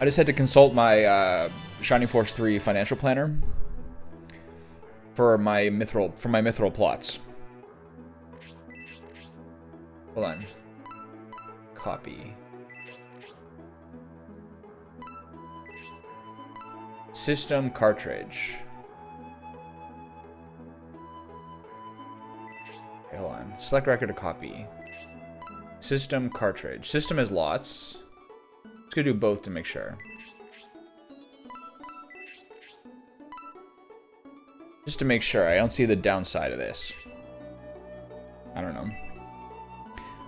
I just had to consult my Shining Force 3 financial planner for my mithril plots. Hold on. Copy. System cartridge. Okay, hold on. Select record to copy. System cartridge. System has lots. Let's go do both to make sure. Just to make sure. I don't see the downside of this. I don't know.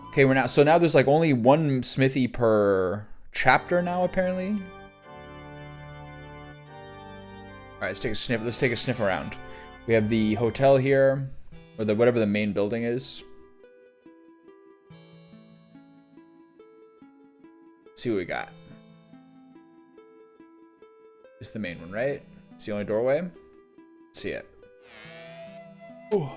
Okay, so now there's like only one smithy per chapter now, apparently. Alright, let's take a sniff. Let's take a sniff around. We have the hotel here, or whatever the main building is. Let's see what we got. It's the main one, right? It's the only doorway. Let's see it. Ooh.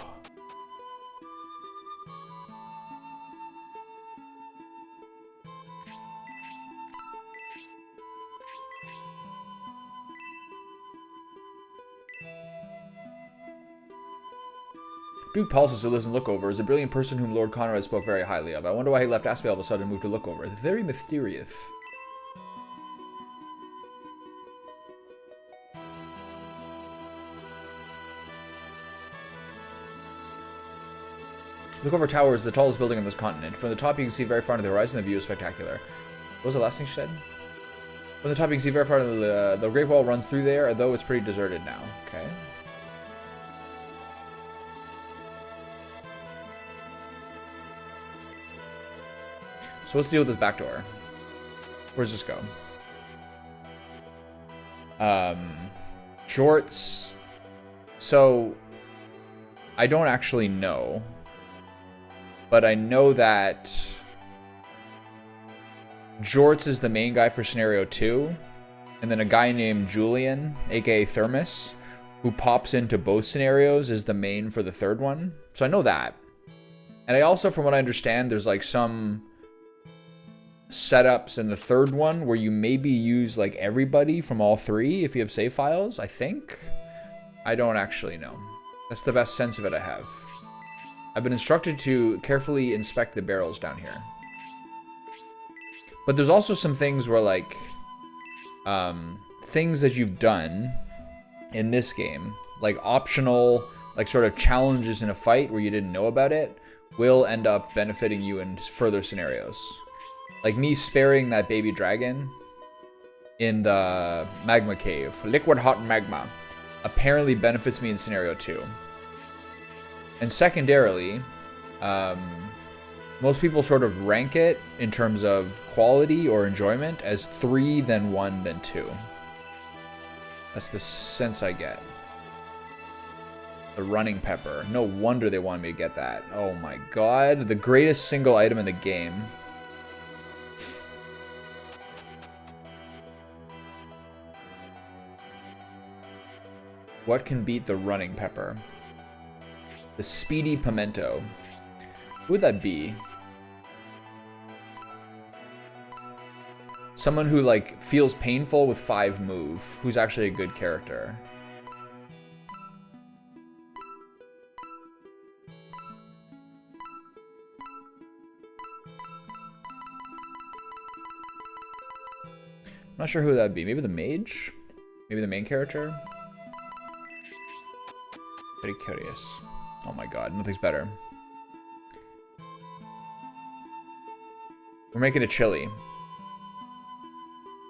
Duke Paulus, who lives in Lookover, is a brilliant person whom Lord Conrad spoke very highly of. I wonder why he left Asphodel all of a sudden and moved to Lookover. It's very mysterious. Lookover Tower is the tallest building on this continent. From the top, you can see very far into the horizon. The view is spectacular. What was the last thing she said? From the top, you can see very far into the Great Wall runs through there, although it's pretty deserted now. Okay. So let's deal with this back door. Where's this go? Jorts. So I don't actually know, but I know that Jorts is the main guy for scenario 2, and then a guy named Julian, aka Thermus, who pops into both scenarios, is the main for the third one. So I know that. And I also, from what I understand, there's like some setups in the third one where you maybe use like everybody from all three if you have save files, I think. I don't actually know. That's the best sense of it I have. I've been instructed to carefully inspect the barrels down here. But there's also some things where like things that you've done in this game, like optional, like sort of challenges in a fight where you didn't know about it, will end up benefiting you in further scenarios. Like me sparing that baby dragon in the magma cave, liquid hot magma, apparently benefits me in scenario 2. And secondarily, most people sort of rank it in terms of quality or enjoyment as 3, then 1, then 2. That's the sense I get. The running pepper. No wonder they wanted me to get that. Oh my god. The greatest single item in the game. What can beat the running pepper? The speedy pimento. Who would that be? Someone who like feels painful with 5 move, who's actually a good character. I'm not sure who that'd be. Maybe the mage? Maybe the main character? Very curious. Oh my god, nothing's better. We're making a chili.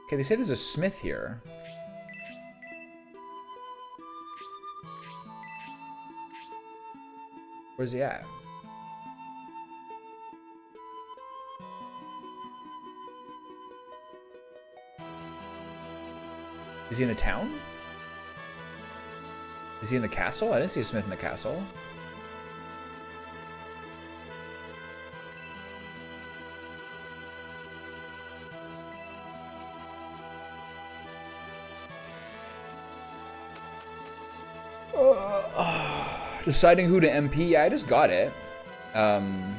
Okay, they say there's a smith here. Where's he at? Is he in the town? Is he in the castle? I didn't see a smith in the castle. Deciding who to MP. Yeah, I just got it. I'm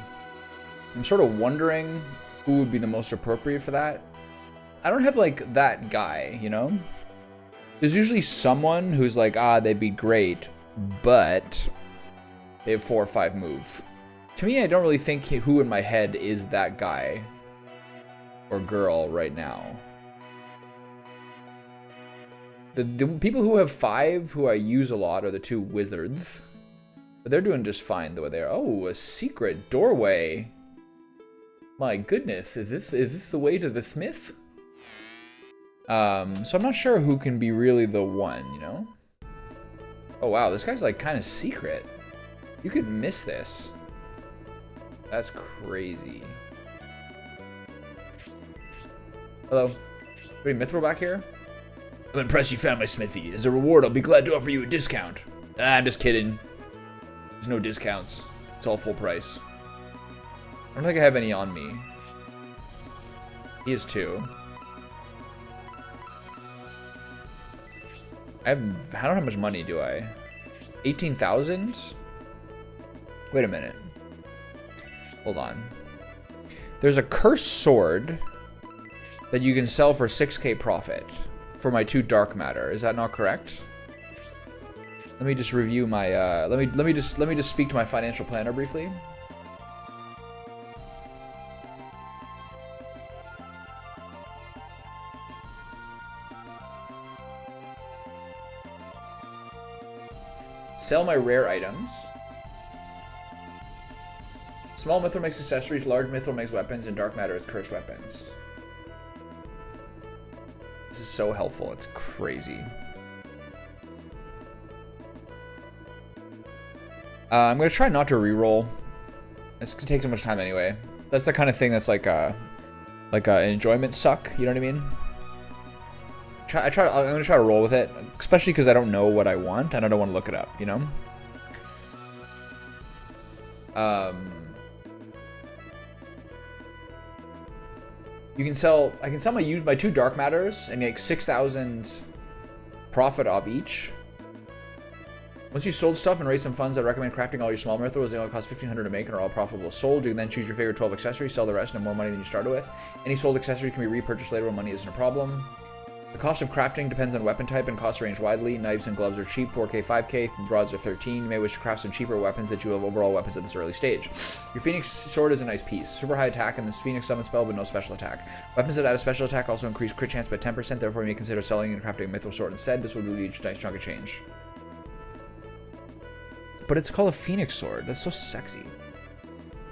sort of wondering who would be the most appropriate for that. don't have like that guy, you know? There's usually someone who's like, they'd be great, but they have 4 or 5 move. To me, I don't really think who in my head is that guy or girl right now. The people who have 5 who I use a lot are the 2 wizards. But they're doing just fine the way they are. Oh, a secret doorway. My goodness, is this the way to the smith? So I'm not sure who can be really the one, you know? Oh wow, this guy's like kind of secret. You could miss this. That's crazy. Hello. Any mithril back here? I'm impressed you found my smithy. As a reward, I'll be glad to offer you a discount. I'm just kidding. There's no discounts. It's all full price. I don't think I have any on me. He has 2. I don't have much money, do I? 18,000? Wait a minute. Hold on. There's a cursed sword that you can sell for 6k profit for my 2 dark matter. Is that not correct? Let me just review my let me just speak to my financial planner briefly. Sell my rare items. Small mithril makes accessories, large mithril makes weapons, and dark matter is cursed weapons. This is so helpful, it's crazy. I'm gonna try not to reroll. It's gonna take so much time anyway. That's the kind of thing that's like an enjoyment suck, you know what I mean? I'm gonna try to roll with it, especially because I don't know what I want and I don't want to look it up, you know? You can sell, I can sell my 2 dark matters and make 6,000 profit off each. Once you sold stuff and raised some funds, I recommend crafting all your small mithrils. They only cost 1,500 to make and are all profitable sold. You can then choose your favorite 12 accessories, sell the rest, and have more money than you started with. Any sold accessories can be repurchased later when money isn't a problem. The cost of crafting depends on weapon type and costs range widely. Knives and gloves are cheap, 4k, 5k, rods are 13. You may wish to craft some cheaper weapons that you have overall weapons at this early stage. Your Phoenix sword is a nice piece. Super high attack and this Phoenix summon spell, but no special attack. Weapons that add a special attack also increase crit chance by 10%, therefore you may consider selling and crafting a mithril sword instead. This will lead you a nice chunk of change. But it's called a Phoenix sword. That's so sexy.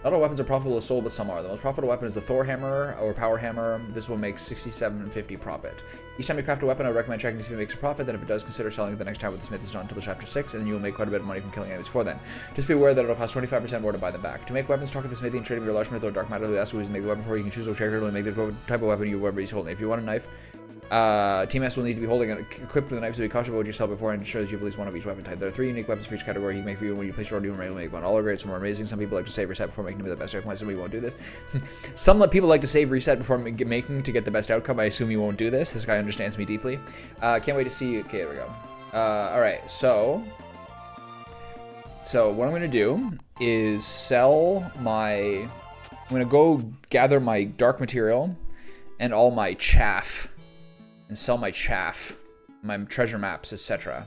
Not all weapons are profitable to sold, but some are. The most profitable weapon is the Thor hammer or power hammer. This will make 67.50 profit. Each time you craft a weapon, I would recommend checking to see if it makes a profit. Then if it does, consider selling it the next time with the smith is not until chapter 6, and then you will make quite a bit of money from killing enemies before then. Just be aware that it'll cost 25% more to buy them back. To make weapons, talk to the smithy and trade them your large mithril or dark matter. They ask who to make the weapon for. You can choose which character to make the type of weapon you whoever is holding. If you want a knife, Team S will need to be holding it equipped with a knife, so be cautious about what you sell before and ensure that you have at least one of each weapon type. There are 3 unique weapons for each category you can make for you, and when you place your order, you will make one. All are great, some are amazing. Some people like to save reset before making the best outcome. Some people won't do this. Some people like to save reset before making to get the best outcome. I assume you won't do this. This guy understands me deeply. Can't wait to see you. Okay, there we go. Alright, so what I'm going to do is sell my... I'm going to go gather my dark material and all my chaff. And sell my chaff, my treasure maps, etc.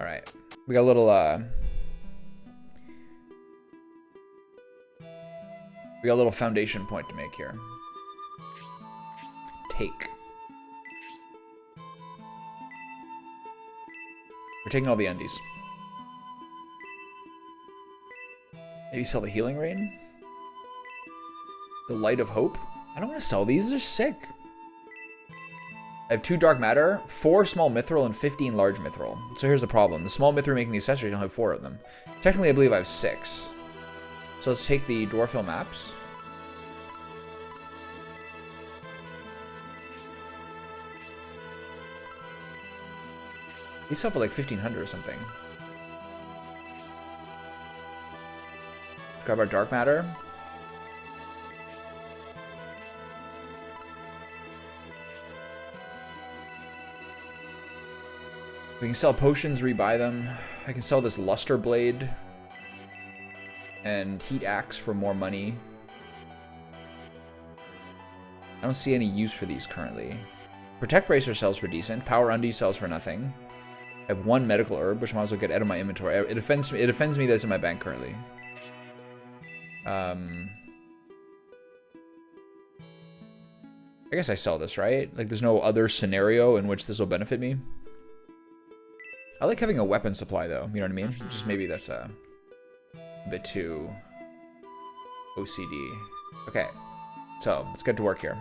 All right, we got a little foundation point to make here. Take. We're taking all the undies. Maybe sell the healing rain. The light of hope. I don't want to sell these. They're sick. I have 2 dark matter, 4 small mithril, and 15 large mithril. So here's the problem. The small mithril making the accessories, I only have 4 of them. Technically, I believe I have 6. So let's take the Dwarfhill maps. These sell for like 1,500 or something. Let's grab our dark matter. We can sell potions, rebuy them. I can sell this luster blade and heat axe for more money. I don't see any use for these currently. Protect Bracer sells for decent. Power Undy sells for nothing. I have 1 medical herb, which I might as well get out of my inventory. It offends me that it's in my bank currently. I guess I sell this, right? Like, there's no other scenario in which this will benefit me. I like having a weapon supply, though. You know what I mean? Just maybe that's a bit too OCD. Okay, so let's get to work here.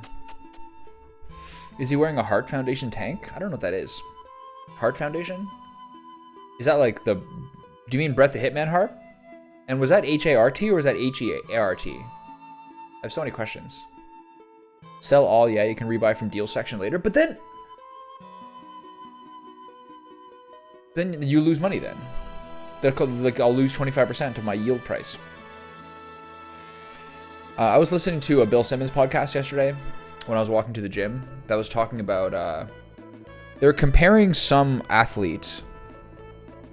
Is he wearing a Heart Foundation tank? I don't know what that is. Heart Foundation? Is that like the... Do you mean Brett the Hitman Heart? And was that H-A-R-T or was that H-E-A-R-T? I have so many questions. Sell all, yeah, you can rebuy from deal section later, but then you lose money then. Like, I'll lose 25% of my yield price. I was listening to a Bill Simmons podcast yesterday when I was walking to the gym that was talking about, they were comparing some athlete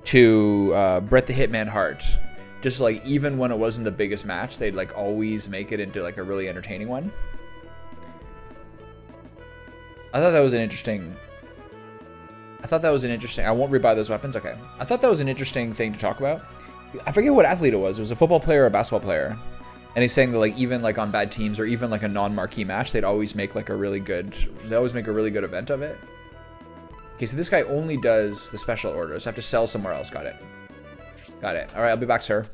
to Brett the Hitman Hart. Just like, even when it wasn't the biggest match, they'd like always make it into like a really entertaining one. I thought that was an interesting... I won't rebuy those weapons? Okay. I thought that was an interesting thing to talk about. I forget what athlete it was. It was a football player or a basketball player. And he's saying that like even like on bad teams or even like a non-marquee match, they'd always make like a really good... They always make a really good event of it. Okay, so this guy only does the special orders. I have to sell somewhere else. Got it. Got it. All right, I'll be back, sir.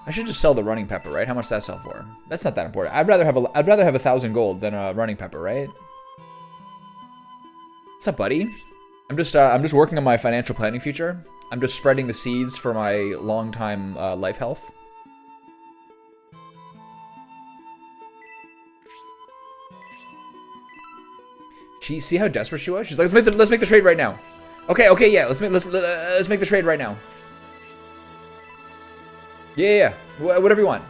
I should just sell the running pepper, right? How much does that sell for? That's not that important. I'd rather have 1,000 gold than a running pepper, right? What's up, buddy? I'm just working on my financial planning future. I'm just spreading the seeds for my long-time life health. See how desperate she was? She's like, let's make the trade right now. Okay, yeah, let's make the trade right now. Yeah. Whatever you want.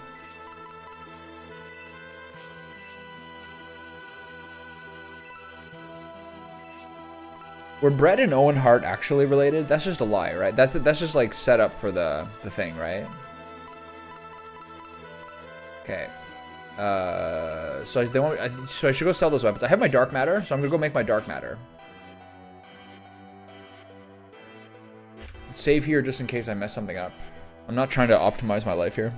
Were Brett and Owen Hart actually related? That's just a lie, right? That's just like set up for the thing, right? Okay. So I should go sell those weapons. I have my dark matter, so I'm gonna go make my dark matter. Save here just in case I mess something up. I'm not trying to optimize my life here.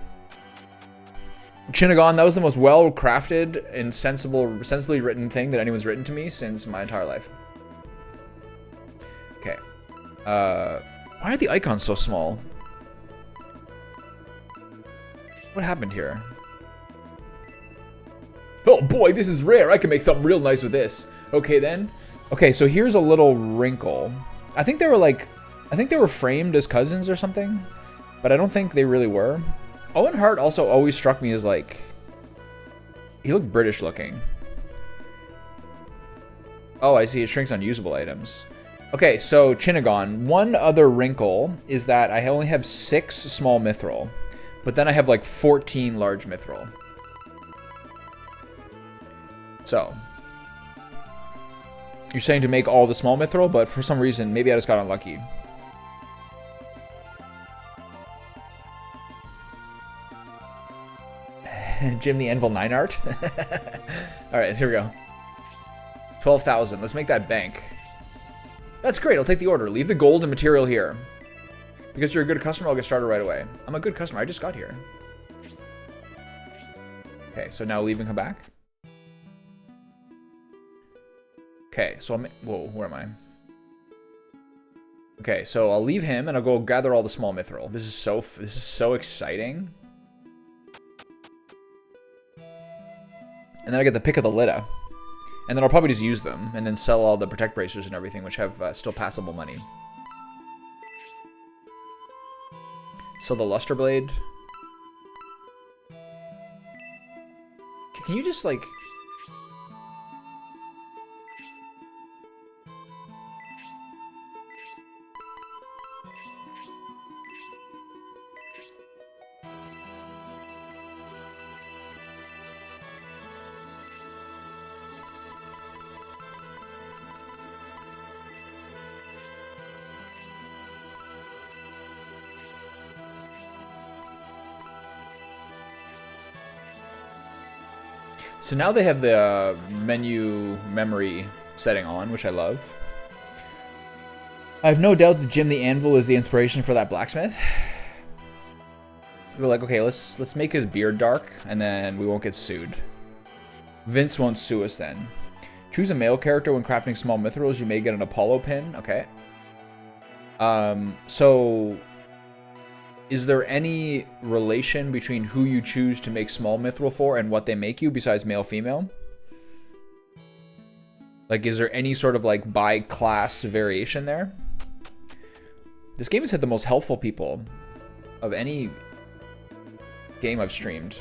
Chinagon, that was the most well-crafted and sensibly written thing that anyone's written to me since my entire life. Okay. Why are the icons so small? What happened here? Oh boy, this is rare. I can make something real nice with this. Okay then. Okay, so here's a little wrinkle. I think they were framed as cousins or something. But I don't think they really were. Owen Hart also always struck me as like... He looked British looking. Oh, I see. It shrinks unusable items. Okay, so Chinagon. One other wrinkle is that I only have 6 small mithril. But then I have like 14 large mithril. So. You're saying to make all the small mithril, but for some reason, maybe I just got unlucky. Jim the Anvil 9 art. Alright, here we go. 12,000. Let's make that bank. That's great. I'll take the order. Leave the gold and material here. Because you're a good customer, I'll get started right away. I'm a good customer. I just got here. Okay, so now leave and come back. Okay, so whoa, where am I? Okay, so I'll leave him and I'll go gather all the small mithril. This is so exciting. And then I get the pick of the litter. And then I'll probably just use them and then sell all the protect bracers and everything, which have still passable money. Sell the luster blade. Can you just like... So now they have the menu memory setting on, which I love. I have no doubt that Jim the Anvil is the inspiration for that blacksmith. They're like, okay, let's make his beard dark, and then we won't get sued. Vince won't sue us then. Choose a male character when crafting small mithrils. You may get an Apollo pin. Okay. So is there any relation between who you choose to make small mithril for and what they make you besides male, female? Like, is there any sort of like by class variation there? This game has had the most helpful people of any game I've streamed.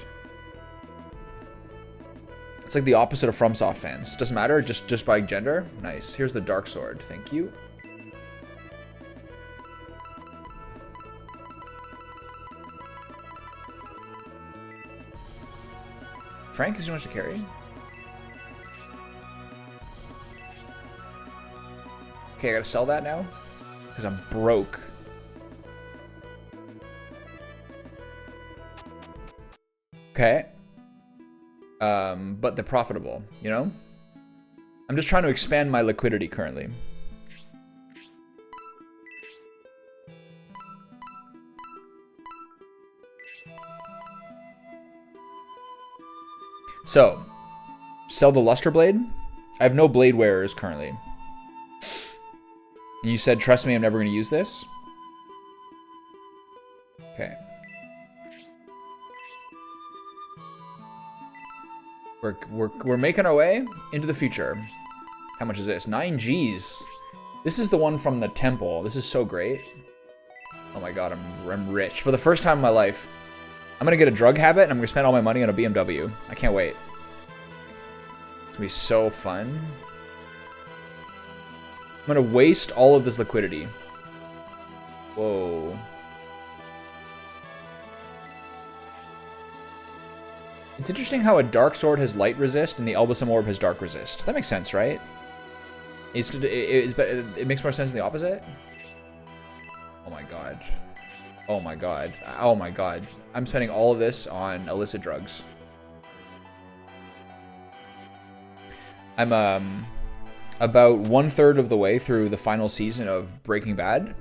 It's like the opposite of FromSoft fans. Doesn't matter, just by gender. Nice. Here's the dark sword. Thank you. Frank is too much to carry. Okay, I gotta sell that now because I'm broke. Okay. But they're profitable, you know? I'm just trying to expand my liquidity currently. So, sell the luster blade. I have no blade wearers currently. And you said, trust me, I'm never going to use this. Okay. We're making our way into the future. How much is this? 9 G's. This is the one from the temple. This is so great. Oh my god, I'm rich. For the first time in my life, I'm gonna get a drug habit and I'm gonna spend all my money on a BMW. I can't wait. It's gonna be so fun. I'm gonna waste all of this liquidity. Whoa. It's interesting how a dark sword has light resist and the Elbasam orb has dark resist. That makes sense, right? It makes more sense than the opposite? Oh my god. Oh my god. Oh my god. I'm spending all of this on illicit drugs. I'm about 1/3 of the way through the final season of Breaking Bad.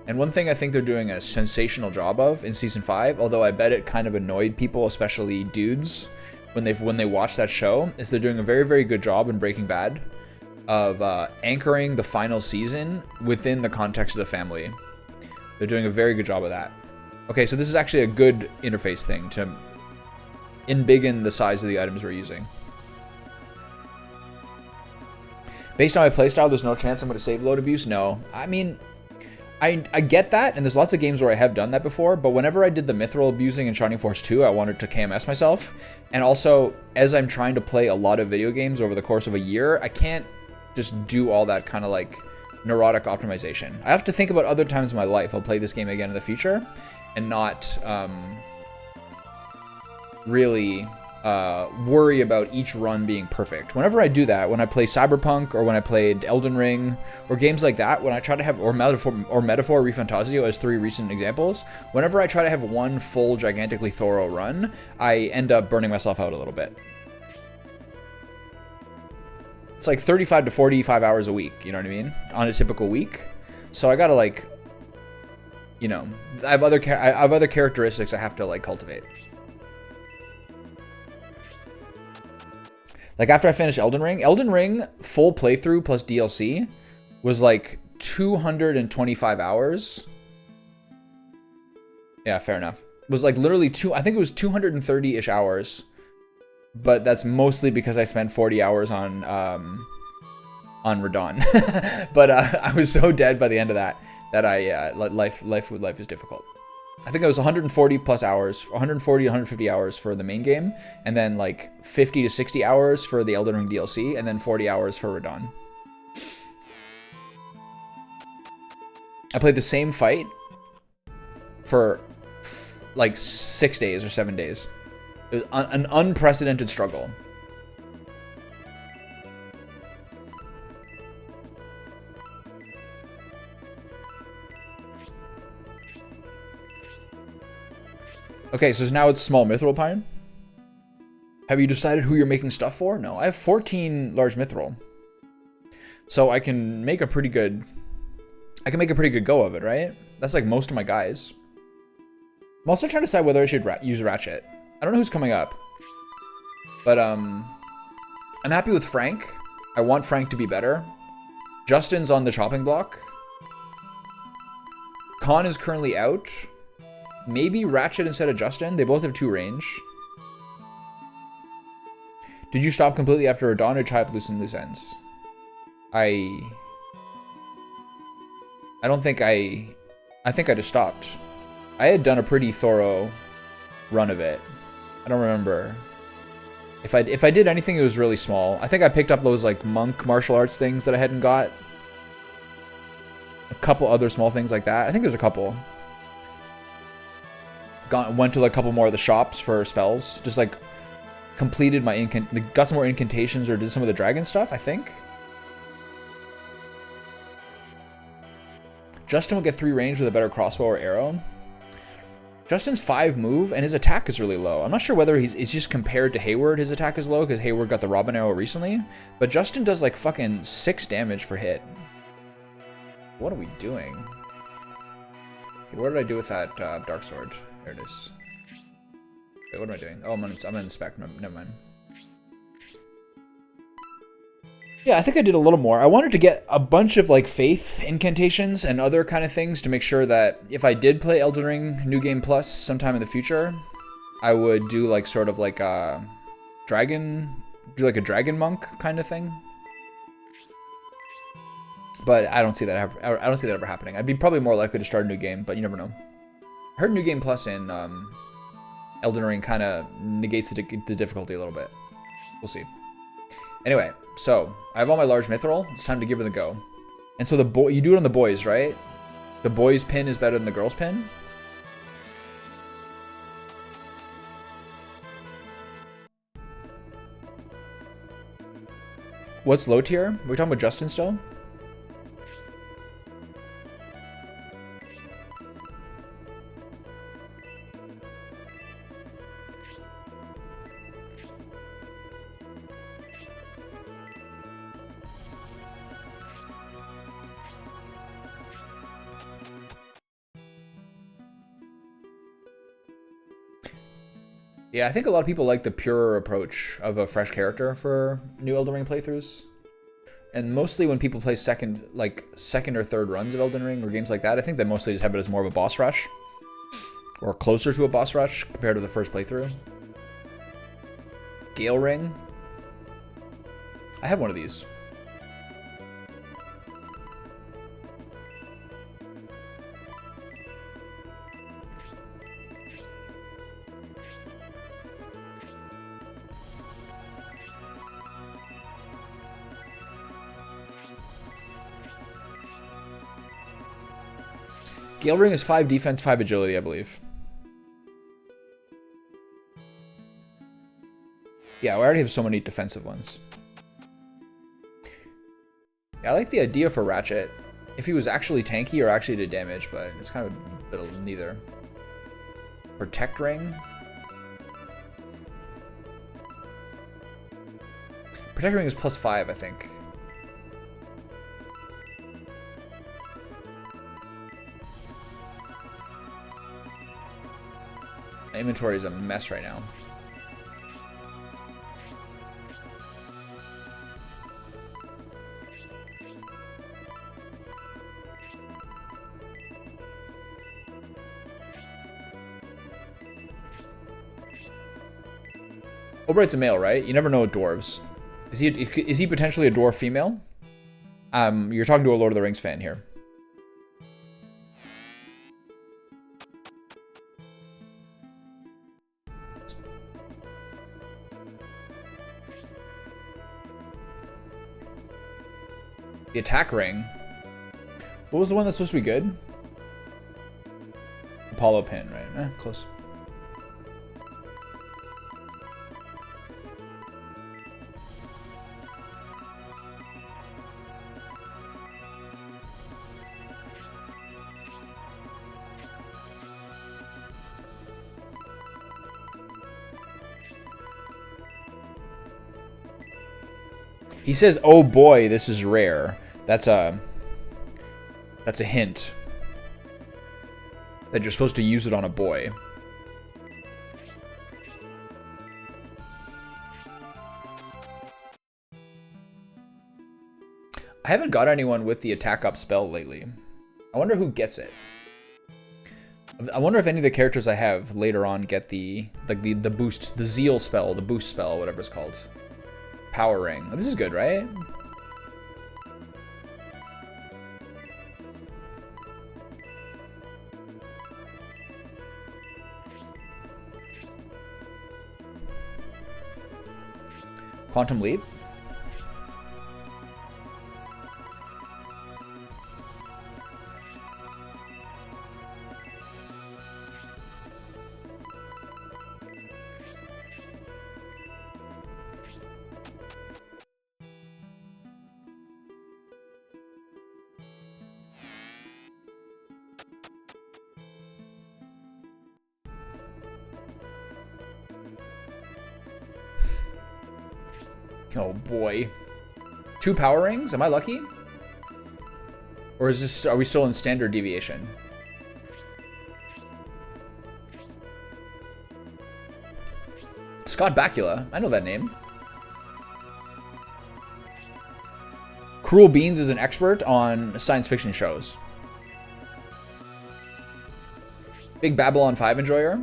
And one thing I think they're doing a sensational job of in season 5, although I bet it kind of annoyed people, especially dudes, when they watch that show, is they're doing a very, very good job in Breaking Bad of anchoring the final season within the context of the family. They're doing a very good job of that. Okay, so this is actually a good interface thing to embiggen the size of the items we're using. Based on my playstyle, there's no chance I'm going to save load abuse? No. I mean, I get that, and there's lots of games where I have done that before, but whenever I did the mithril abusing in Shining Force 2, I wanted to KMS myself. And also, as I'm trying to play a lot of video games over the course of a year, I can't just do all that kind of like neurotic optimization. I have to think about other times in my life I'll play this game again in the future and not really worry about each run being perfect. Whenever I do that, when I play Cyberpunk or when I played Elden Ring or games like that, when I try to have, or Metaphor ReFantazio as 3 recent examples, whenever I try to have one full gigantically thorough run, I end up burning myself out a little bit. It's like 35 to 45 hours a week, you know what I mean? On a typical week. So I gotta like, you know, I have other characteristics I have to like cultivate. Like after I finished Elden Ring full playthrough plus DLC was like 225 hours. Yeah, fair enough. It was like literally I think it was 230-ish hours. But that's mostly because I spent 40 hours on Radahn. But I was so dead by the end of that I life is difficult. I think it was 140 plus hours, 140 to 150 hours for the main game, and then like 50 to 60 hours for the Elden Ring DLC, and then 40 hours for Radahn. I played the same fight for like 6 days or 7 days. It was an unprecedented struggle. Okay, so now it's small mithril pine. Have you decided who you're making stuff for? No, I have 14 large mithril. So I can make a pretty good go of it, right? That's like most of my guys. I'm also trying to decide whether I should use Ratchet. I don't know who's coming up. But I'm happy with Frank. I want Frank to be better. Justin's on the chopping block. Khan is currently out. Maybe Ratchet instead of Justin. They both have 2 range. Did you stop completely after Radon or try up loose ends? I think I just stopped. I had done a pretty thorough run of it. I don't remember. If I did anything, it was really small. I think I picked up those like monk martial arts things that I hadn't got. A couple other small things like that. I think there's a couple. Went to like a couple more of the shops for spells. Just like completed my got some more incantations or did some of the dragon stuff, I think. Justin will get 3 range with a better crossbow or arrow. Justin's 5 move and his attack is really low. I'm not sure whether it's just compared to Hayward, his attack is low because Hayward got the Robin arrow recently. But Justin does like fucking 6 damage for hit. What are we doing? Okay, what did I do with that dark sword? There it is. Wait, what am I doing? Oh, I'm in the spec. Never mind. Yeah, I think I did a little more. I wanted to get a bunch of like faith incantations and other kind of things to make sure that if I did play Elden Ring New Game Plus sometime in the future, I would do like sort of like a dragon monk kind of thing. But I don't see that ever happening. I'd be probably more likely to start a new game, but you never know. I heard New Game Plus in Elden Ring kind of negates the difficulty a little bit. We'll see. Anyway, so I have all my large mithril. It's time to give it a go. And so you do it on the boys, right? The boys' pin is better than the girls' pin. What's low tier? Are we talking about Justin still? Yeah, I think a lot of people like the purer approach of a fresh character for new Elden Ring playthroughs. And mostly when people play second or third runs of Elden Ring or games like that, I think they mostly just have it as more of a boss rush. Or closer to a boss rush compared to the first playthrough. Gale Ring. I have one of these. Gale Ring is 5 defense, 5 agility, I believe. Yeah, we already have so many defensive ones. Yeah, I like the idea for Ratchet. If he was actually tanky or actually did damage, but it's kind of a bit of neither. Protect Ring. Protect Ring is +5, I think. My inventory is a mess right now. Obright's a male, right? You never know with dwarves. Is he potentially a dwarf female? You're talking to a Lord of the Rings fan here. The attack ring. What was the one that's supposed to be good? Apollo pin, right? Close. He says, "Oh boy, this is rare." That's a hint that you're supposed to use it on a boy. I haven't got anyone with the attack up spell lately. I wonder who gets it. I wonder if any of the characters I have later on get the boost, the zeal spell, the boost spell, whatever it's called. Power ring. This is good, right? Quantum leap. Oh boy. 2 power rings? Am I lucky? Or is this, are we still in standard deviation? Scott Bakula. I know that name. Cruel Beans is an expert on science fiction shows. Big Babylon 5 enjoyer.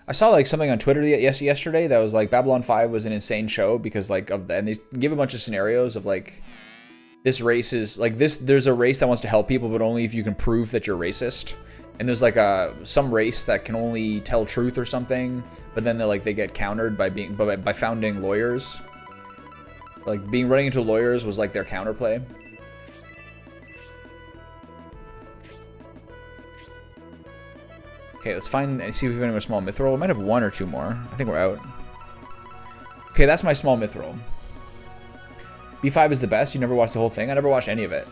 I saw like something on Twitter yesterday that was like Babylon 5 was an insane show because like of the, and they give a bunch of scenarios of like this race is like this, there's a race that wants to help people but only if you can prove that you're racist, and there's like some race that can only tell truth or something, but then they get countered by founding lawyers. Like running into lawyers was like their counterplay. Okay, let's find and see if we have any more small mithril. We might have 1 or 2 more. I think we're out. Okay, that's my small mithril. B5 is the best. You never watched the whole thing? I never watched any of it.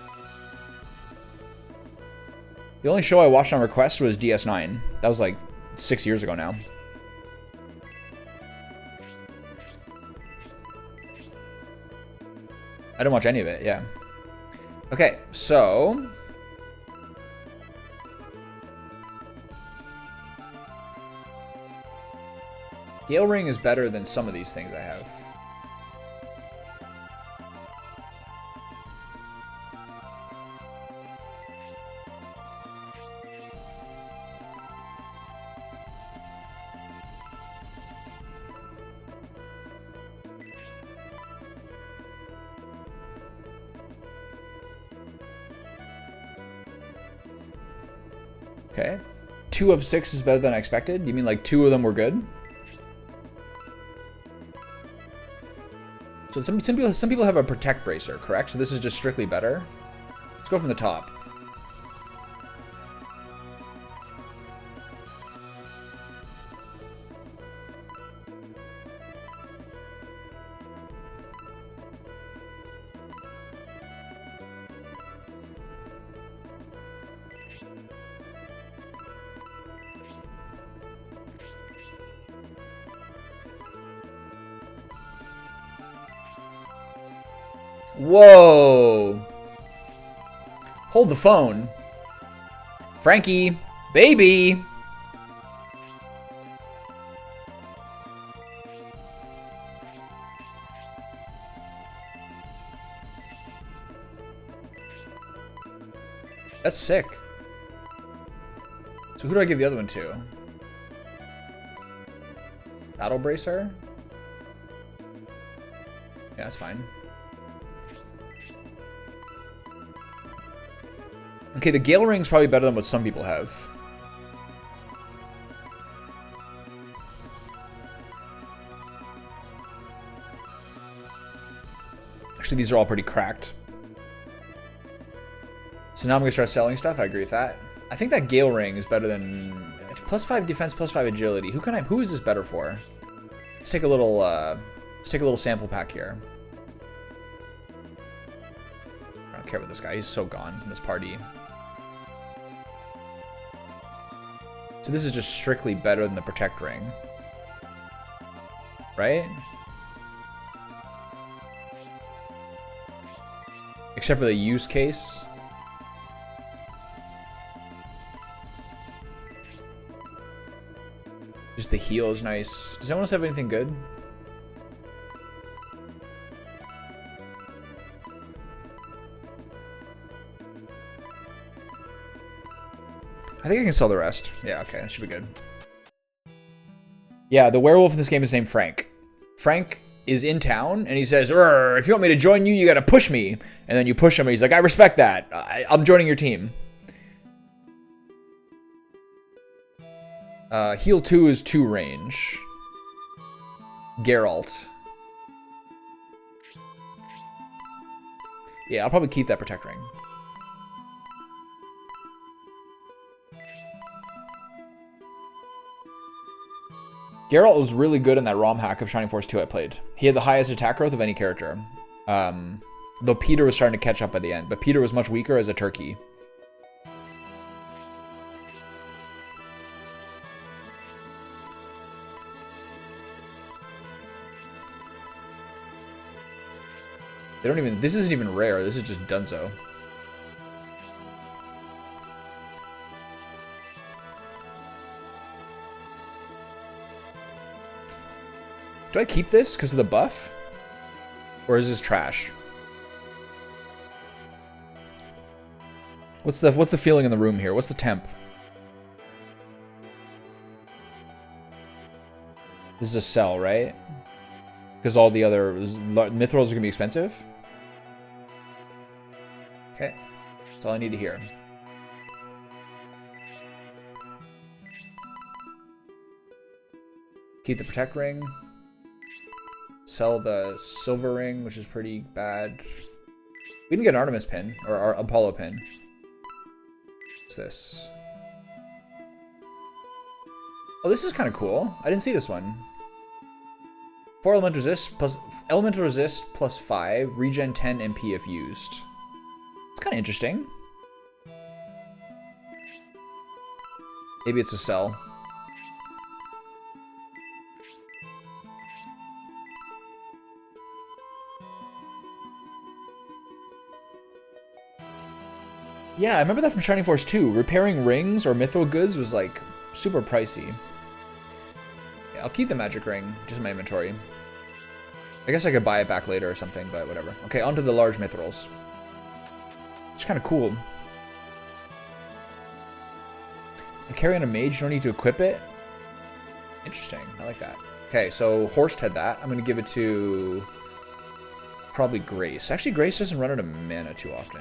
The only show I watched on request was DS9. That was like 6 years ago now. I didn't watch any of it, yeah. Okay, so... Gale Ring is better than some of these things I have. Okay. 2 of 6 is better than I expected? You mean like 2 of them were good? So some people have a protect bracer, correct? So this is just strictly better. Let's go from the top. Whoa. Hold the phone. Frankie, baby. That's sick. So who do I give the other one to? Battle Bracer? Yeah, that's fine. Okay, the Gale Ring's probably better than what some people have. Actually, these are all pretty cracked. So now I'm gonna start selling stuff. I agree with that. I think that Gale Ring is better than +5 defense, +5 agility. Who is this better for? Let's take a little sample pack here. I don't care about this guy. He's so gone from this party. So this is just strictly better than the Protect Ring. Right? Except for the use case. Just the heal is nice. Does anyone else have anything good? I think I can sell the rest. Yeah, okay, that should be good. Yeah, the werewolf in this game is named Frank. Frank is in town, and he says, if you want me to join you, you gotta push me. And then you push him, and he's like, I respect that. I'm joining your team. Heal 2 is 2 range. Geralt. Yeah, I'll probably keep that Protect Ring. Geralt was really good in that ROM hack of Shining Force 2 I played. He had the highest attack growth of any character. Though Peter was starting to catch up by the end, but Peter was much weaker as a turkey. They don't even, this isn't even rare, this is just Dunzo. Do I keep this because of the buff? Or is this trash? What's the feeling in the room here? What's the temp? This is a sell, right? Because all the other mithrils are gonna be expensive. Okay, that's all I need to hear. Keep the Protect Ring. Sell the Silver Ring, which is pretty bad. We can get an Artemis pin, or our Apollo pin. What's this? Oh, this is kind of cool. I didn't see this one. 4 elemental resist plus 5, regen 10 MP if used. It's kind of interesting. Maybe it's a sell. Yeah, I remember that from Shining Force 2. Repairing rings or mithril goods was like super pricey. Yeah, I'll keep the magic ring just in my inventory. I guess I could buy it back later or something, but whatever. Okay, onto the large mithrils. It's kind of cool. I carry on a mage, you don't need to equip it. Interesting, I like that. Okay, so Horst had that. I'm gonna give it to probably Grace. Actually, Grace doesn't run out of mana too often.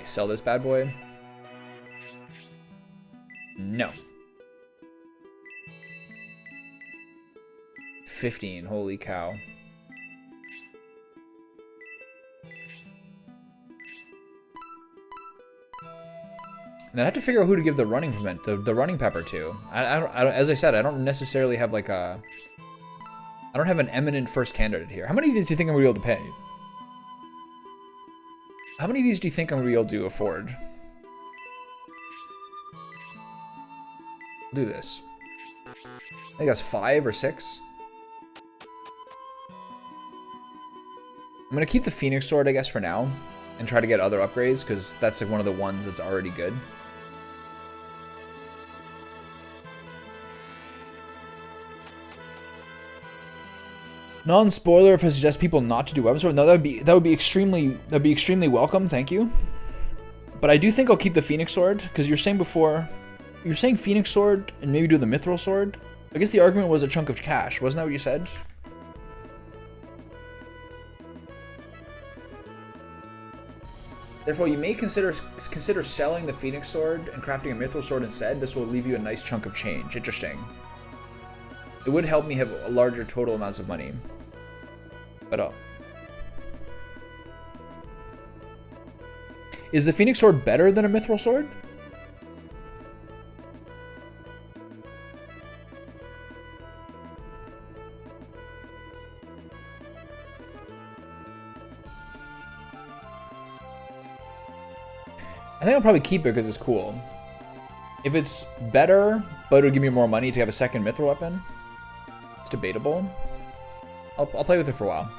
Sell this bad boy. No. 15, holy cow. And I have to figure out who to give the running prevent, the running pepper to. I don't, as I said, I don't necessarily have like a, I don't have an eminent first candidate here. How many of these do you think I'm gonna be able to pay? How many of these do you think I'm gonna be able to afford? Do this. I think that's 5 or 6. I'm gonna keep the Phoenix Sword, I guess, for now, and try to get other upgrades, because that's like one of the ones that's already good. Non-spoiler if I suggest people not to do weapon sword. No, that would be extremely welcome. Thank you. But I do think I'll keep the Phoenix Sword because you're saying before, you're saying Phoenix Sword and maybe do the Mithril Sword. I guess the argument was a chunk of cash. Wasn't that what you said? Therefore, you may consider selling the Phoenix Sword and crafting a Mithril Sword instead. This will leave you a nice chunk of change. Interesting. It would help me have a larger total amounts of money. But is the Phoenix Sword better than a Mithril Sword? I think I'll probably keep it because it's cool. If it's better, but it'll give me more money to have a second mithril weapon, it's debatable. I'll play with it for a while.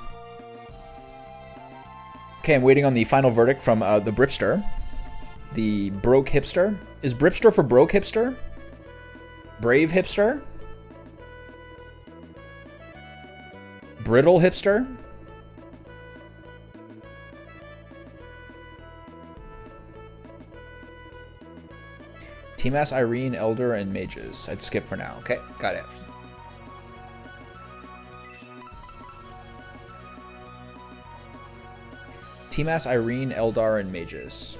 Okay, I'm waiting on the final verdict from the Bripster. The Broke Hipster. Is Bripster for Broke Hipster? Brave Hipster? Brittle Hipster? Team-Ass, Irene, Elder, and Mages. I'd skip for now. Okay, got it. Team-Ass, Irene, Eldar, and Mages.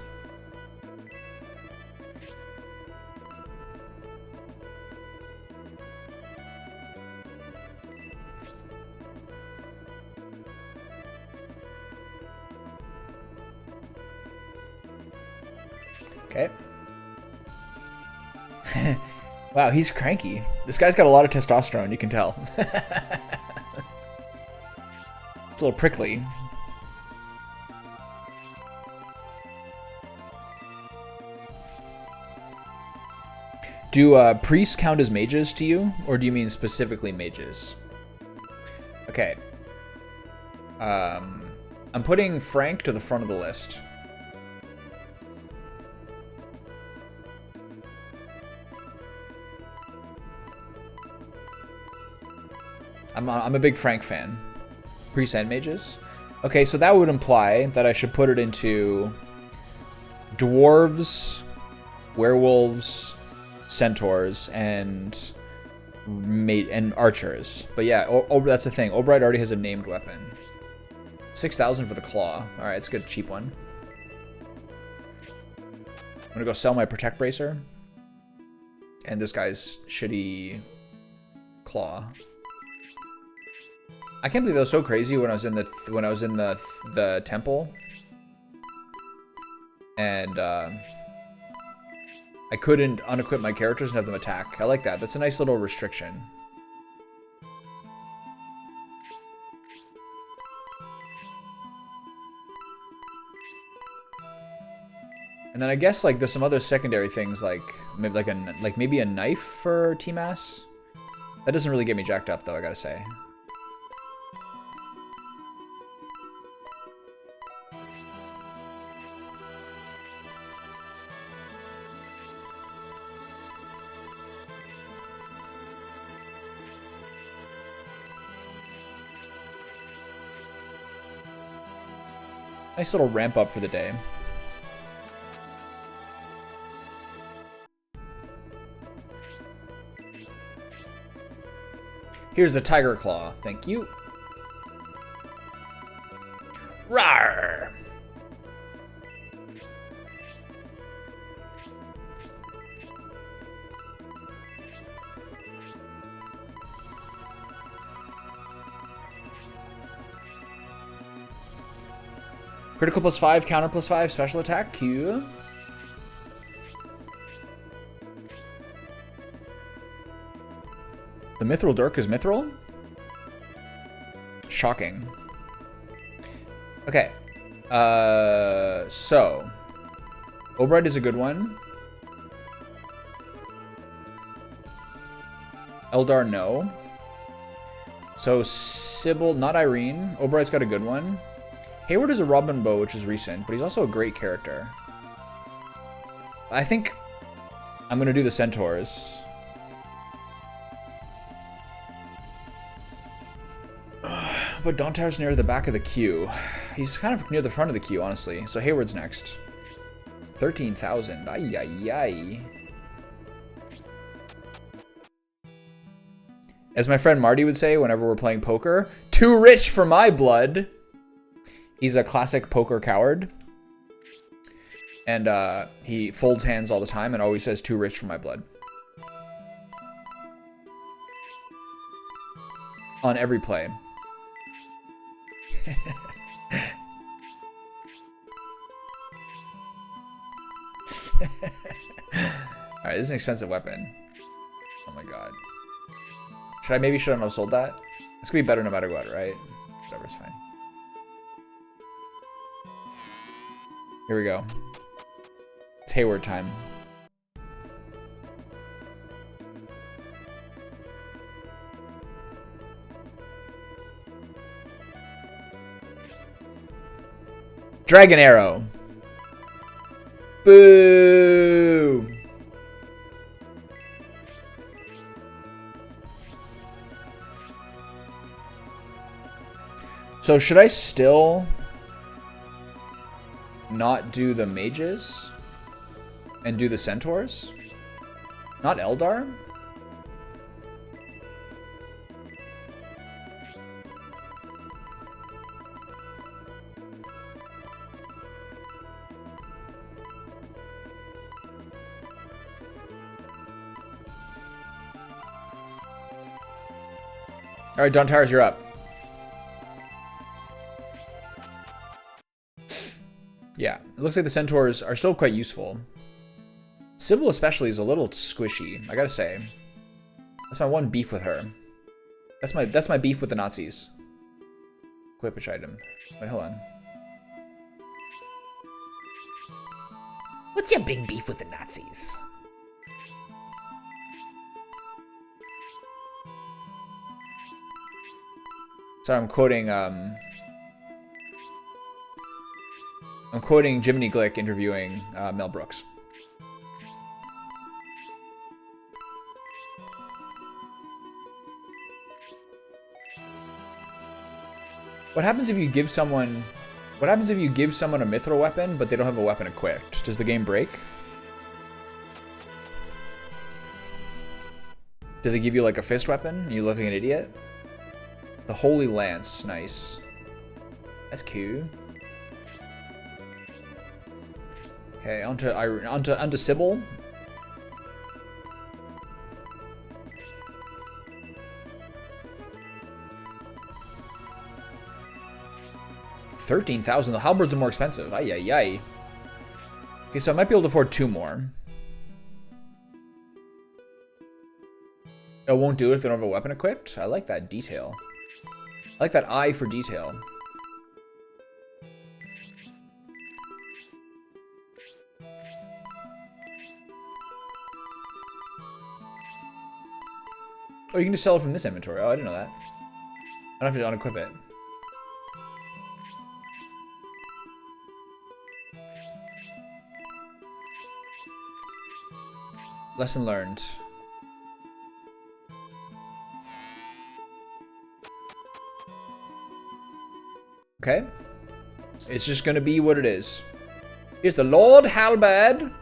Okay. Wow, he's cranky. This guy's got a lot of testosterone, you can tell. It's a little prickly. Do priests count as mages to you? Or do you mean specifically mages? Okay. I'm putting Frank to the front of the list. I'm a big Frank fan. Priests and mages. Okay, so that would imply that I should put it into dwarves, werewolves, centaurs, and archers. But yeah, that's the thing. Obright already has a named weapon. 6,000 for the claw. All right, it's a good cheap one. I'm gonna go sell my protect bracer and this guy's shitty claw. I can't believe that was so crazy when I was in the temple, and I couldn't unequip my characters and have them attack. I like that. That's a nice little restriction. And then I guess like there's some other secondary things like maybe a knife for Team-Ass. That doesn't really get me jacked up though, I gotta say. Nice little ramp up for the day. Here's a tiger claw. Thank you. Rawr! Critical +5, counter +5, special attack, Q. The Mithril Dirk is Mithril? Shocking. Okay. So. Obright is a good one. Eldar, no. So, Sybil, not Irene. Obright's got a good one. Hayward is a Robin Bow, which is recent, but he's also a great character. I think I'm going to do the Centaurs. But Dontar's near the back of the queue. He's kind of near the front of the queue, honestly. So Hayward's next. 13,000. Ay, ay, ay. As my friend Marty would say whenever we're playing poker, too rich for my blood. He's a classic poker coward. And he folds hands all the time and always says, too rich for my blood. On every play. Alright, this is an expensive weapon. Oh my god. Maybe shouldn't have sold that? It's gonna be better no matter what, right? Whatever, it's fine. Here we go. Hayward time. Dragon Arrow. Boo! So should I still not do the mages and do the centaurs? Not Eldar? All right, Don Towers, you're up. Yeah, it looks like the centaurs are still quite useful. Sybil especially is a little squishy, I gotta say. That's my one beef with her. That's my beef with the Nazis. Equipage item. Wait, hold on. What's your big beef with the Nazis? Sorry, I'm quoting Jiminy Glick interviewing Mel Brooks. What happens if you give someone a mithril weapon but they don't have a weapon equipped? Does the game break? Do they give you like a fist weapon and you look like an idiot? The Holy Lance, nice. That's cool. Okay, onto Sybil. $13,000. The halberds are more expensive. Ay ay ay. Okay, so I might be able to afford 2 more. It won't do it if they don't have a weapon equipped. I like that detail. I like that eye for detail. Oh, you can just sell it from this inventory. Oh, I didn't know that. I don't have to unequip it. Lesson learned. Okay. It's just gonna be what it is. Here's the Lord Halberd.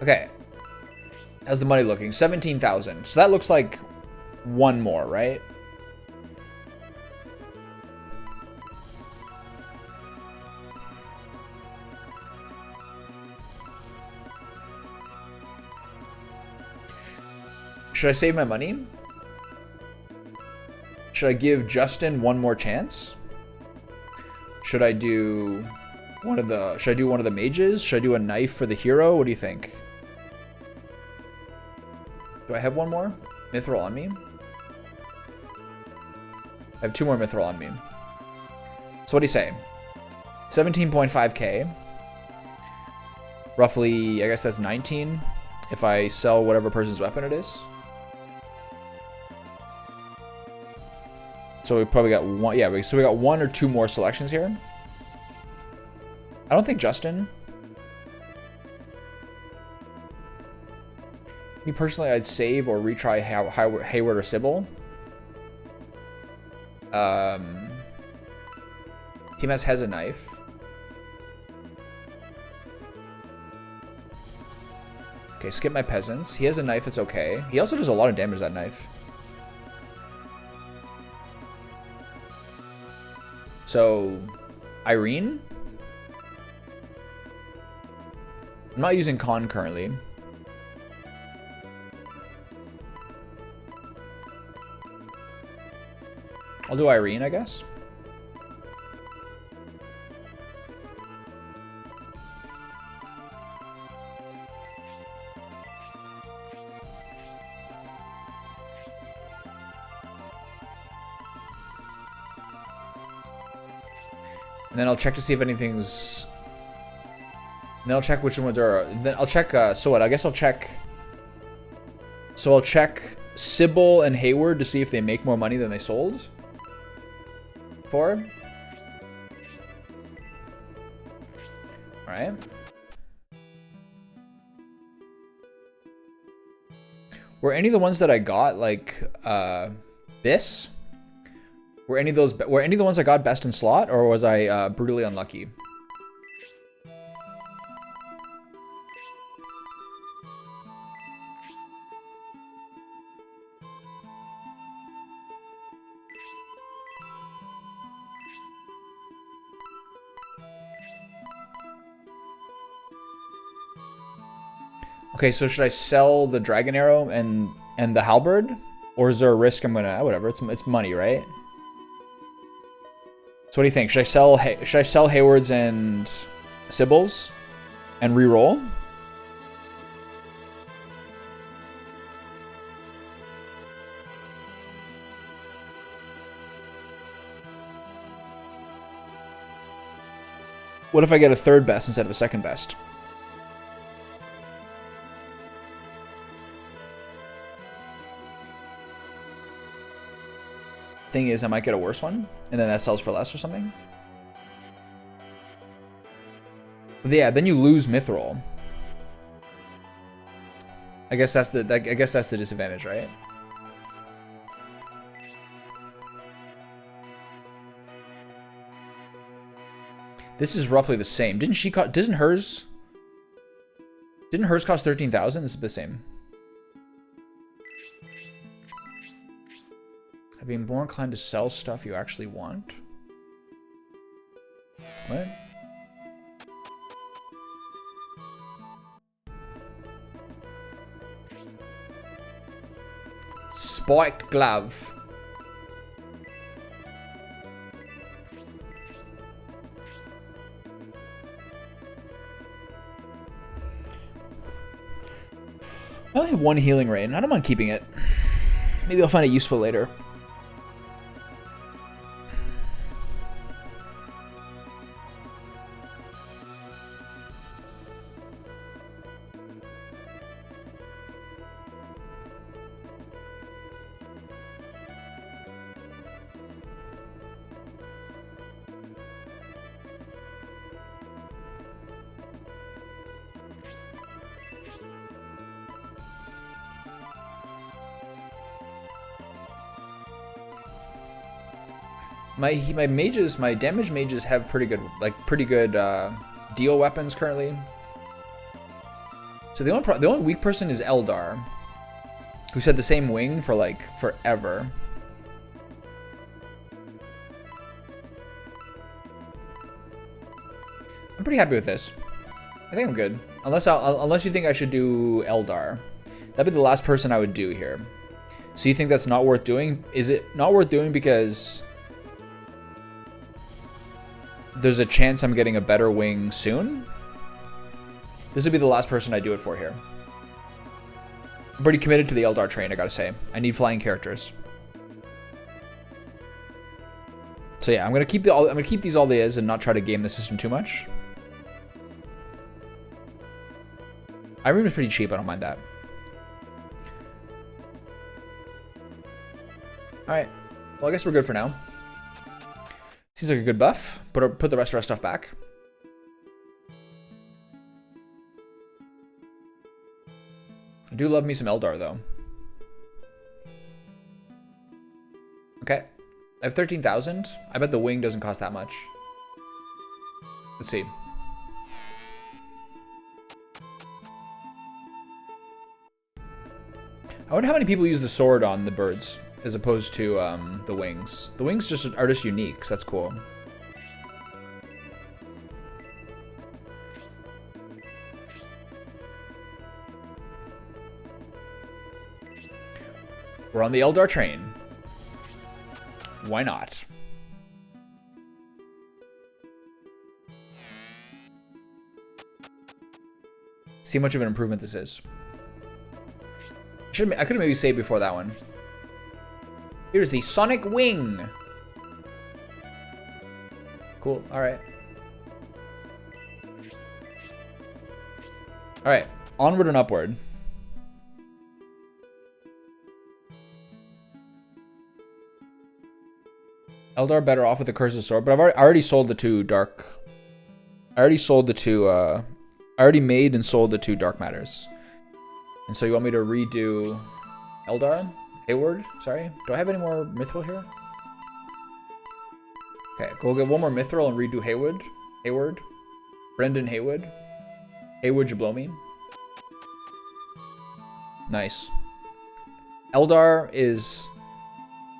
Okay. How's the money looking? 17,000. So that looks like 1 more, right? Should I save my money? Should I give Justin 1 more chance? Should I do one of the mages? Should I do a knife for the hero? What do you think? Do I have 1 more mithril on me? I have 2 more mithril on me. So what do you say? 17.5k. Roughly, I guess that's 19 if I sell whatever person's weapon it is. So we probably got 1, yeah, so we got 1 or 2 more selections here. I don't think Justin. Me personally, I'd save or retry Hayward or Sybil. Team S has a knife. Okay, skip my peasants. He has a knife that's okay. He also does a lot of damage, that knife. So, Irene? I'm not using Con currently. I'll do Irene, I guess. And then I'll check to see if anything's... And then I'll check which ones are... Then I'll check... so what? I guess I'll check... So I'll check Sybil and Hayward to see if they make more money than they sold for. Alright. Were any of the ones that I got, like, this? Were any of the ones I got best in slot, or was I brutally unlucky? Okay, so should I sell the Dragon Arrow and the Halberd? Or is there a risk I'm gonna... whatever, it's money, right? So what do you think? Should I sell Hayward's and Sybil's and re-roll? What if I get a third best instead of a second best? Thing is, I might get a worse one, and then that sells for less or something. But yeah, then you lose Mithril. I guess that's the disadvantage, right? This is roughly the same. Didn't hers cost 13,000? This is the same. I'd be more inclined to sell stuff you actually want. What? Spiked glove. I only have one healing ray, and I don't mind keeping it. Maybe I'll find it useful later. My mages, my damage mages have pretty good deal weapons currently. So the only weak person is Eldar, who's had the same wing for like forever. I'm pretty happy with this. I think I'm good. Unless you think I should do Eldar. That'd be the last person I would do here. So you think that's not worth doing? Is it not worth doing because there's a chance I'm getting a better wing soon? This would be the last person I do it for here. I'm pretty committed to the Eldar train, I gotta say. I need flying characters. So yeah, I'm gonna keep these all they is and not try to game the system too much. Irene is pretty cheap, I don't mind that. Alright. Well, I guess we're good for now. Seems like a good buff. Put the rest of our stuff back. I do love me some Eldar, though. Okay. I have 13,000. I bet the wing doesn't cost that much. Let's see. I wonder how many people use the sword on the birds as opposed to the wings. The wings are just unique, so that's cool. We're on the Eldar train. Why not? See how much of an improvement this is. I could have maybe saved before that one. Here's the Sonic Wing. cool. All right. All right. Onward and upward. Eldar better off with the Cursed Sword, but I already sold the two dark. I already sold the two. I already made and sold the two dark matters. And so you want me to redo Eldar? Hayward? Sorry. Do I have any more mithril here? Okay, go get one more mithril and redo Hayward. Hayward. Brendan Haywood. Haywood Jablomine. Nice. Eldar is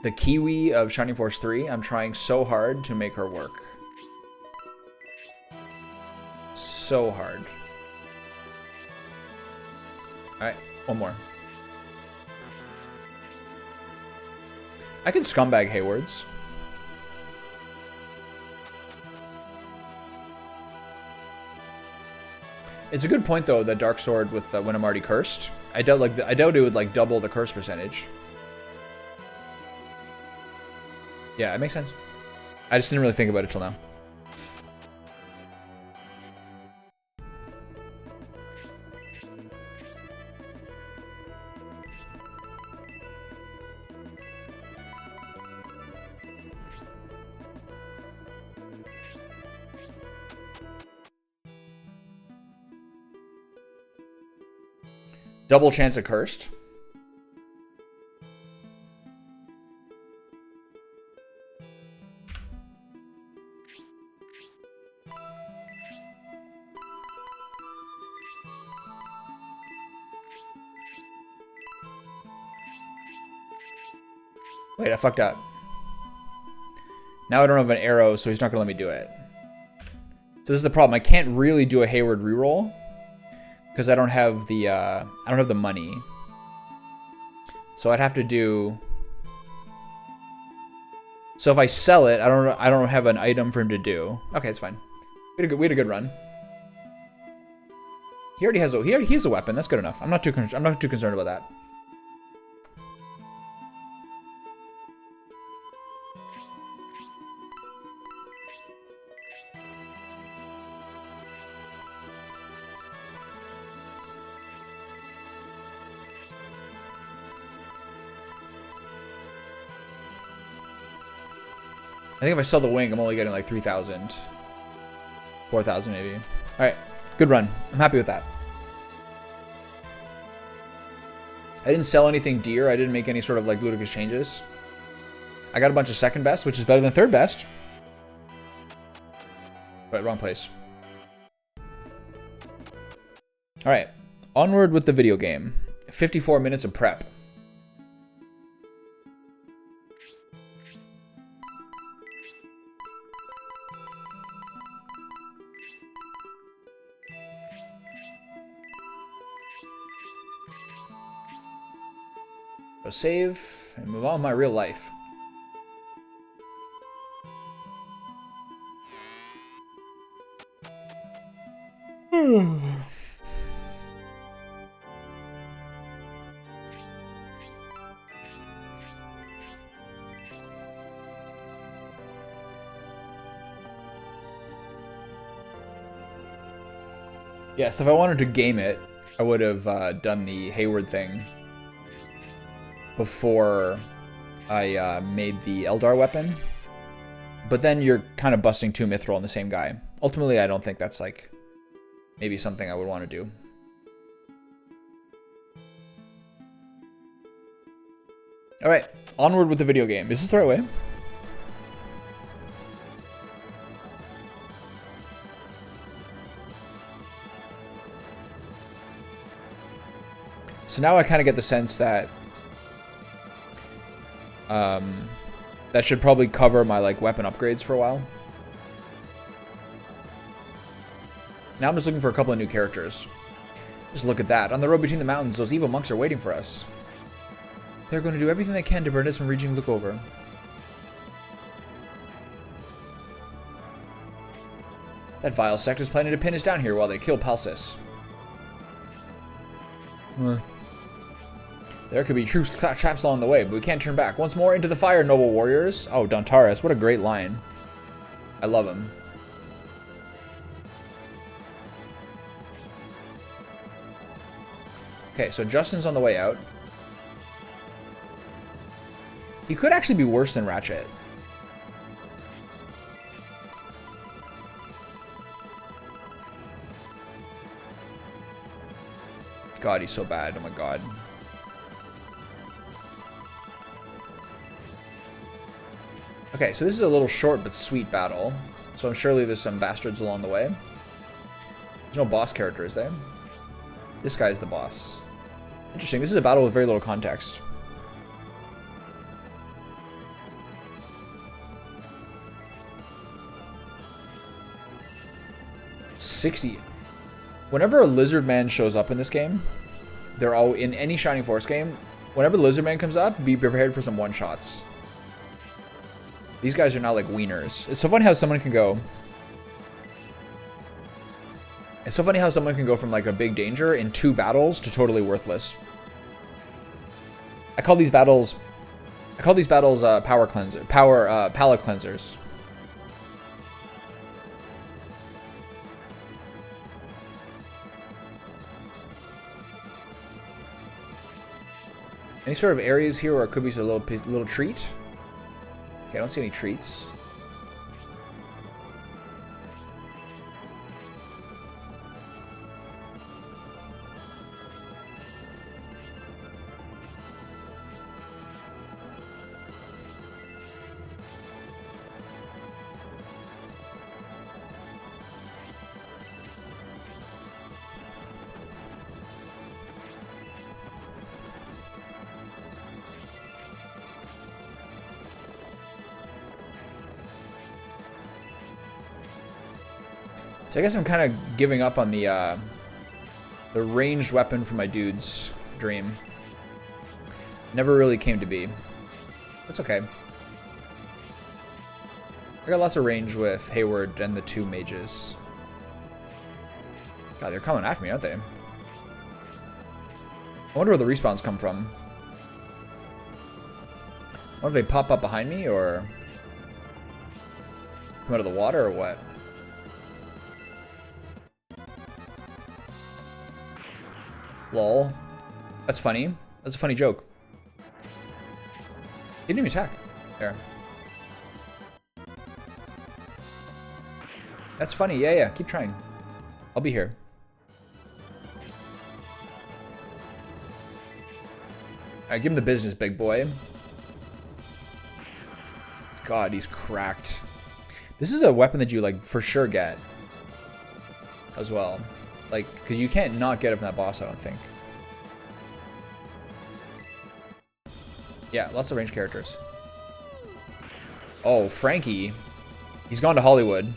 the Kiwi of Shining Force 3. I'm trying so hard to make her work. So hard. Alright, one more. I can scumbag Haywards. It's a good point though, that Dark Sword with when I'm already cursed. I doubt it would like double the curse percentage. Yeah, it makes sense. I just didn't really think about it till now. Double chance of cursed. Wait, I fucked up. Now I don't have an arrow, so he's not gonna let me do it. So this is the problem. I can't really do a Hayward reroll because I don't have the money. So I'd have to do. So if I sell it, I don't have an item for him to do. Okay, it's fine. We had a good run. He already has a weapon. That's good enough. I'm not too concerned about that. I think if I sell the wing, I'm only getting like 3,000. 4,000 maybe. All right, good run. I'm happy with that. I didn't sell anything dear. I didn't make any sort of like ludicrous changes. I got a bunch of second best, which is better than third best. But wrong place. All right, onward with the video game. 54 minutes of prep. Go save and move on with my real life. Yes, if I wanted to game it, I would have done the Hayward thing before I made the Eldar weapon. But then you're kind of busting two mithril on the same guy. Ultimately, I don't think that's like maybe something I would want to do. All right, onward with the video game. Is this the right way? So now I kind of get the sense that that should probably cover my like weapon upgrades for a while. Now I'm just looking for a couple of new characters. Just look at that. On the road between the mountains, those evil monks are waiting for us. They're going to do everything they can to prevent us from reaching Lukover. That vile sect is planning to pin us down here while they kill Palsis. There could be troops traps along the way, but we can't turn back. Once more into the fire, noble warriors. Oh, Dontaris, what a great line. I love him. Okay, so Justin's on the way out. He could actually be worse than Ratchet. God, he's so bad. Oh my god. Okay, so this is a little short but sweet battle. So I'm surely there's some bastards along the way. There's no boss character, is there? This guy's the boss. Interesting. This is a battle with very little context. $60. Whenever a lizard man shows up in this game, they're all in any Shining Force game. Whenever the lizard man comes up, be prepared for some one-shots. These guys are not like wieners. It's so funny how someone can go. It's so funny how someone can go from like a big danger in 2 battles to totally worthless. I call these battles palate cleansers. Any sort of areas here where it could be a little treat? Okay, I don't see any treats. So I guess I'm kind of giving up on the ranged weapon for my dude's dream. Never really came to be. That's okay. I got lots of range with Hayward and the 2 mages. God, they're coming after me, aren't they? I wonder where the respawns come from. I wonder if they pop up behind me or come out of the water or what. Lol. That's funny. That's a funny joke. He didn't even attack. There. That's funny. Yeah, yeah. Keep trying. I'll be here. Alright, give him the business, big boy. God, he's cracked. This is a weapon that you, like, for sure get. As well. Like, because you can't not get it from that boss, I don't think. Yeah, lots of ranged characters. Oh, Frankie. He's gone to Hollywood.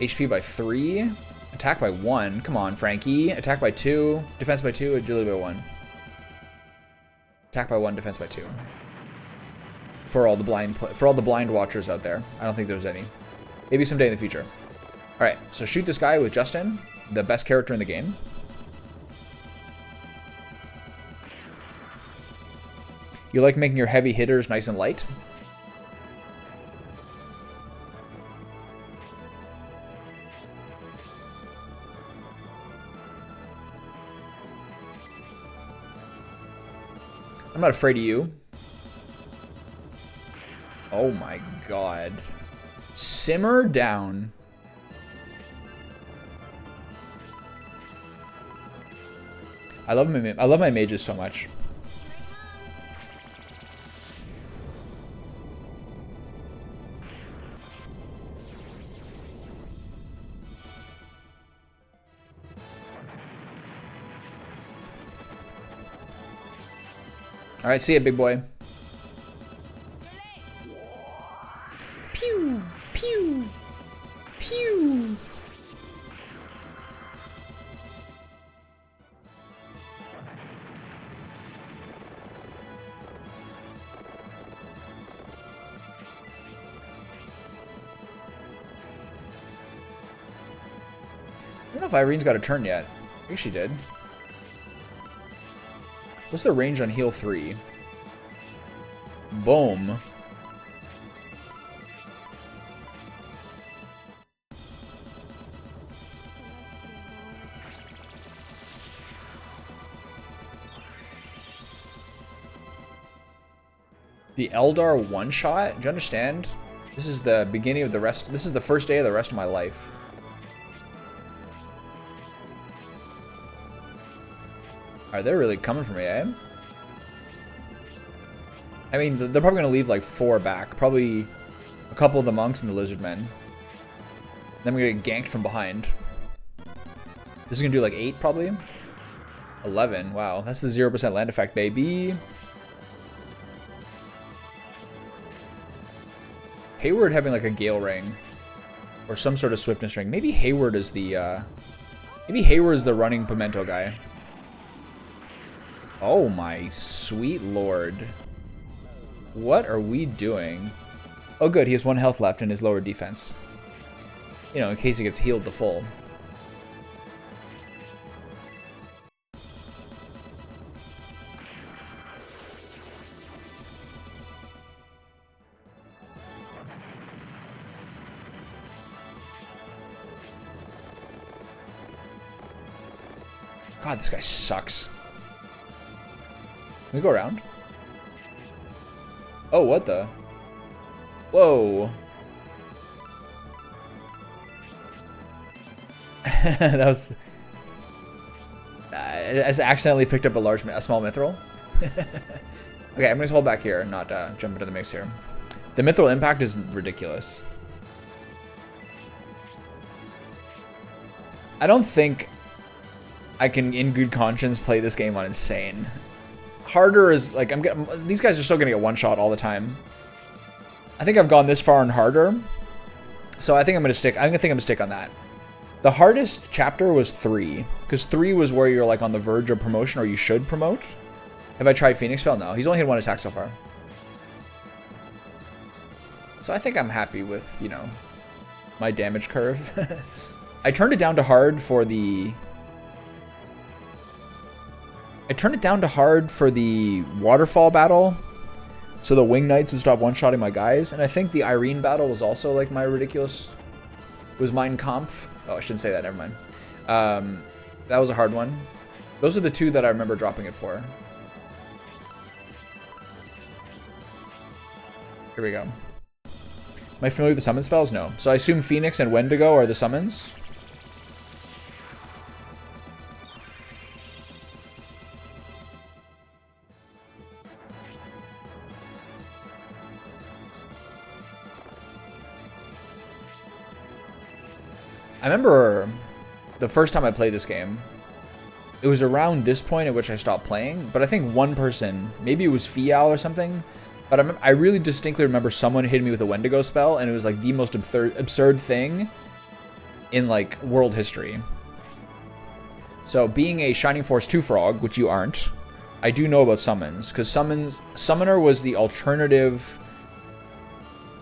HP by 3. Attack by 1. Come on, Frankie. Attack by 2. Defense by 2. Agility by 1. Attack by 1. Defense by 2. For all the blind watchers out there. I don't think there's any. Maybe someday in the future. Alright, so shoot this guy with Justin, the best character in the game. You like making your heavy hitters nice and light? I'm not afraid of you. Oh my god. Simmer down. I love my mages so much. All right, see ya, big boy. Pew, pew, pew. I don't know if Irene's got a turn yet. I think she did. What's the range on heal 3? Boom. The Eldar one-shot? Do you understand? This is the beginning of the rest. This is the first day of the rest of my life. Are they really coming for me, eh? I mean, they're probably going to leave like 4 back. Probably a couple of the monks and the lizard men. Then we're going to get ganked from behind. This is going to do like 8 probably. 11. Wow. That's the 0% land effect, baby. Hayward having like a Gale Ring. Or some sort of Swiftness Ring. Maybe Hayward is the... maybe Hayward is the running Pimento guy. Oh my sweet lord. What are we doing? Oh good, he has 1 health left in his lower defense. You know, in case he gets healed to full. God, this guy sucks. Can we go around? Oh, what the? Whoa. That was... I accidentally picked up a small mithril. Okay, I'm gonna hold back here and not jump into the mix here. The mithril impact is ridiculous. I don't think I can, in good conscience, play this game on insane. Harder is like these guys are still gonna get one shot all the time. I think I've gone this far on harder, so I think I'm gonna stick. I'm gonna stick on that. The hardest chapter was 3, because 3 was where you're like on the verge of promotion or you should promote. Have I tried Phoenix Spell? No, he's only hit 1 attack so far. So I think I'm happy with, you know, my damage curve. I turned it down to hard for the... waterfall battle, so the Wing Knights would stop one-shotting my guys, and I think the Irene battle was also like my ridiculous... was Mein Kampf. Oh, I shouldn't say that, never mind. That was a hard one. Those are the 2 that I remember dropping it for. Here we go. Am I familiar with the summon spells? No. So I assume Phoenix and Wendigo are the summons. I remember the first time I played this game, it was around this point at which I stopped playing, but I think one person, maybe it was Fial or something, but I really distinctly remember someone hitting me with a Wendigo spell, and it was like the most absurd thing in like world history. So being a Shining Force 2 frog, which you aren't, I do know about summons, because Summoner was the alternative.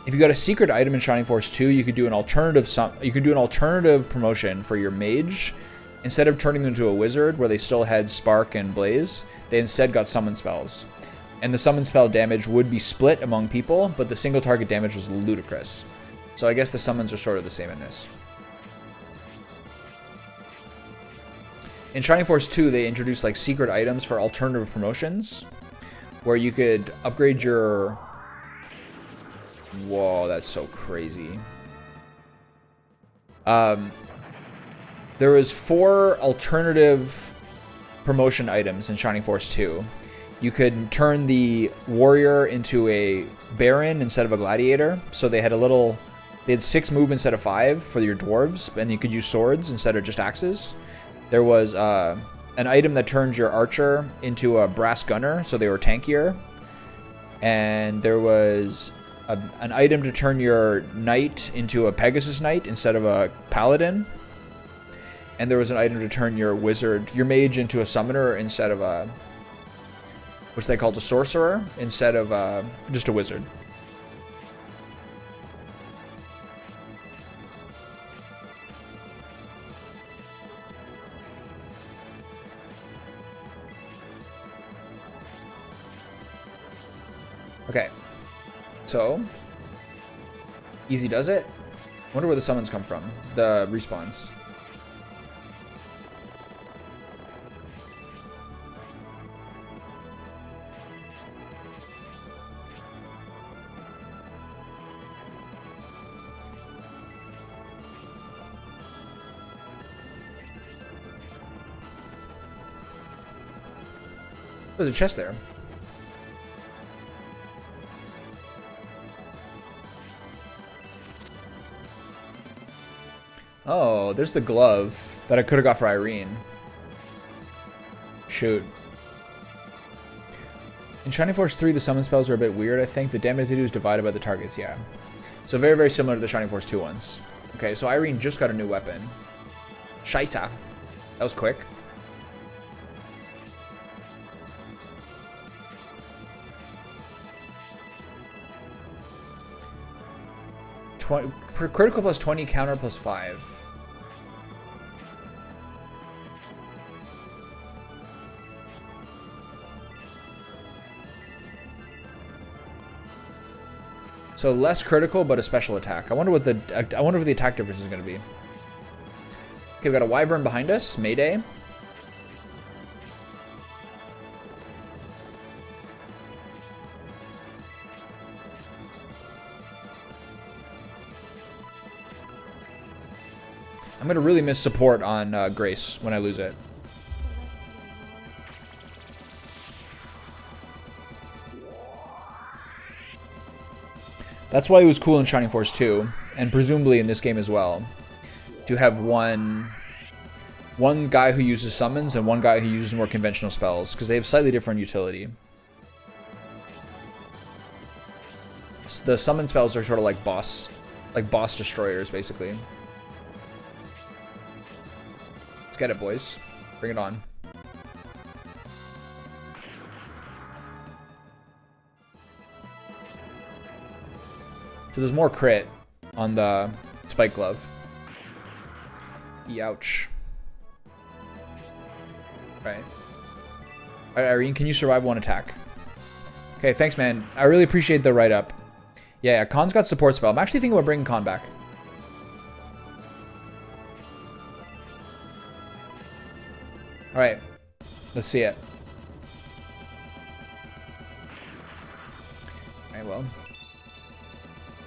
If you got a secret item in Shining Force 2, you could do an alternative promotion for your mage. Instead of turning them into a wizard where they still had Spark and Blaze, they instead got summon spells. And the summon spell damage would be split among people, but the single target damage was ludicrous. So I guess the summons are sort of the same in this. In Shining Force 2, they introduced like secret items for alternative promotions, where you could upgrade your... Whoa, that's so crazy. There was 4 alternative promotion items in Shining Force 2. You could turn the warrior into a baron instead of a gladiator. So they had they had 6 move instead of 5 for your dwarves, and you could use swords instead of just axes. There was an item that turned your archer into a brass gunner, so they were tankier. And there was an item to turn your knight into a Pegasus Knight instead of a paladin. And there was an item to turn your mage into a summoner instead of a, what's they called, a sorcerer, instead of just a wizard. Okay. So, easy does it. Wonder where the summons come from. The respawns. There's a chest there. Oh, there's the glove that I could have got for Irene. Shoot. In Shining Force 3, the summon spells are a bit weird, I think. The damage they do is divided by the targets, yeah. So very, very similar to the Shining Force 2 ones. Okay, so Irene just got a new weapon. Scheisse. That was quick. Critical plus 20, counter plus 5. So less critical, but a special attack. I wonder what the attack difference is going to be. Okay, we got a Wyvern behind us. Mayday. I'm going to really miss support on Grace when I lose it. That's why it was cool in Shining Force 2, and presumably in this game as well, to have one guy who uses summons and one guy who uses more conventional spells, because they have slightly different utility. The summon spells are sort of like boss destroyers, basically. Let's get it, boys. Bring it on. So there's more crit on the Spike Glove. Ouch. Right. Alright, Irene, can you survive one attack? Okay, thanks, man. I really appreciate the write-up. Yeah, Khan's got support spell. I'm actually thinking about bringing Khan back. Alright. Let's see it. Alright, well.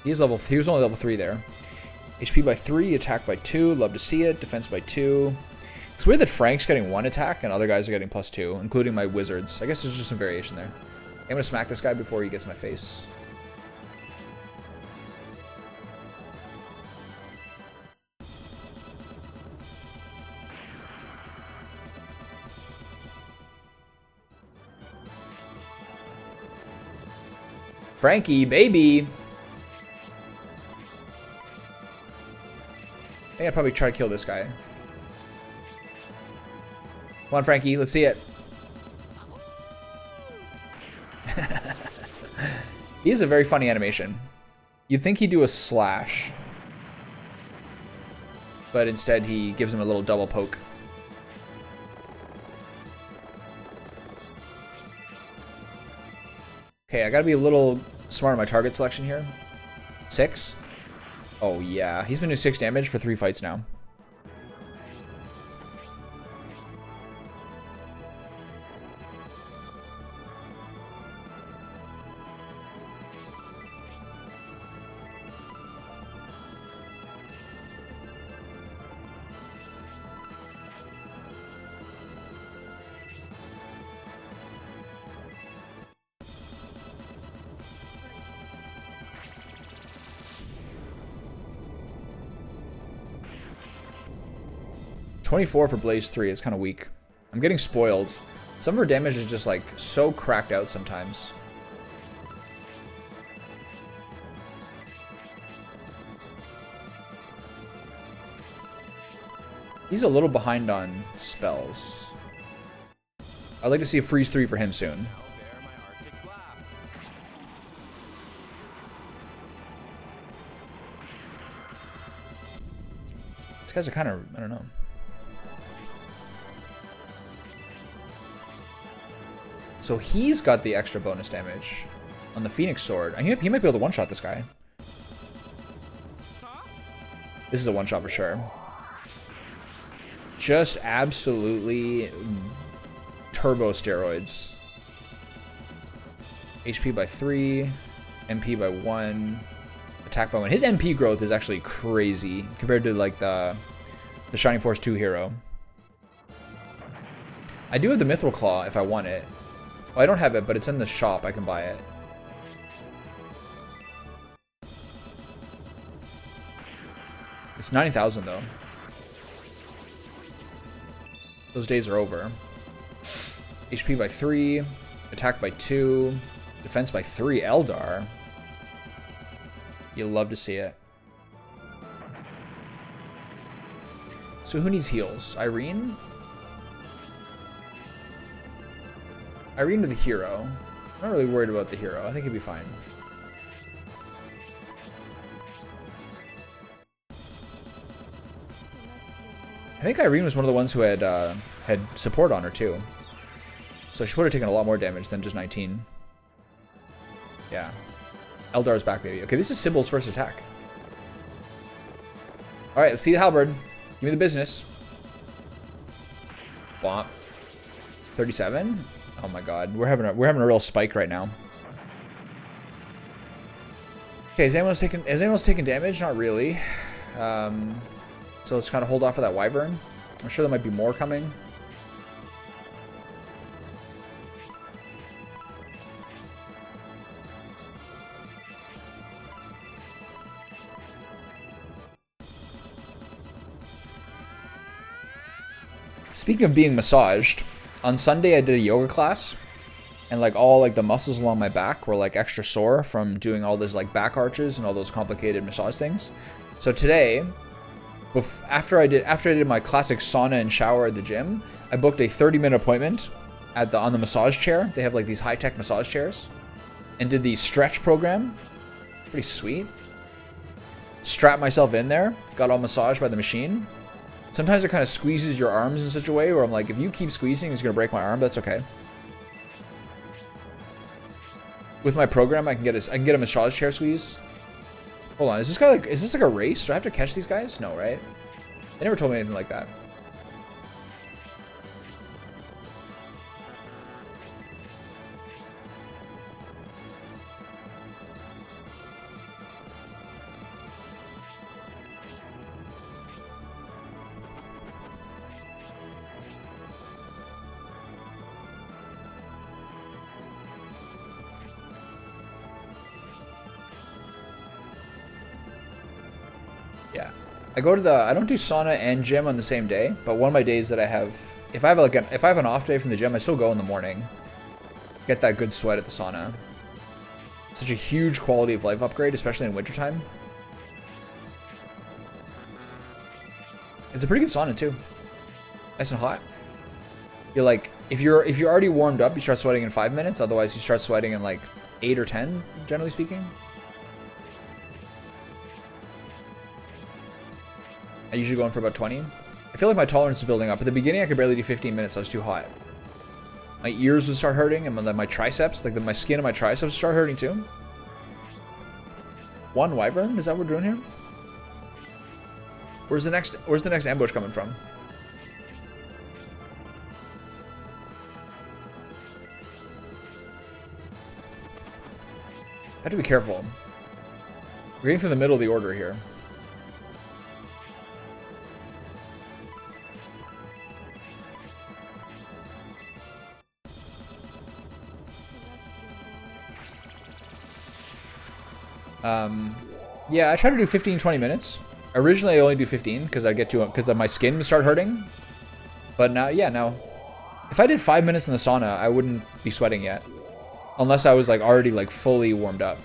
He was only level 3 there. HP by 3, attack by 2, love to see it, defense by 2. It's weird that Frank's getting 1 attack and other guys are getting +2, including my wizards. I guess there's just some variation there. I'm gonna smack this guy before he gets my face. Frankie, baby! I think I'd probably try to kill this guy. Come on, Frankie, let's see it. He has a very funny animation. You'd think he'd do a slash, but instead he gives him a little double poke. Okay, I gotta be a little smart on my target selection here. 6. Oh yeah, he's been doing 6 damage for 3 fights now. $24 for Blaze 3 is kind of weak. I'm getting spoiled. Some of her damage is just like so cracked out sometimes. He's a little behind on spells. I'd like to see a freeze 3 for him soon. These guys are kind of, I don't know. So he's got the extra bonus damage on the Phoenix Sword. He might be able to one-shot this guy. This is a one-shot for sure. Just absolutely turbo steroids. HP by 3, MP by 1, attack by 1. His MP growth is actually crazy compared to like the Shining Force 2 hero. I do have the Mithril Claw if I want it. Oh, I don't have it, but it's in the shop. I can buy it. It's 90,000 though. Those days are over. HP by 3, attack by 2, defense by 3. Eldar. You'll love to see it. So who needs heals? Irene? Irene or the hero? I'm not really worried about the hero. I think he'd be fine. I think Irene was one of the ones who had support on her too. So she would have taken a lot more damage than just 19. Yeah. Eldar's back, baby. Okay, this is Sibyl's first attack. Alright, let's see the halberd. Give me the business. Bomp. 37? Oh my god. We're having a real spike right now. Okay, is anyone taking damage? Not really. So let's kind of hold off for that wyvern. I'm sure there might be more coming. Speaking of being massaged, on Sunday I did a yoga class, and like all like the muscles along my back were like extra sore from doing all those like back arches and all those complicated massage things. So today, after I did my classic sauna and shower at the gym, I booked a 30-minute appointment on the massage chair. They have like these high-tech massage chairs, and did the stretch program. Pretty sweet. Strapped myself in there, got all massaged by the machine. Sometimes it kind of squeezes your arms in such a way where I'm like, if you keep squeezing, it's gonna break my arm. That's okay. With my program, I can get a massage chair squeeze. Hold on, is this like a race? Do I have to catch these guys? No, right? They never told me anything like that. Yeah. I don't do sauna and gym on the same day, but one of my days that I have, if I have an off day from the gym, I still go in the morning. Get that good sweat at the sauna. Such a huge quality of life upgrade, especially in wintertime. It's a pretty good sauna too. Nice and hot. You're like, if you're already warmed up, you start sweating in 5 minutes, otherwise you start sweating in like 8 or 10, generally speaking. I usually go in for about 20. I feel like my tolerance is building up. At the beginning, I could barely do 15 minutes. I was too hot. My ears would start hurting, and then my triceps, like my skin and my triceps would start hurting too. One wyvern? Is that what we're doing here? Where's the next ambush coming from? I have to be careful. We're getting through the middle of the order here. Yeah, I try to do 15-20 minutes. Originally, I only do 15 because my skin would start hurting. But now, yeah, now, if I did 5 minutes in the sauna, I wouldn't be sweating yet, unless I was like already like fully warmed up.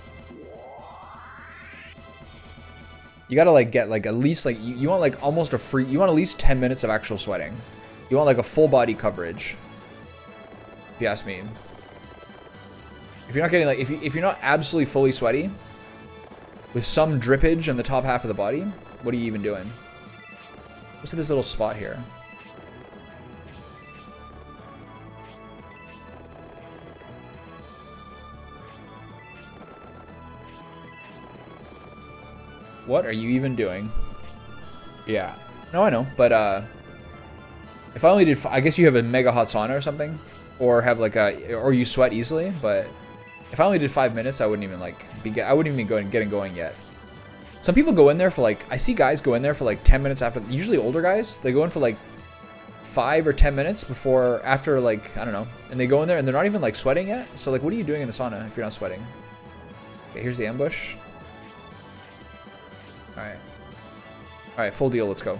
You gotta like get like at least like you want like almost a free. You want at least 10 minutes of actual sweating. You want like a full body coverage. If you ask me. If you're not getting like if you're not absolutely fully sweaty, with some drippage in the top half of the body, what are you even doing? Look at this little spot here. What are you even doing? Yeah. No, I know, but if I only did, I guess you have a mega hot sauna or something, or have like or you sweat easily, but if I only did 5 minutes, I wouldn't even like I wouldn't even be getting going yet. Some people go in there for like, I see guys go in there for like 10 minutes after, usually older guys, they go in for like 5 or 10 minutes before, after like, I don't know, and they go in there and they're not even like sweating yet. So like, what are you doing in the sauna if you're not sweating? Okay, here's the ambush. All right. All right, full deal. Let's go.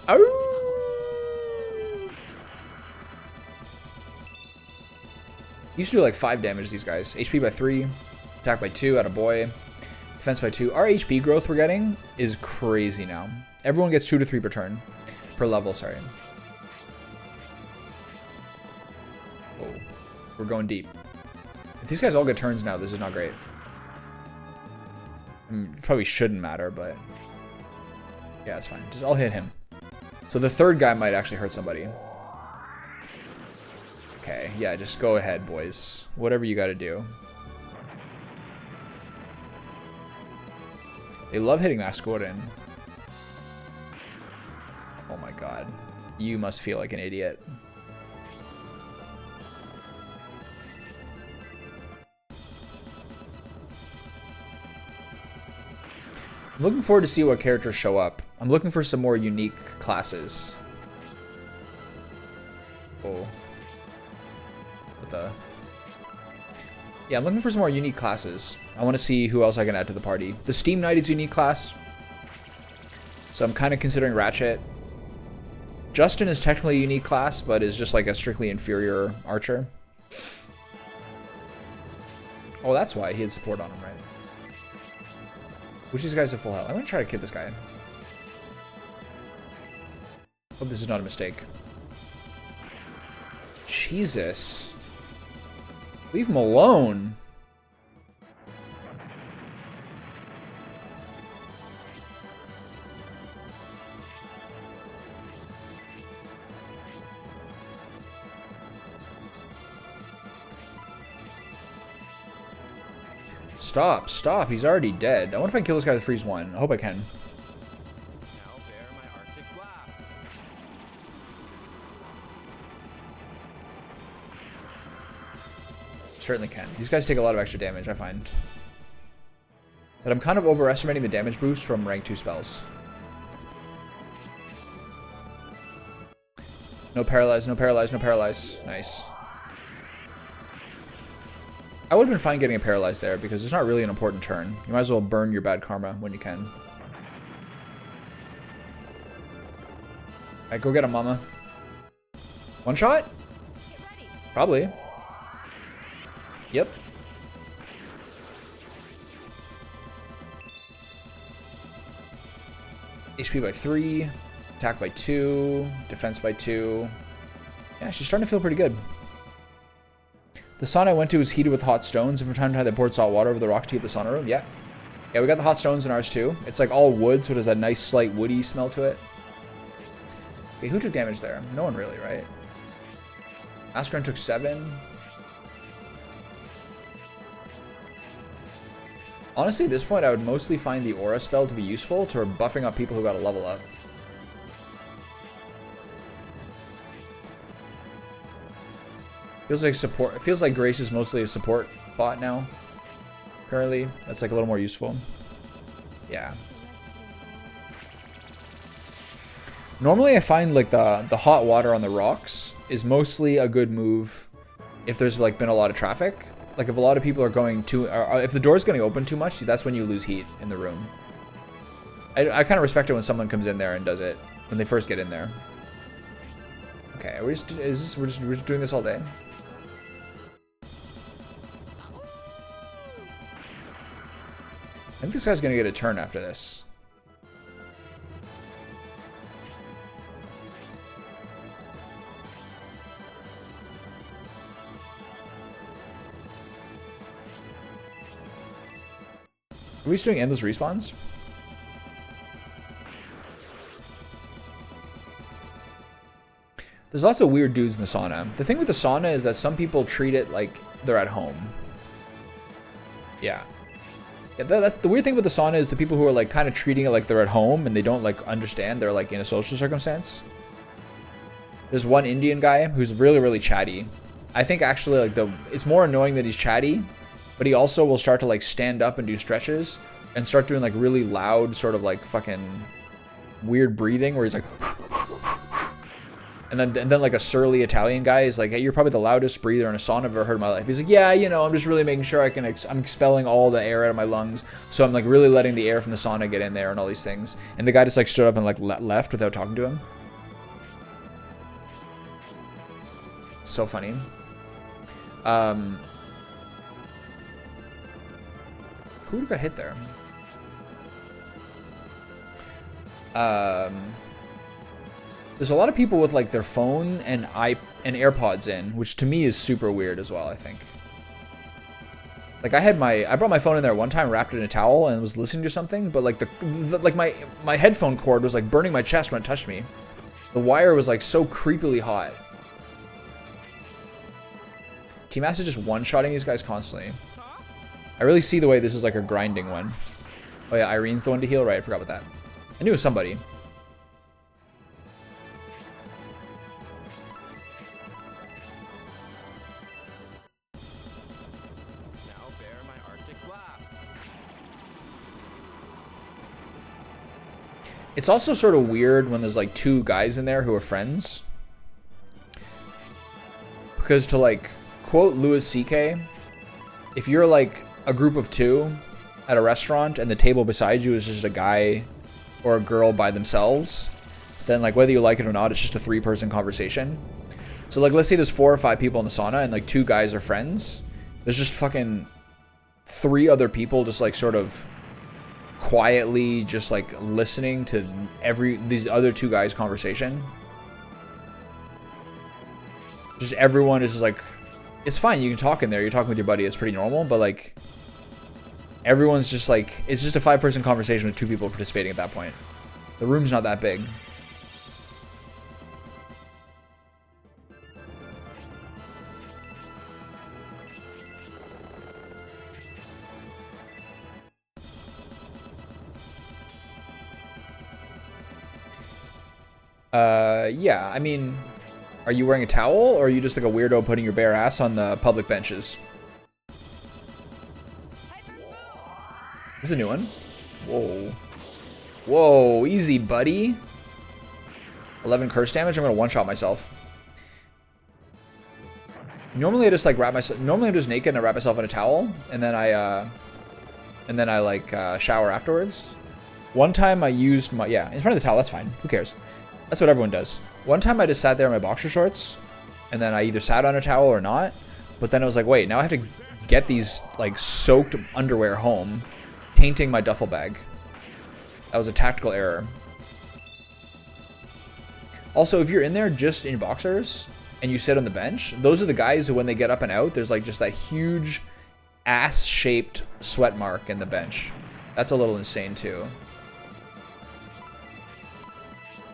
Oh! Used to do like 5 damage to these guys. HP by 3, attack by 2, attaboy. Defense by 2. Our HP growth we're getting is crazy now. Everyone gets 2 to 3 per turn. Per level, sorry. Oh, we're going deep. If these guys all get turns now, this is not great. I mean, it probably shouldn't matter, but yeah, it's fine. Just I'll hit him. So the third guy might actually hurt somebody. Okay, yeah, just go ahead, boys. Whatever you gotta do. They love hitting Masquerade. Oh my god. You must feel like an idiot. I'm looking forward to see what characters show up. I'm looking for some more unique classes. Oh. What the? Yeah, I'm looking for some more unique classes. I want to see who else I can add to the party. The Steam Knight is a unique class. So I'm kind of considering Ratchet. Justin is technically a unique class, but is just like a strictly inferior archer. Oh, that's why he had support on him, right? Which of these guys have full health? I'm gonna try to kill this guy. Hope this is not a mistake. Jesus. Leave him alone. Stop, stop. He's already dead. I wonder if I can kill this guy with freeze 1. I hope I can. Now bear my Arctic blast. Certainly can. These guys take a lot of extra damage, I find. But I'm kind of overestimating the damage boost from rank 2 spells. No paralyze, no paralyze, no paralyze. Nice. I would have been fine getting a paralyze there because it's not really an important turn. You might as well burn your bad karma when you can. Alright, go get him, mama. One shot? Probably. Yep. HP by 3, attack by 2, defense by 2. Yeah, she's starting to feel pretty good. The sauna I went to was heated with hot stones, and from time to time they poured salt water over the rocks to heat the sauna room. Yeah. Yeah, we got the hot stones in ours too. It's like all wood, so it has that nice slight woody smell to it. Okay, who took damage there? No one really, right? Askren took 7. Honestly, at this point, I would mostly find the aura spell to be useful to buffing up people who got a level up. Feels like support. It feels like Grace is mostly a support bot now. Currently, that's like a little more useful. Yeah. Normally, I find like the hot water on the rocks is mostly a good move if there's like been a lot of traffic. Like if a lot of people are going to, or if the door's getting open too much, that's when you lose heat in the room. I kind of respect it when someone comes in there and does it when they first get in there. Okay, we're just doing this all day. I think this guy's gonna get a turn after this. Are we just doing endless respawns? There's lots of weird dudes in the sauna. The thing with the sauna is that some people treat it like they're at home. Yeah. Yeah, that's the weird thing with the sauna is the people who are like kind of treating it like they're at home and they don't like understand they're like in a social circumstance. There's one Indian guy who's really, really chatty. I think actually like it's more annoying that he's chatty, but he also will start to like stand up and do stretches and start doing like really loud sort of like fucking weird breathing where he's like, and then like a surly Italian guy is like, hey, you're probably the loudest breather in a sauna I've ever heard in my life. He's like, yeah, you know, I'm just really making sure I'm expelling all the air out of my lungs. So I'm like really letting the air from the sauna get in there and all these things. And the guy just like stood up and like left without talking to him. So funny. Who got hit there? There's a lot of people with like their phone and AirPods in, which to me is super weird as well, I think. Like I brought my phone in there one time, wrapped it in a towel and was listening to something, but like like my headphone cord was like burning my chest when it touched me. The wire was like so creepily hot. Team Acid just one-shotting these guys constantly. I really see the way this is like a grinding one. Oh yeah, Irene's the one to heal, right? I forgot about that. I knew it was somebody. Now bear my Arctic blast. It's also sort of weird when there's like two guys in there who are friends. Because to like quote Louis C.K., if you're like a group of two at a restaurant and the table beside you is just a guy or a girl by themselves, then like whether you like it or not, it's just a 3-person conversation. So like let's say there's 4 or 5 people in the sauna and like 2 guys are friends. There's just fucking 3 other people just like sort of quietly just like listening to these other 2 guys' conversation. Just everyone is just like, it's fine, you can talk in there, you're talking with your buddy, it's pretty normal, but like everyone's just like, it's just a 5-person conversation with 2 people participating at that point. The room's not that big. Yeah, I mean, are you wearing a towel or are you just like a weirdo putting your bare ass on the public benches? This is a new one. Whoa. Whoa, easy, buddy. 11 curse damage. I'm gonna one-shot myself. Normally I just like wrap myself. Normally I'm just naked and I wrap myself in a towel, and then I like shower afterwards. One time I used my in front of the towel. That's fine. Who cares? That's what everyone does. One time I just sat there in my boxer shorts, and then I either sat on a towel or not. But then I was like, wait, now I have to get these like soaked underwear home, tainting my duffel bag. That was a tactical error. Also, if you're in there just in boxers and you sit on the bench, those are the guys who, when they get up and out, there's like just that huge ass-shaped sweat mark in the bench. That's a little insane too.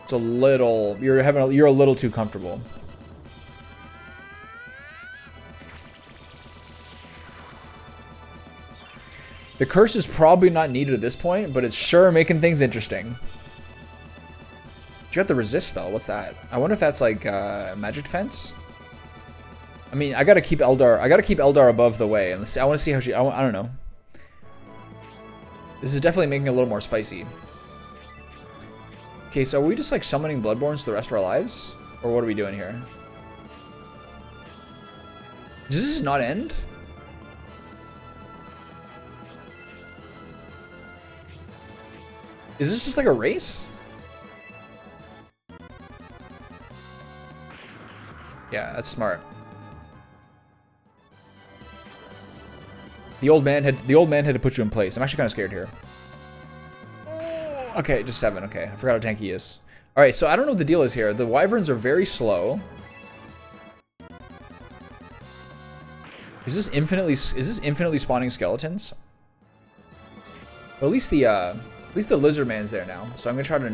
It's a little, you're a little too comfortable. The curse is probably not needed at this point, but it's sure making things interesting. You got the resist spell. What's that? I wonder if that's like magic defense. I mean, I gotta keep Eldar. I gotta keep Eldar above the way. And I want to see how she. I don't know. This is definitely making it a little more spicy. Okay, so are we just like summoning Bloodborns the rest of our lives, or what are we doing here? Does this not end? Is this just like a race? Yeah, that's smart. The old man had to put you in place. I'm actually kind of scared here. Okay, just 7. Okay, I forgot how tanky he is. All right, so I don't know what the deal is here. The wyverns are very slow. Is this infinitely spawning skeletons? Well, at least the lizard man's there now. So I'm gonna try to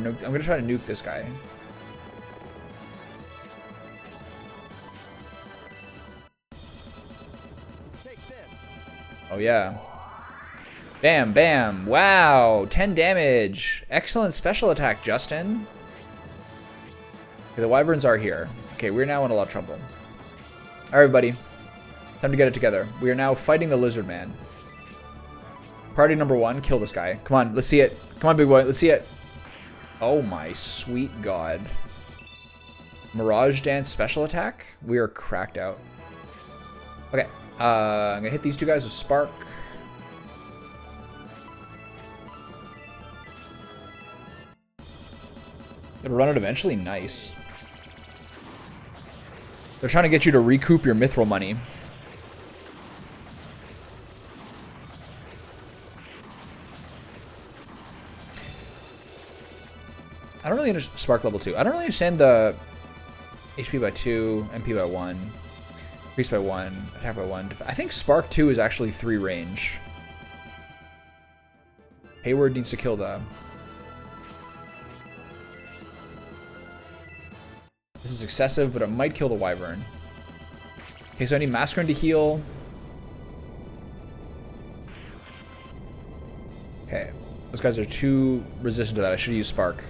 nuke this guy. Take this. Oh yeah. Bam, bam. Wow, 10 damage. Excellent special attack, Justin. Okay, the wyverns are here. Okay, we're now in a lot of trouble. All right, everybody. Time to get it together. We are now fighting the lizard man. Party number 1, kill this guy. Come on, let's see it. Come on, big boy, let's see it. Oh my sweet god. Mirage Dance special attack? We are cracked out. Okay, I'm gonna hit these two guys with Spark. It'll run it eventually? Nice. They're trying to get you to recoup your mithril money. I don't really understand Spark level 2. I don't really understand the HP by 2, MP by 1, increase by 1, attack by 1. I think Spark 2 is actually 3 range. Hayward needs to kill the... This is excessive, but it might kill the Wyvern. Okay, so I need Masquerade to heal. Okay, those guys are too resistant to that. I should use Spark.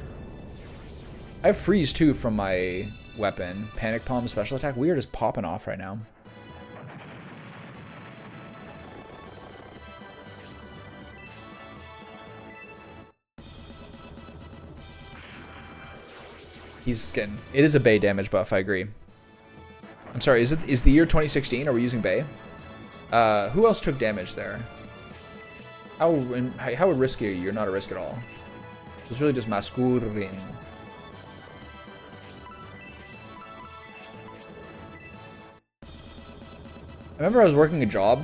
I have Freeze too from my weapon. Panic Palm special attack. We are just popping off right now. He's getting... It is a Bay damage buff, I agree. I'm sorry, is the year 2016? Are we using Bay? Who else took damage there? How risky are you? You're not a risk at all. It's really just Masquerade. I remember I was working a job,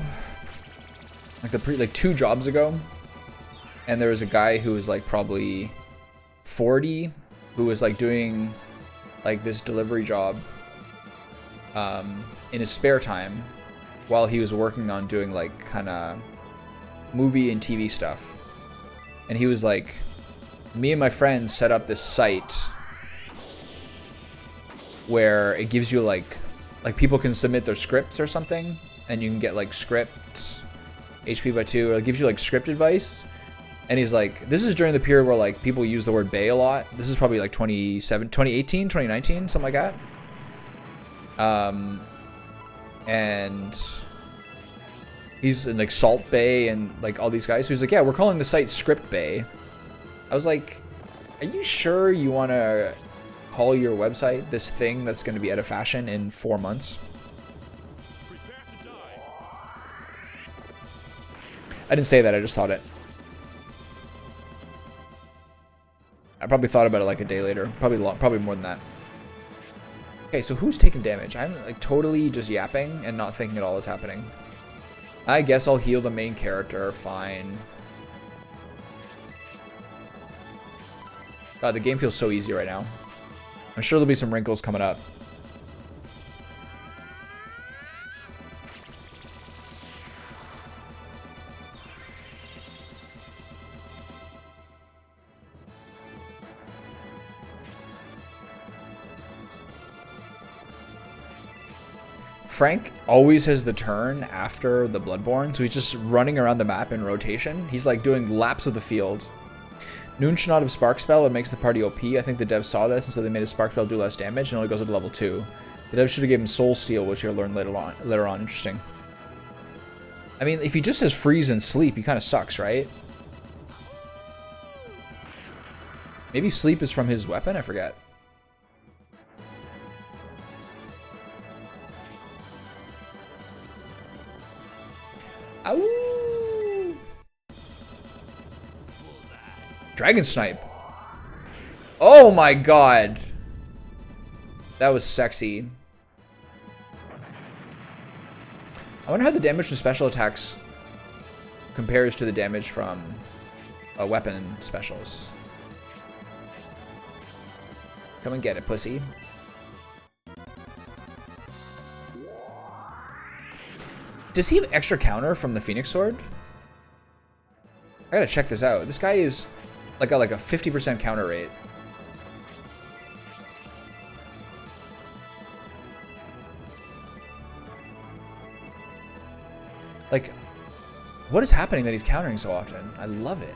like 2 jobs ago, and there was a guy who was like probably 40, who was like doing like this delivery job in his spare time while he was working on doing like kind of movie and TV stuff. And he was like, me and my friends set up this site where it gives you like people can submit their scripts or something, and you can get like scripts, HP by 2, or it gives you like script advice. And he's like, this is during the period where like people use the word Bay a lot. This is probably like 2018, 2019, something like that. And he's in like Salt Bay and like all these guys. So he's like, yeah, we're calling the site Script Bay. I was like, are you sure you want to call your website this thing that's going to be out of fashion in 4 months? I didn't say that, I just thought it. I probably thought about it like a day later. Probably more than that. Okay, so who's taking damage? I'm like totally just yapping and not thinking at all what's happening. I guess I'll heal the main character, fine. God, the game feels so easy right now. I'm sure there'll be some wrinkles coming up. Frank always has the turn after the Bloodborne, so he's just running around the map in rotation. He's like doing laps of the field. Noon should not have Spark Spell. It makes the party OP. I think the devs saw this, and so they made a Spark Spell do less damage and only goes up to level 2. The devs should have given him Soul Steal, which you'll learn later on. Interesting. I mean, if he just has Freeze and Sleep, he kind of sucks, right? Maybe Sleep is from his weapon? I forget. Ow! Dragon Snipe. Oh my god. That was sexy. I wonder how the damage from special attacks compares to the damage from weapon specials. Come and get it, pussy. Does he have extra counter from the Phoenix Sword? I gotta check this out. This guy is like a 50% counter rate. Like, what is happening that he's countering so often? I love it.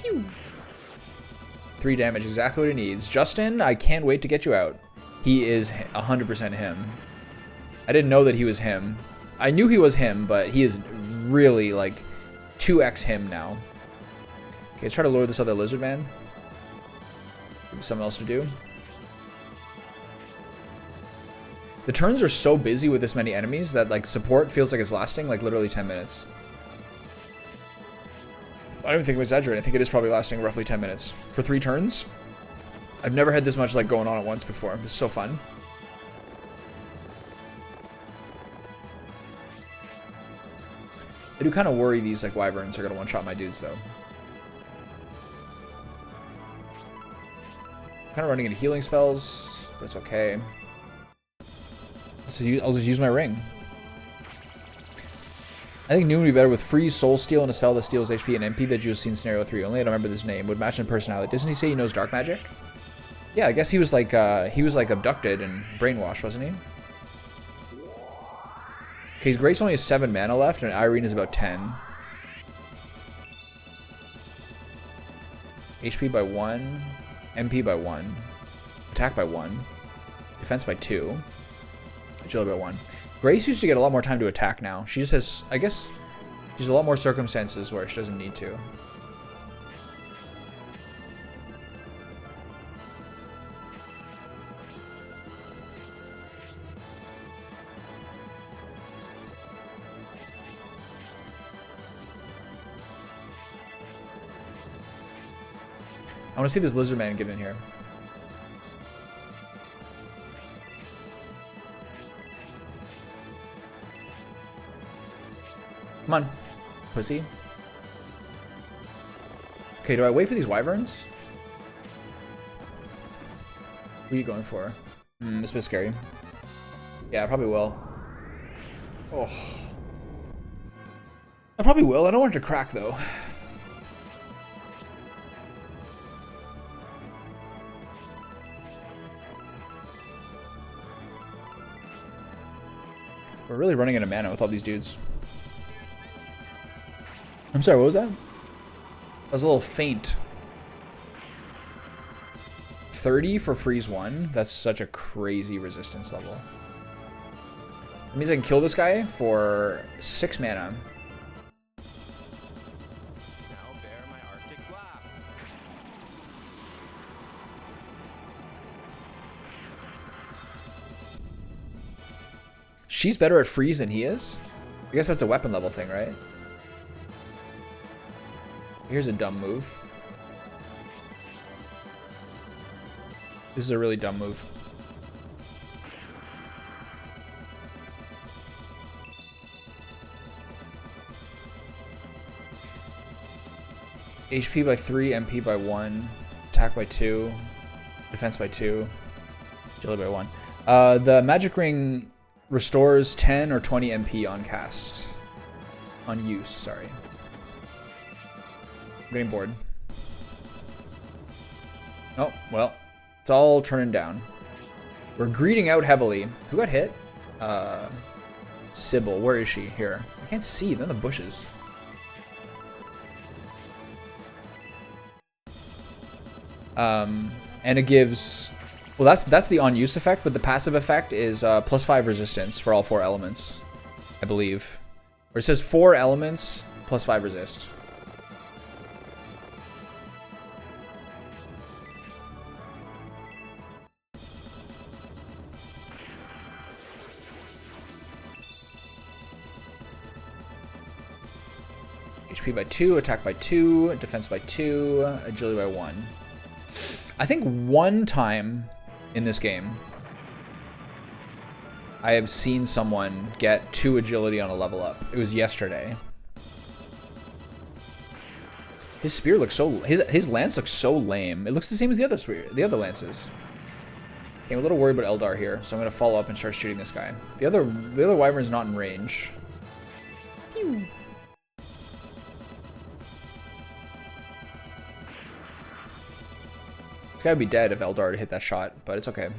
Pew. 3 damage, exactly what he needs. Justin, I can't wait to get you out. He is 100% him. I didn't know that he was him. I knew he was him, but he is really, like, 2x him now. Okay, let's try to lure this other lizard man. Give him something else to do. The turns are so busy with this many enemies that like support feels like it's lasting like literally 10 minutes. I don't even think I'm exaggerating. I think it is probably lasting roughly 10 minutes. For 3 turns? I've never had this much like going on at once before. It's so fun. I do kind of worry these like wyverns are gonna one-shot my dudes though. Kind of running into healing spells, but it's okay. So I'll just use my ring. I think Noon would be better with Freeze, Soul Steal, and a spell that steals HP and MP that you've seen Scenario 3 only. I don't remember this name. Would match in personality. Doesn't he say he knows dark magic? Yeah, I guess he was like abducted and brainwashed, wasn't he? Okay, Grace only has 7 mana left, and Irene is about 10. HP by 1, MP by 1, attack by 1, defense by 2, agility by 1. Grace used to get a lot more time to attack now. She just has, I guess, she's a lot more circumstances where she doesn't need to. I want to see this lizard man get in here. Come on, pussy. Okay, do I wait for these wyverns? What are you going for? It's a bit scary. Yeah, I probably will. Oh. I probably will. I don't want it to crack, though. We're really running out of mana with all these dudes. I'm sorry, what was that? That was a little faint. 30 for freeze 1? That's such a crazy resistance level. That means I can kill this guy for 6 mana. Now bear my Arctic blast. She's better at freeze than he is? I guess that's a weapon level thing, right? Here's a dumb move. This is a really dumb move. HP by 3, MP by 1, attack by 2, defense by 2, agility by 1. The magic ring restores 10 or 20 MP on cast. On use, sorry. I'm getting bored. Oh, well. It's all turning down. We're greeting out heavily. Who got hit? Sybil. Where is she? Here. I can't see. They're in the bushes. And it gives... Well, that's the on-use effect, but the passive effect is +5 resistance for all 4 elements, I believe. Or it says 4 elements +5 resist. HP by 2, attack by 2, defense by 2, agility by 1. I think one time in this game, I have seen someone get 2 agility on a level up. It was yesterday. His spear looks so... His lance looks so lame. It looks the same as the other spear, the other lances. Okay, I'm a little worried about Eldar here, so I'm going to follow up and start shooting this guy. The other wyvern's not in range. Pew. This guy would be dead if Eldar had hit that shot, but it's okay.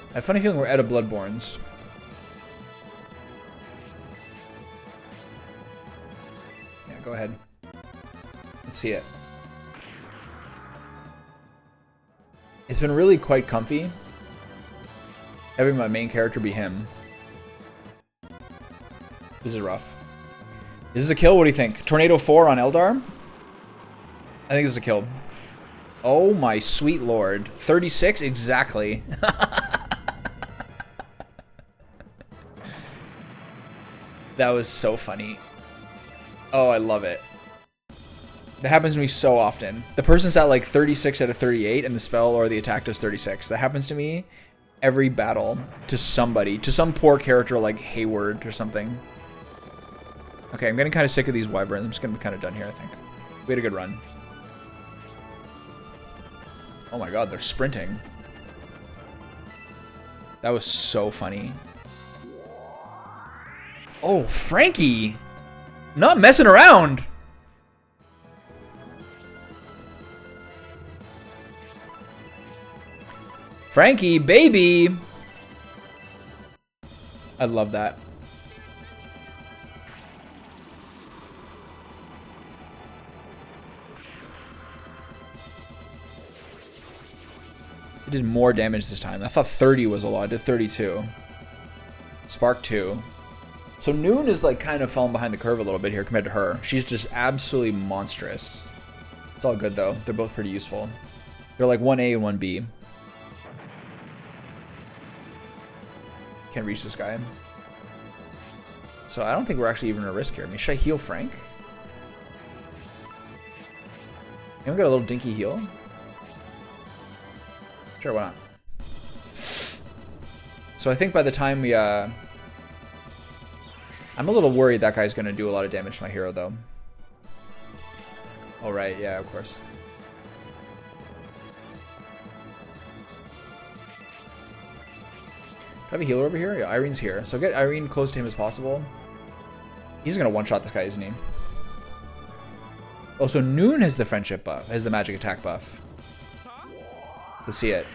I have a funny feeling we're out of Bloodborns. Yeah, go ahead. Let's see it. It's been really quite comfy having my main character be him. This is rough. Is this a kill? What do you think? Tornado 4 on Eldar? I think this is a kill. Oh my sweet lord. 36? Exactly. That was so funny. Oh, I love it. That happens to me so often. The person's at like 36 out of 38 and the spell or the attack does 36. That happens to me every battle to somebody. To some poor character like Hayward or something. Okay, I'm getting kind of sick of these wyverns. I'm just going to be kind of done here, I think. We had a good run. Oh my god, they're sprinting. That was so funny. Oh, Frankie! Not messing around! Frankie, baby! I love that. It did more damage this time. I thought 30 was a lot. It did 32. Spark 2. So Noon is like kind of falling behind the curve a little bit here compared to her. She's just absolutely monstrous. It's all good though. They're both pretty useful. They're like 1A and 1B. Can't reach this guy. So I don't think we're actually even at a risk here. I mean, should I heal Frank? Anyone got a little dinky heal? Sure, why not? So I think by the time we, I'm a little worried that guy's gonna do a lot of damage to my hero, though. Oh, right, yeah, of course. Do I have a healer over here? Yeah, Irene's here. So get Irene close to him as possible. He's gonna one-shot this guy, isn't he? Oh, so Noon has the friendship buff, has the magic attack buff. Let's see it.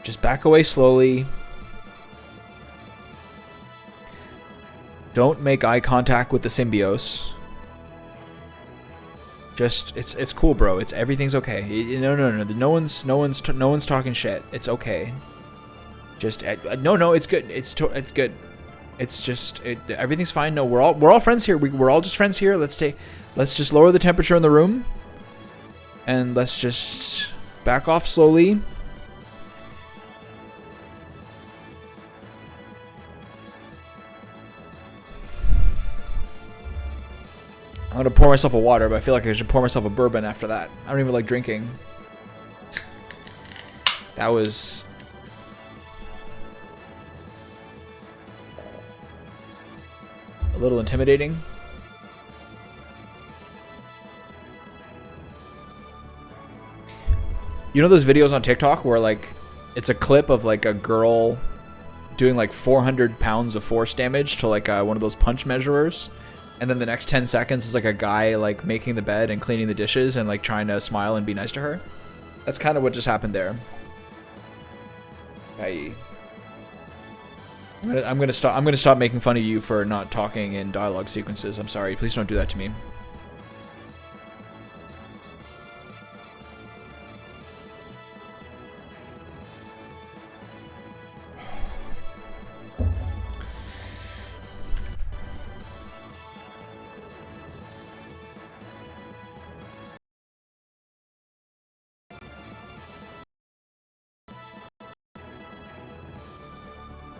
Just back away slowly. Don't make eye contact with the Symbios. Just it's cool, bro. It's everything's okay. No. No one's talking shit. It's okay. Just no. It's good. It's good. It's just everything's fine. No, we're all friends here. We're all just friends here. Let's just lower the temperature in the room, and let's just back off slowly. I'm gonna pour myself a water, but I feel like I should pour myself a bourbon after that. I don't even like drinking. That was... a little intimidating. You know those videos on TikTok where like it's a clip of like a girl doing like 400 pounds of force damage to like one of those punch measurers? And then the next 10 seconds is like a guy like making the bed and cleaning the dishes and like trying to smile and be nice to her. That's kind of what just happened there. Hey. I'm gonna stop making fun of you for not talking in dialogue sequences. I'm sorry. Please don't do that to me.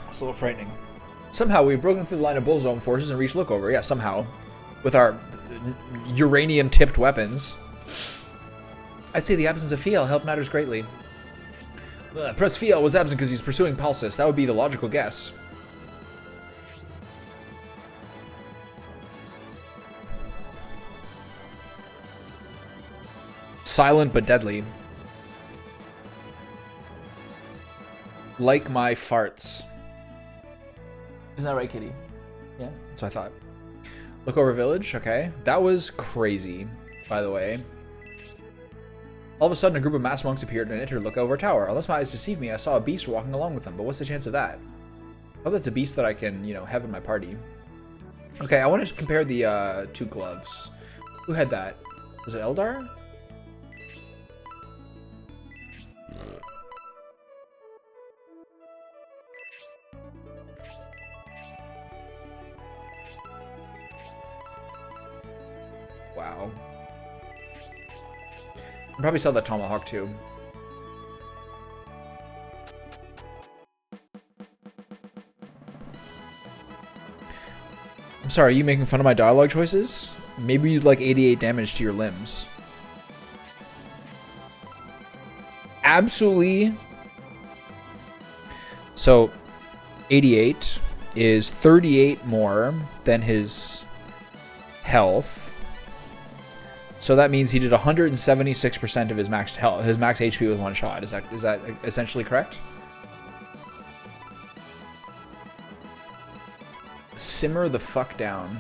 It's a little frightening. Somehow we've broken through the line of Bullzone forces and reached Lookover. Yeah, somehow. With our uranium-tipped weapons. I'd say the absence of Fiel helped matters greatly. Presfiel was absent because he's pursuing Palsis. That would be the logical guess. Silent but deadly. Like my farts. Isn't that right, Kitty? Yeah, that's what I thought. Look over village. Okay, that was crazy, by the way. All of a sudden, a group of masked monks appeared and entered Look Over Tower. Unless my eyes deceive me, I saw a beast walking along with them. But what's the chance of that? Oh, that's a beast that I can, you know, have in my party. Okay, I want to compare the two gloves. Who had that? Was it Eldar? Wow. I'll probably sell that tomahawk too. I'm sorry, are you making fun of my dialogue choices? Maybe you'd like 88 damage to your limbs. Absolutely. So, 88 is 38 more than his health. So that means he did 176% of his max health, his max HP with one shot. Is that essentially correct? Simmer the fuck down.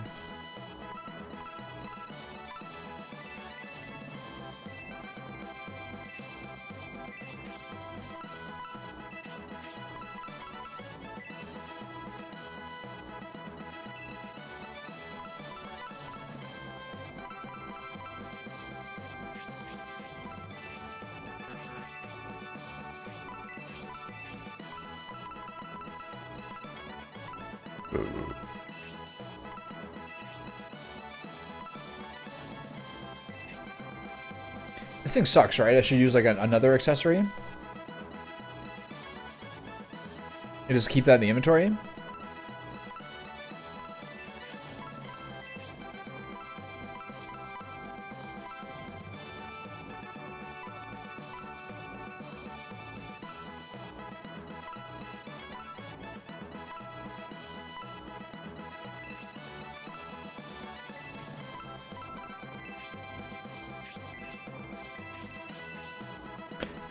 This thing sucks, right? I should use like another accessory. And just keep that in the inventory.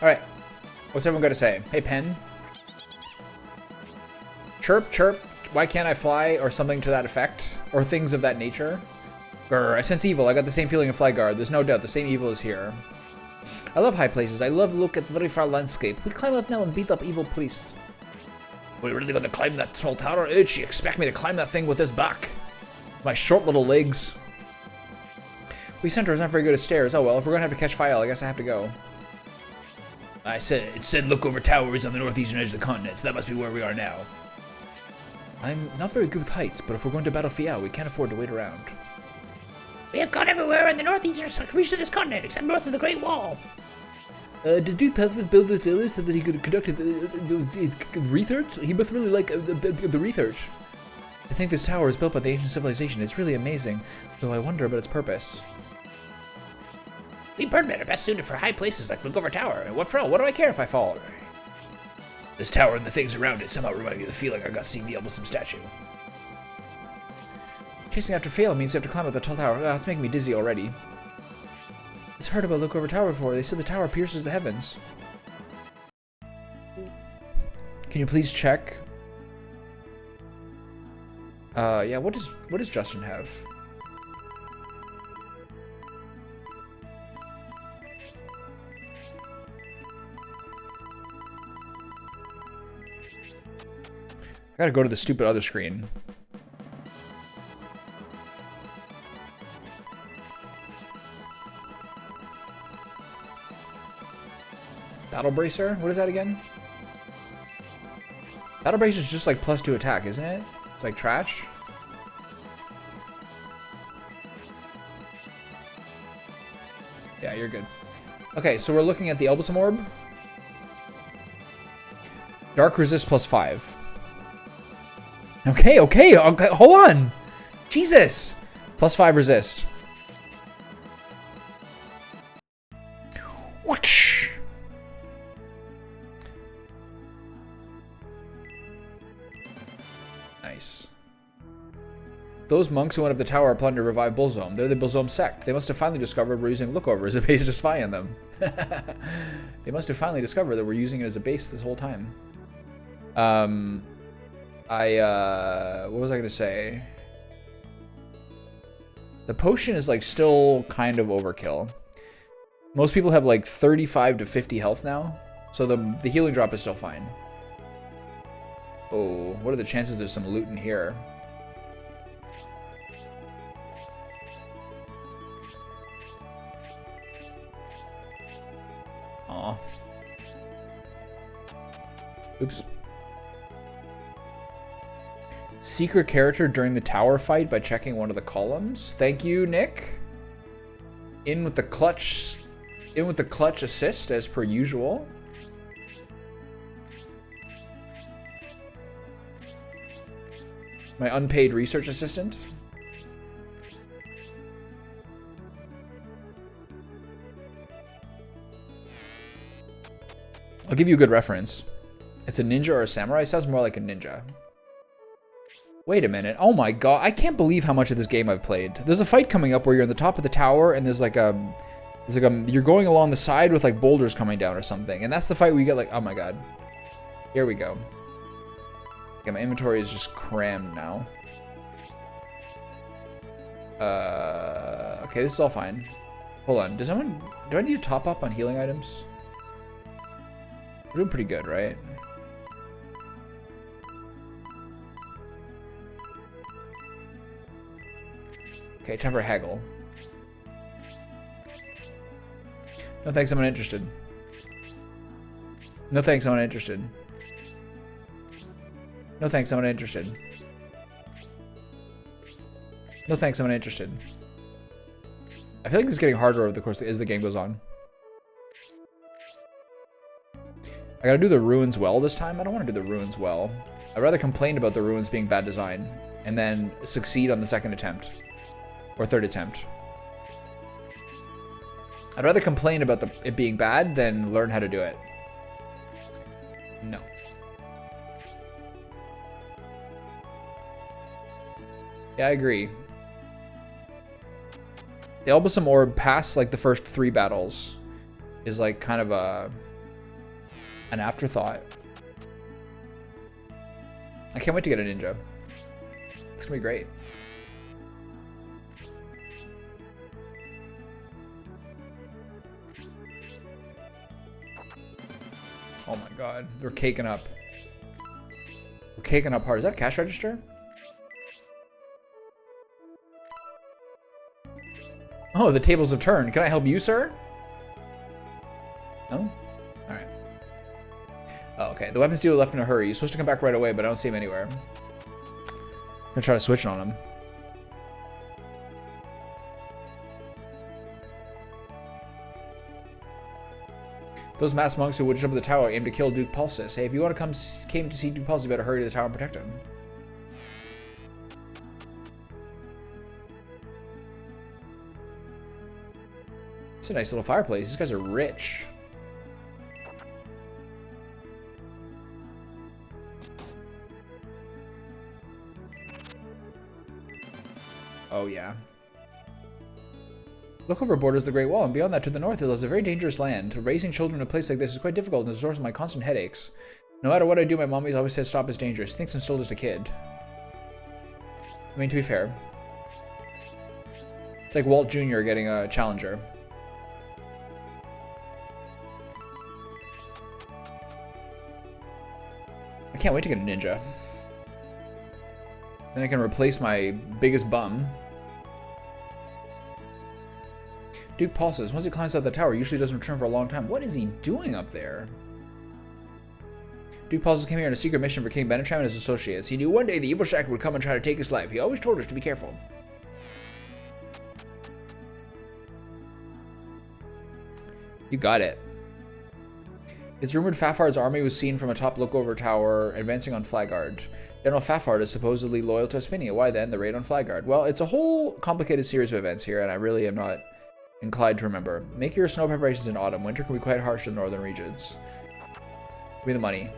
Alright. What's everyone got to say? Hey, Pen. Chirp, chirp. Why can't I fly? Or something to that effect. Or things of that nature. Grr, I sense evil. I got the same feeling in Flyguard. There's no doubt the same evil is here. I love high places. I love look at the very far landscape. We climb up now and beat up evil priests. We're really going to climb that tall tower? Did you expect me to climb that thing with his back? My short little legs. We centaurs aren't very good at stairs. Oh well, if we're going to have to catch Fael, I guess I have to go. It said look over towers on the northeastern edge of the continent, so that must be where we are now. I'm not very good with heights, but if we're going to battle Fiao, we can't afford to wait around. We have gone everywhere in the northeastern region of this continent, except north of the Great Wall. Did Duke Pelthus build this village so that he could conduct the research? He must really like the research. I think this tower is built by the ancient civilization. It's really amazing, though I wonder about its purpose. We birdmen are best suited for high places like Look Over Tower. And what for all? What do I care if I fall? This tower and the things around it somehow remind me of the feeling I got seeing the Elbosom statue. Chasing after Fael means you have to climb up the tall tower. Oh, it's making me dizzy already. I've heard about Look Over Tower before. They said the tower pierces the heavens. Can you please check? Yeah, what does Justin have? I gotta go to the stupid other screen. Battle Bracer? What is that again? Battle Bracer is just like +2 attack, isn't it? It's like trash. Yeah, you're good. Okay, so we're looking at the Elbosom Orb. Dark Resist +5. Okay, hold on. Jesus. +5 resist. Whoosh. Nice. Those monks who went up the tower are planning to revive Bullzome. They're the Bullzome sect. They must have finally discovered we're using Lookover as a base to spy on them. They must have finally discovered that we're using it as a base this whole time. What was I gonna say? The potion is like still kind of overkill. Most people have like 35 to 50 health now, so the healing drop is still fine. Oh, what are the chances there's some loot in here? Aw. Oops. Secret character during the tower fight by checking one of the columns. Thank you, Nick. In with the clutch assist as per usual. My unpaid research assistant. I'll give you a good reference. It's a ninja or a samurai. Sounds more like a ninja. Wait a minute. Oh my god. I can't believe how much of this game I've played. There's a fight coming up where you're on the top of the tower and there's like a you're going along the side with like boulders coming down or something. And that's the fight where you get like, oh my god. Here we go. Okay, my inventory is just crammed now. Okay, this is all fine. Hold on. Do I need to top up on healing items? We're doing pretty good, right? Okay, time for a haggle. No thanks, I'm not interested. No thanks, I'm not interested. No thanks, I'm not interested. No thanks, I'm not interested. I feel like this is getting harder over the course as the game goes on. I gotta do the ruins well this time. I don't want to do the ruins well. I'd rather complain about the ruins being bad design and then succeed on the second attempt or third attempt. I'd rather complain about it being bad than learn how to do it. No. Yeah, I agree. The Elbasam Orb past like the first 3 battles is like kind of an afterthought. I can't wait to get a ninja. It's gonna be great. Oh my god, they're caking up. We're caking up hard. Is that a cash register? Oh, the tables have turned. Can I help you, sir? No? Alright. Oh, okay. The weapons dealer left in a hurry. He's supposed to come back right away, but I don't see him anywhere. I'm gonna try to switch on him. Those masked monks who would jump the tower aim to kill Duke Pulsus. Hey, if you want to came to see Duke Pulsus, you better hurry to the tower and protect him. It's a nice little fireplace. These guys are rich. Oh, yeah. Lookover borders the Great Wall, and beyond that to the north, it is a very dangerous land. Raising children in a place like this is quite difficult and is the source of my constant headaches. No matter what I do, my mommy always says stop is dangerous. She thinks I'm still just a kid. I mean, to be fair. It's like Walt Jr. getting a challenger. I can't wait to get a ninja. Then I can replace my biggest bum. Duke Pulsus, once he climbs out the tower, usually doesn't return for a long time. What is he doing up there? Duke Pulsus came here on a secret mission for King Benetram and his associates. He knew one day the evil shack would come and try to take his life. He always told us to be careful. You got it. It's rumored Fafard's army was seen from atop Lookover Tower, advancing on Flagard. General Fafard is supposedly loyal to Espinia. Why then the raid on Flagard? Well, it's a whole complicated series of events here, and I really am not inclined to remember. Make your snow preparations in autumn. Winter can be quite harsh in the northern regions. Give me the money.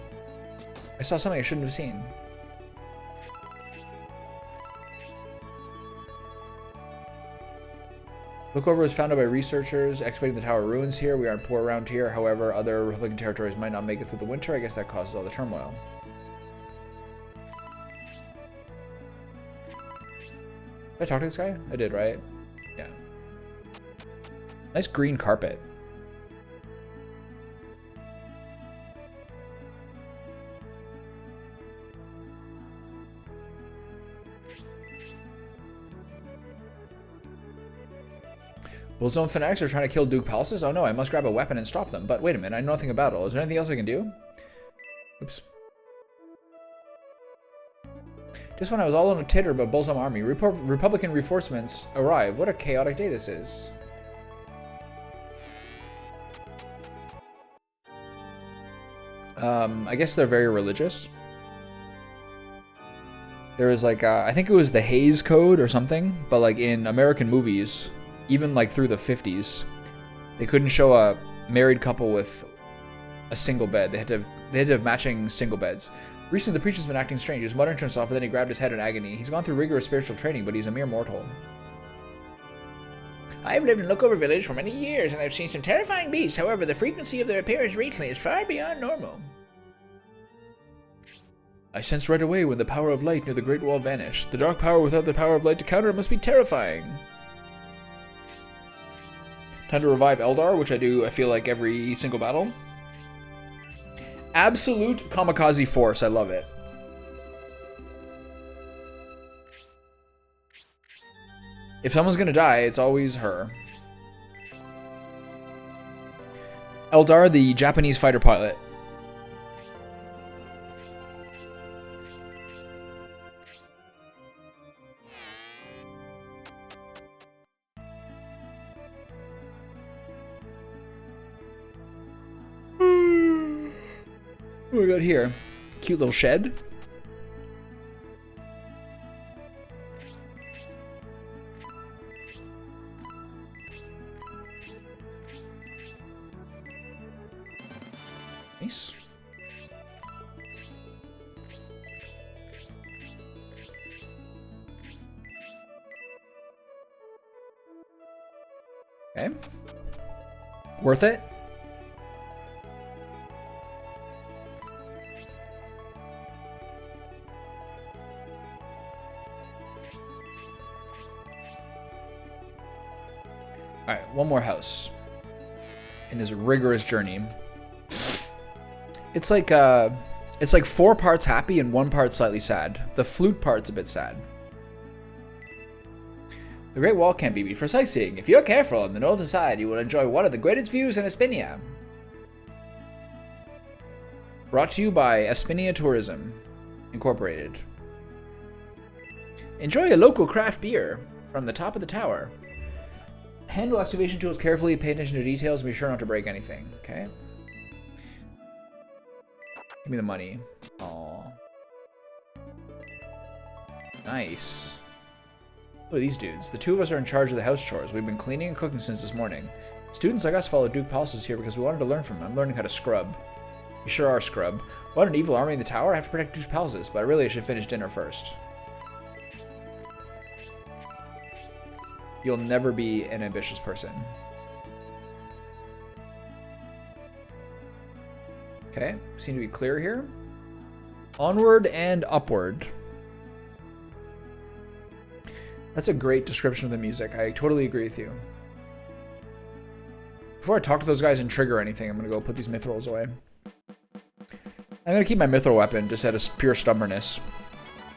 I saw something I shouldn't have seen. Lookover was founded by researchers excavating the tower ruins here. We aren't poor around here. However, other Republican territories might not make it through the winter. I guess that causes all the turmoil. Did I talk to this guy? I did, right? Yeah. Nice green carpet. Bullzone fanatics are trying to kill Duke Palaces? Oh no, I must grab a weapon and stop them. But wait a minute, I know nothing about it. Is there anything else I can do? Oops. Just when I was all on a titter about Bullzone army, Republican reinforcements arrive. What a chaotic day this is. I guess they're very religious. There was like, I think it was the Hays Code or something, but like in American movies, even like through the 50s, they couldn't show a married couple with a single bed. They had to have matching single beds. Recently, the preacher's been acting strange. He was muttering to himself, and then he grabbed his head in agony. He's gone through rigorous spiritual training, but he's a mere mortal. I've lived in Lookover Village for many years, and I've seen some terrifying beasts. However, the frequency of their appearance recently is far beyond normal. I sensed right away when the power of light near the Great Wall vanished. The dark power without the power of light to counter it must be terrifying. Time to revive Eldar, which I do, I feel like, every single battle. Absolute kamikaze force. I love it. If someone's gonna die, it's always her. Eldar, the Japanese fighter pilot. What do we got here? Cute little shed. Nice. Okay. Worth it? Alright, one more house in this rigorous journey. It's like 4 parts happy and 1 part slightly sad. The flute part's a bit sad. The Great Wall can't be beat for sightseeing. If you're careful on the northern side, you will enjoy one of the greatest views in Espinia. Brought to you by Espinia Tourism Incorporated. Enjoy a local craft beer from the top of the tower. Handle excavation tools carefully, pay attention to details, and be sure not to break anything. Okay. Give me the money. Aww. Nice. Look at these dudes. The 2 of us are in charge of the house chores. We've been cleaning and cooking since this morning. Students like us follow Duke Palaces here because we wanted to learn from him. I'm learning how to scrub. You sure are, scrub. What an evil army in the tower? I have to protect Duke Palaces, but really I should finish dinner first. You'll never be an ambitious person. Okay, seem to be clear here. Onward and upward. That's a great description of the music. I totally agree with you. Before I talk to those guys and trigger anything, I'm gonna go put these mithrils away. I'm gonna keep my mithril weapon just out of pure stubbornness.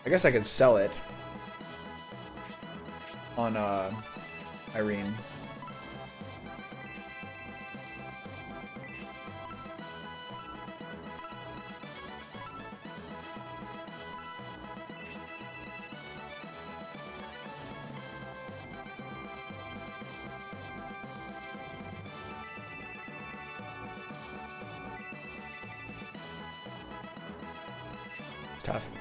I guess I could sell it on Irene. It's tough.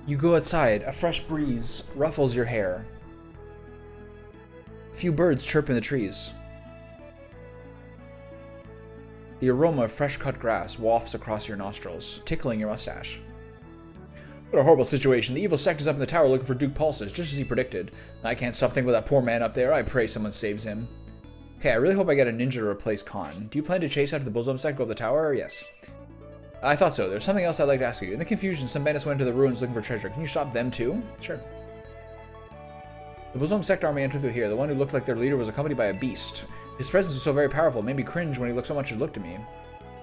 You go outside. A fresh breeze ruffles your hair. A few birds chirp in the trees. The aroma of fresh-cut grass wafts across your nostrils, tickling your mustache. What a horrible situation. The evil sect is up in the tower looking for Duke Pulses, just as he predicted. I can't stop thinking about that poor man up there. I pray someone saves him. Okay, I really hope I get a ninja to replace Khan. Do you plan to chase after the Bullsome sect, go up the tower? Yes. I thought so. There's something else I'd like to ask you. In the confusion, some bandits went into the ruins looking for treasure. Can you stop them too? Sure. The Bullsome sect army entered through here. The one who looked like their leader was accompanied by a beast. His presence was so very powerful, it made me cringe when he looked so much as looked at me.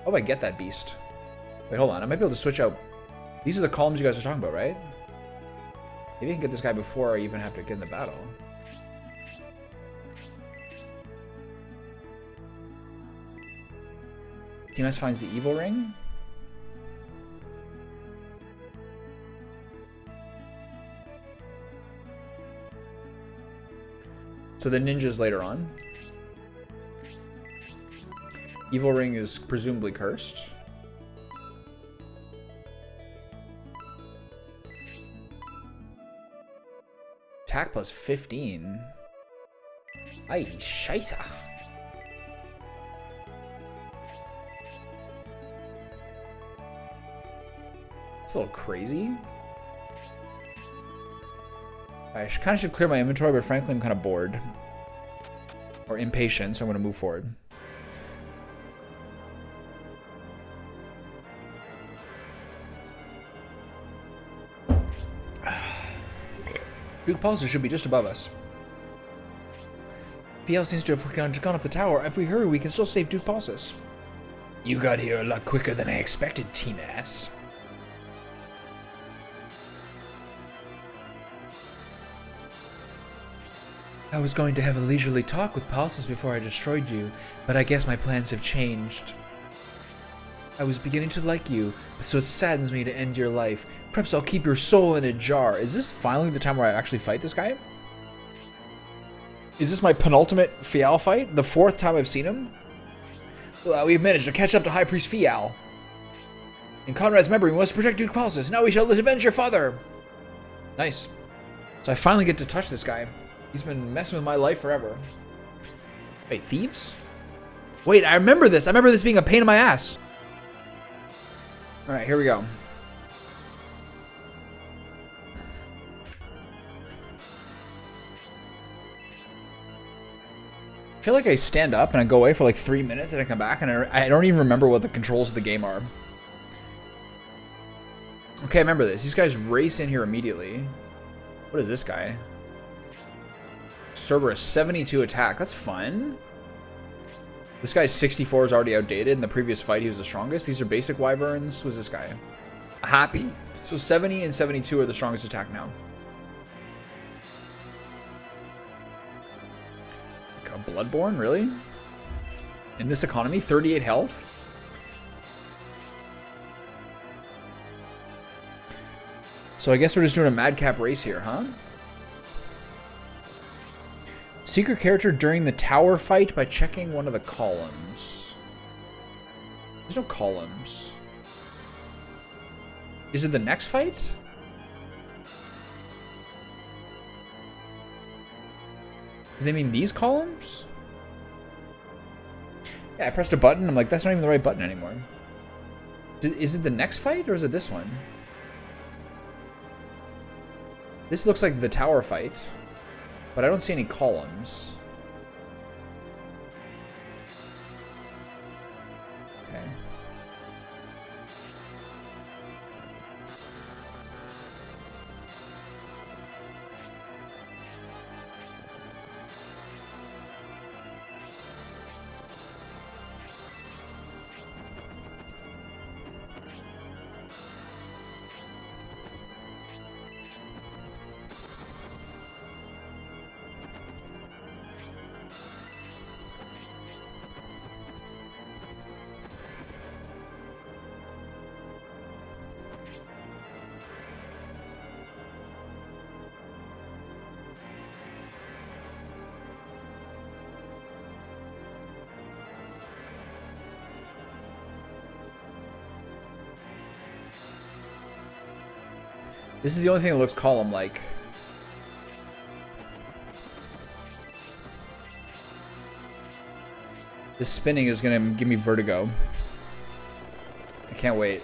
How do I get that beast? Wait, hold on. I might be able to switch out. These are the columns you guys are talking about, right? Maybe I can get this guy before I even have to get in the battle. TMS finds the evil ring. So the ninjas later on. Evil ring is presumably cursed. Attack plus 15. Ay, scheisse. It's a little crazy. I kind of should clear my inventory, but frankly, I'm kind of bored. Or impatient, so I'm going to move forward. Duke Pulses should be just above us. Fiel seems to have gone up the tower. If we hurry, we can still save Duke Pulses. You got here a lot quicker than I expected, T-Mass. I was going to have a leisurely talk with Pulses before I destroyed you, but I guess my plans have changed. I was beginning to like you, so it saddens me to end your life. Perhaps I'll keep your soul in a jar. Is this finally the time where I actually fight this guy? Is this my penultimate Fial fight? The 4th time I've seen him? Well, we've managed to catch up to High Priest Fial. In Conrad's memory, we must protect Duke Pulses. Now we shall avenge your father. Nice. So I finally get to touch this guy. He's been messing with my life forever. Wait, thieves? Wait, I remember this. I remember this being a pain in my ass. Alright, here we go. I feel like I stand up and I go away for like 3 minutes and I come back and I don't even remember what the controls of the game are. Okay, I remember this. These guys race in here immediately. What is this guy? Cerberus, 72 attack. That's fun. This guy's 64 is already outdated. In the previous fight, he was the strongest. These are basic wyverns. Who's this guy? Happy. So 70 and 72 are the strongest attack now. Like a Bloodborne, really? In this economy, 38 health? So I guess we're just doing a madcap race here, huh? Secret character during the tower fight by checking one of the columns. There's no columns. Is it the next fight? Do they mean these columns? Yeah, I pressed a button. I'm like, that's not even the right button anymore. Is it the next fight or is it this one? This looks like the tower fight. But I don't see any columns. Okay. This is the only thing that looks column-like. This spinning is gonna give me vertigo. I can't wait.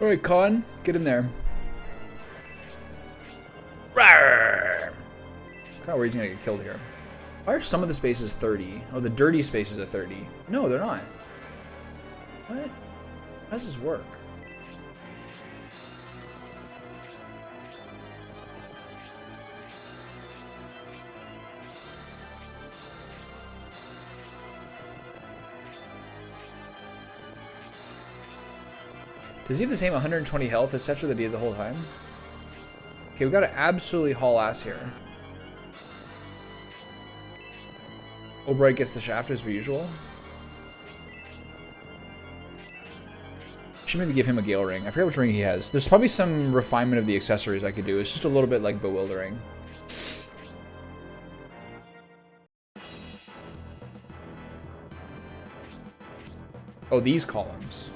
All right, Con, get in there. Rawr! Kind of worried he's gonna get killed here. Why are some of the spaces 30? Oh, the dirty spaces are 30. No, they're not. What? How does this work? Does he have the same 120 health as Setcher that he had the whole time? Okay, we gotta absolutely haul ass here. Obright gets the shaft as per usual. Should maybe give him a Gale Ring. I forget which ring he has. There's probably some refinement of the accessories I could do. It's just a little bit like bewildering. Oh, these columns.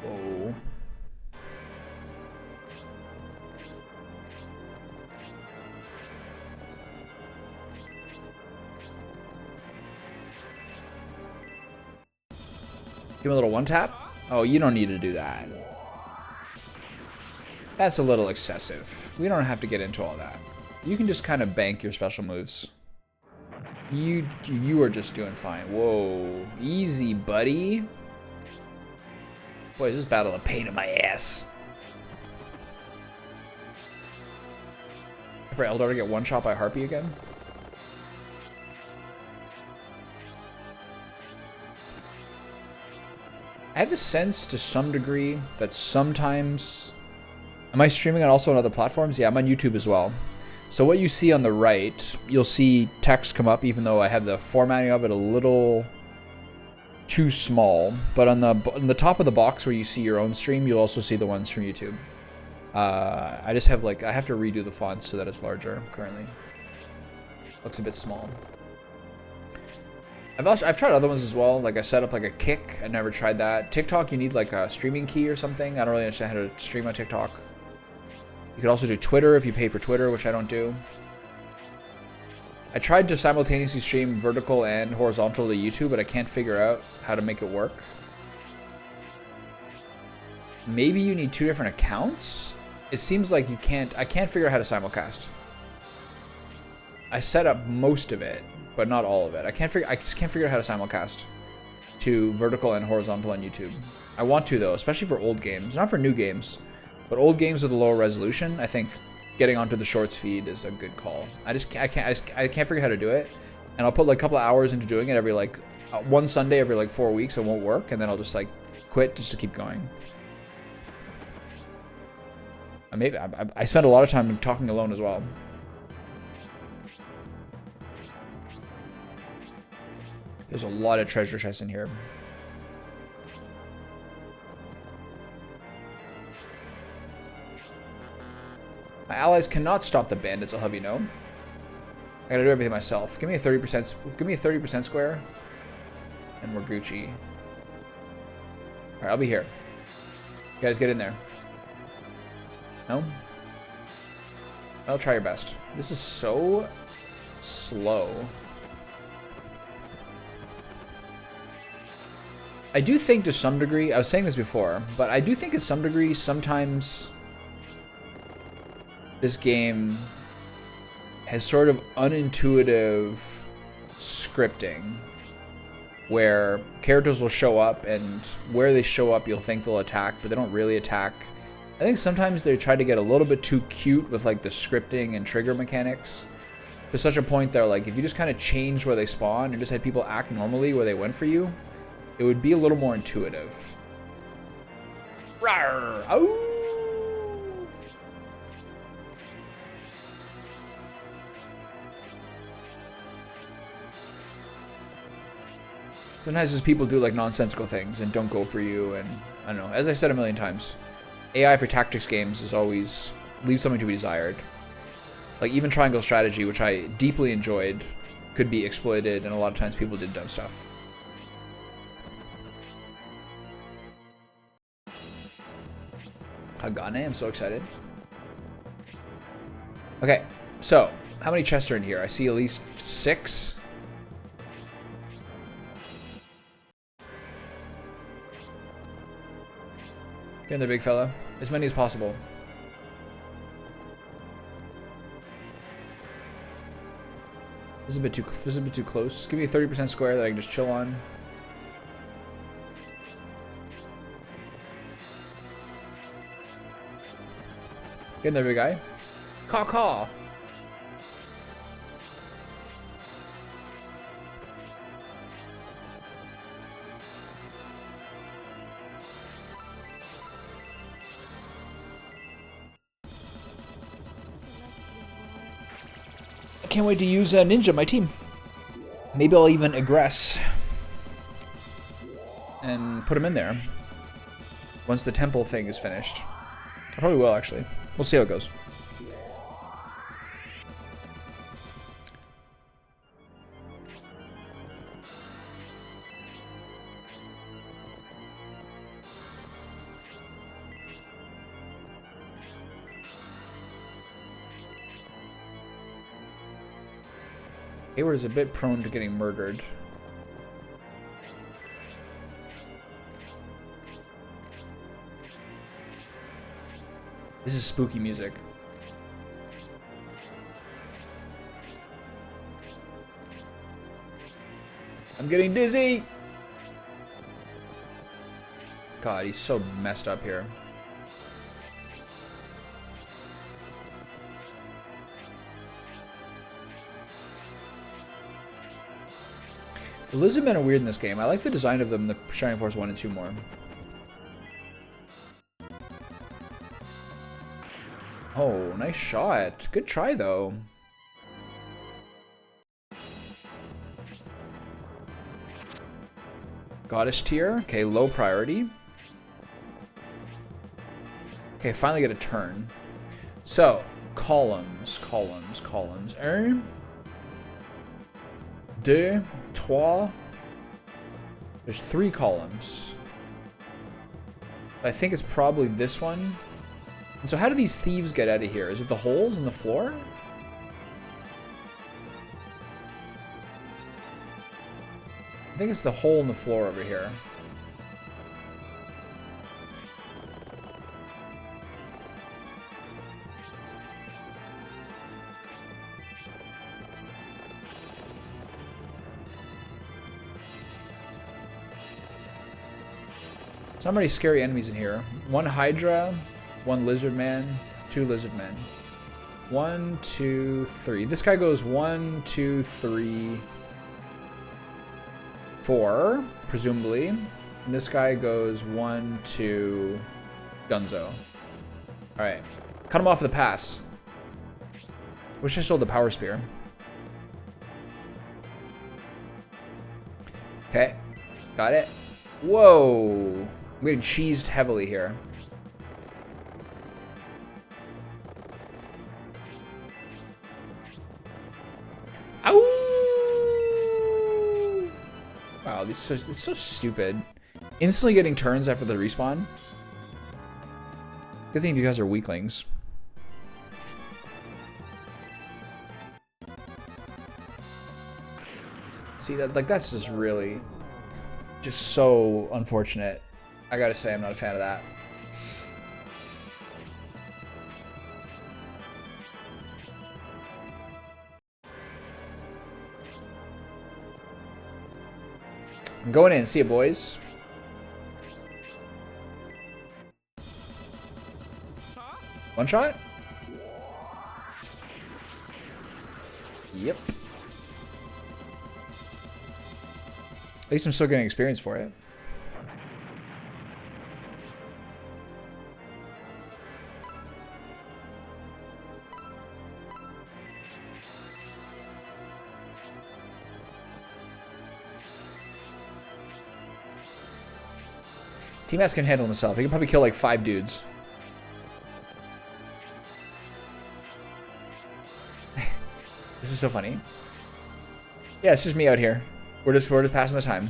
Oh. Give him a little one tap. Oh, you don't need to do that. That's a little excessive. We don't have to get into all that. You can just kind of bank your special moves. You are just doing fine. Whoa. Easy, buddy. Boy, is this battle a pain in my ass. For Eldar to get one shot by Harpy again? I have a sense to some degree that sometimes... Am I streaming on also on other platforms? Yeah, I'm on YouTube as well. So what you see on the right, you'll see text come up even though I have the formatting of it a little too small. But on the top of the box where you see your own stream, you'll also see the ones from YouTube. I just have I have to redo the fonts so that it's larger currently. Looks a bit small. I've tried other ones as well. Like I set up like a Kick. I never tried that. TikTok, you need like a streaming key or something. I don't really understand how to stream on TikTok. You could also do Twitter if you pay for Twitter, which I don't do. I tried to simultaneously stream vertical and horizontal to YouTube, but I can't figure out how to make it work. Maybe you need 2 different accounts? It seems like you can't. I can't figure out how to simulcast. I set up most of it, but not all of it. I just can't figure out how to simulcast to vertical and horizontal on YouTube. I want to though, especially for old games, not for new games, but old games with a lower resolution. I think getting onto the shorts feed is a good call. I can't figure out how to do it, and I'll put like a couple of hours into doing it every one Sunday every 4 weeks. It won't work, and then I'll just quit just to keep going. Maybe I spend a lot of time talking alone as well. There's a lot of treasure chests in here. My allies cannot stop the bandits, I'll have you know. I gotta do everything myself. Give me a 30% square, and we're Gucci. Alright, I'll be here. You guys get in there. No? I'll try your best. This is so slow. I do think to some degree, I was saying this before, but I do think to some degree sometimes this game has sort of unintuitive scripting where characters will show up and where they show up you'll think they'll attack, but they don't really attack. I think sometimes they try to get a little bit too cute with the scripting and trigger mechanics to such a point that if you just kind of change where they spawn and just had people act normally where they went for you, it would be a little more intuitive. Rawr! Oh! Sometimes just people do like nonsensical things and don't go for you, and I don't know. As I've said a million times, AI for tactics games is always leaves something to be desired. Like even triangle strategy, which I deeply enjoyed, could be exploited, and a lot of times people did dumb stuff. Hagane, I'm so excited. Okay, so how many chests are in here? I see at least 6. Get in there, big fella. As many as possible. This is a bit too close. Give me a 30% square that I can just chill on. Get in there, big guy. Caw caw. I can't wait to use Ninja on my team. Maybe I'll even aggress and put him in there once the temple thing is finished. I probably will, actually. We'll see how it goes. Hayward is a bit prone to getting murdered. This is spooky music. I'm getting dizzy! God, he's so messed up here. The lizardmen are weird in this game. I like the design of them in the Shining Force 1 and 2 more. Oh, nice shot. Good try, though. Goddess tier. Okay, low priority. Okay, finally get a turn. So, columns. Un, deux, trois. There's 3 columns. I think it's probably this one. And so how do these thieves get out of here? Is it the holes in the floor? I think it's the hole in the floor over here. So many scary enemies in here. 1 Hydra, 1 lizard man, 2 lizard men. 1, 2, 3. This guy goes 1, 2, 3, 4, presumably. And this guy goes 1, 2, Gunzo. Alright. Cut him off with the pass. Wish I sold the power spear. Okay. Got it. Whoa. I'm getting cheesed heavily here. Ow! Wow, this is so stupid. Instantly getting turns after the respawn. Good thing these guys are weaklings. See that, like, that's just really just so unfortunate. I gotta say, I'm not a fan of that. I'm going in. See you, boys. One shot? Yep. At least I'm still getting experience for it. T-Max can handle himself. He can probably kill like 5 dudes. This is so funny. Yeah, it's just me out here. We're just passing the time.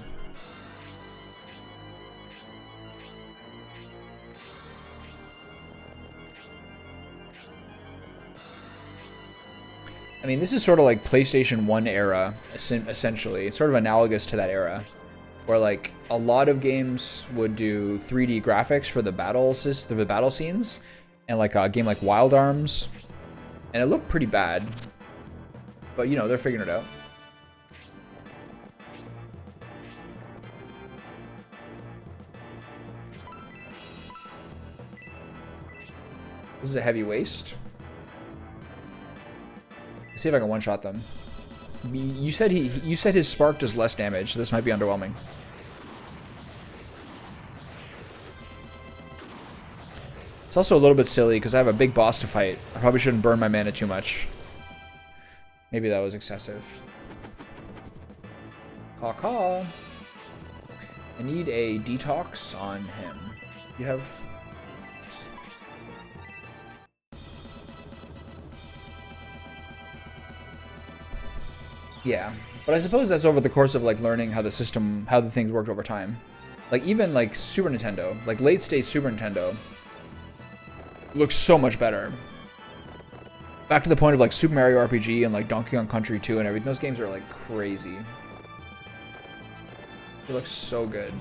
I mean, this is sort of like PlayStation 1 era, essentially. It's sort of analogous to that era, where like a lot of games would do 3D graphics for the battle scenes, and like a game like Wild Arms, and it looked pretty bad. But you know, they're figuring it out. This is a heavy waste. Let's see if I can one-shot them. You said his spark does less damage, so this might be underwhelming. It's also a little bit silly because I have a big boss to fight. I probably shouldn't burn my mana too much. Maybe that was excessive. Caw-caw. I need a detox on him. You have... Yeah, but I suppose that's over the course of like learning how the things worked over time. Like even like Super Nintendo, like late stage Super Nintendo looks so much better. Back to the point of like Super Mario RPG and like Donkey Kong Country 2 and everything. Those games are like crazy. It looks so good.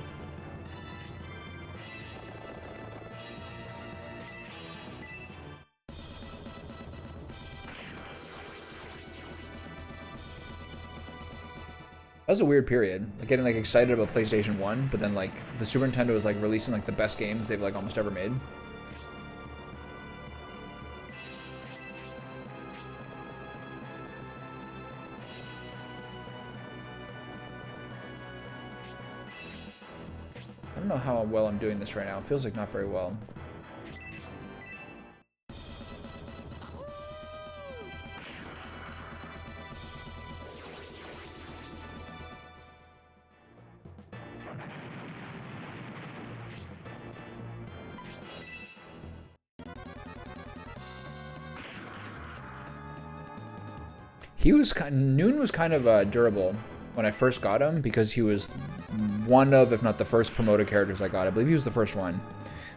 That was a weird period, like getting like excited about PlayStation 1, but then like the Super Nintendo was like releasing like the best games they've like almost ever made. I don't know how well I'm doing this right now. It feels like not very well. Noon was kind of durable when I first got him because he was one of, if not the first promoted characters I got. I believe he was the first one.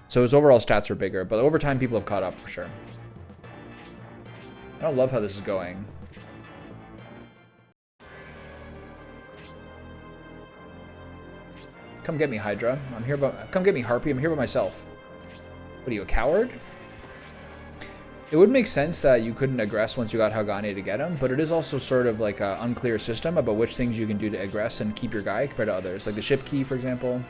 So his overall stats are bigger, but over time people have caught up for sure. I don't love how this is going. Come get me, Hydra. I'm here about. Come get me, Harpy. I'm here by myself. What are you, a coward? It would make sense that you couldn't aggress once you got Hagane to get him, but it is also sort of like an unclear system about which things you can do to aggress and keep your guy compared to others. Like the ship key, for example.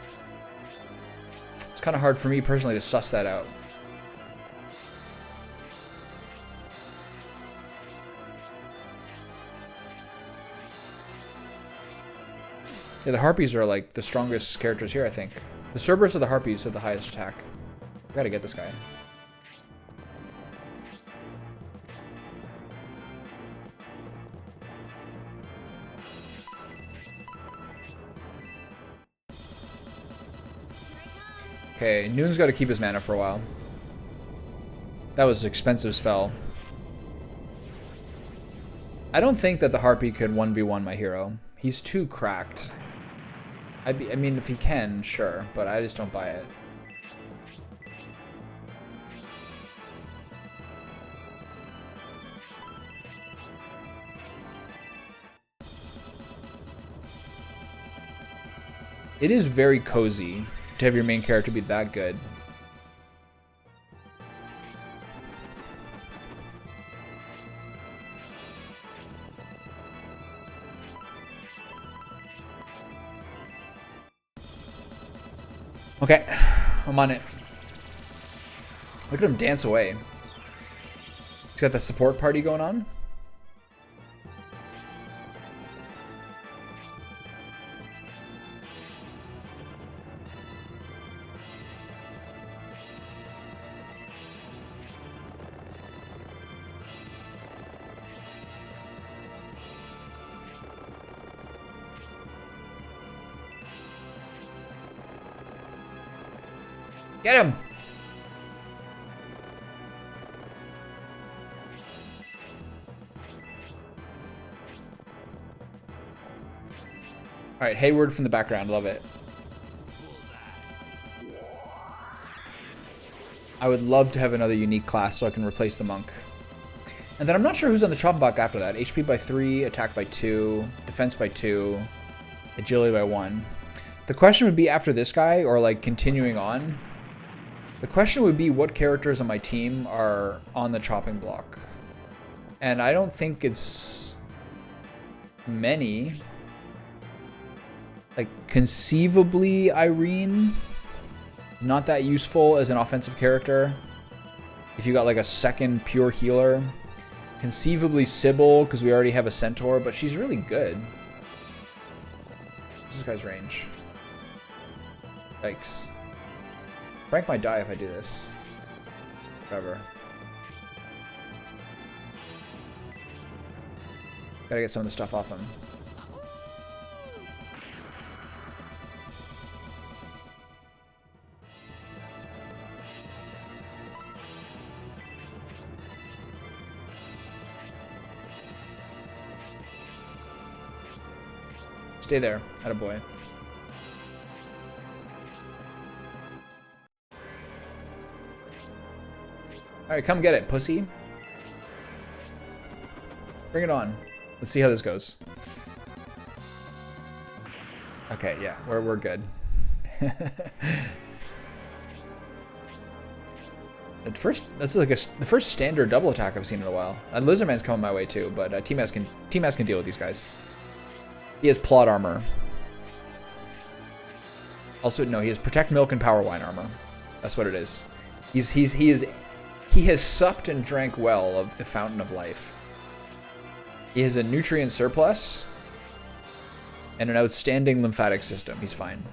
It's kind of hard for me personally to suss that out. Yeah, the Harpies are like the strongest characters here, I think. The Cerberus or the Harpies have the highest attack. I gotta get this guy. Okay, Noon's got to keep his mana for a while. That was an expensive spell. I don't think that the Harpy could 1v1 my hero. He's too cracked. I mean, if he can, sure, but I just don't buy it. It is very cozy to have your main character be that good. Okay, I'm on it. Look at him dance away. He's got the support party going on. Get him! Alright, Hayward from the background. Love it. I would love to have another unique class so I can replace the monk. And then I'm not sure who's on the chopping block after that. HP by 3, attack by 2, defense by 2, agility by 1. The question would be after this guy, or like continuing on. The question would be what characters on my team are on the chopping block. And I don't think it's many. Like conceivably Irene. Not that useful as an offensive character. If you got like a second pure healer. Conceivably Sybil, because we already have a centaur, but she's really good. What's this guy's range? Yikes. Frank might die if I do this. Whatever. Gotta get some of the stuff off him. Stay there, attaboy. Alright, come get it, pussy. Bring it on. Let's see how this goes. Okay, yeah, we're good. That's like the first standard double attack I've seen in a while. Lizardman's coming my way too, but T-Mass can deal with these guys. He has plot armor. Also, no, he has protect milk and power wine armor. That's what it is. He has supped and drank well of the fountain of life. He has a nutrient surplus and an outstanding lymphatic system. He's fine.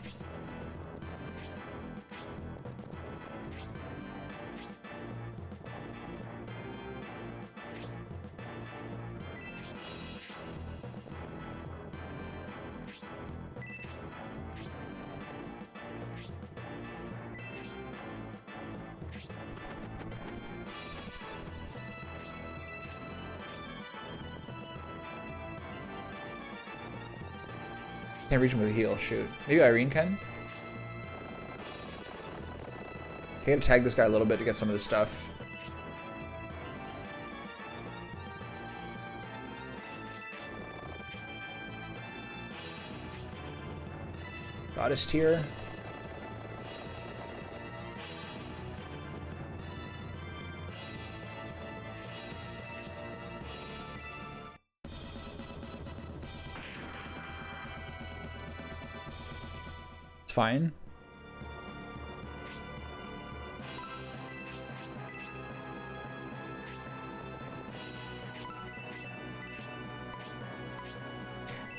Can't reach him with a heal. Shoot. Maybe Irene can? Okay, gotta tag this guy a little bit to get some of this stuff. Goddess tier. Fine.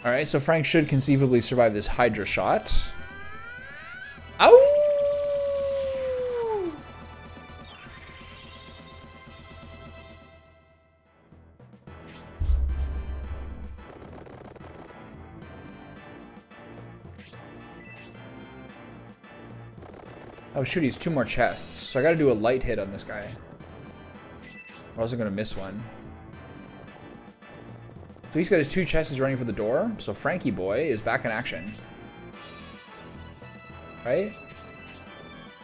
All right, so Frank should conceivably survive this Hydra shot. Ow! Oh shoot, he's 2 more chests. So I gotta do a light hit on this guy. Or else I'm gonna miss one. So he's got his 2 chests running for the door. So Frankie boy is back in action. Right?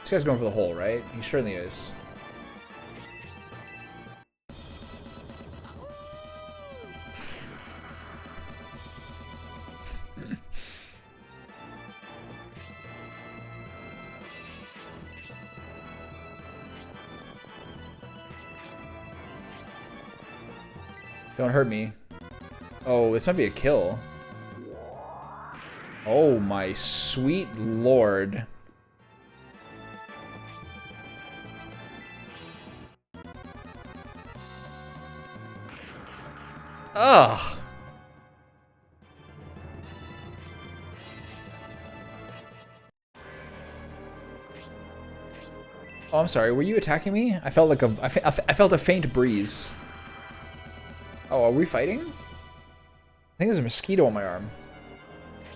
This guy's going for the hole, right? He certainly is. Don't hurt me. Oh, this might be a kill. Oh my sweet lord. Ugh. Oh, I'm sorry. Were you attacking me? I felt like I felt a faint breeze. Oh, are we fighting? I think there's a mosquito on my arm.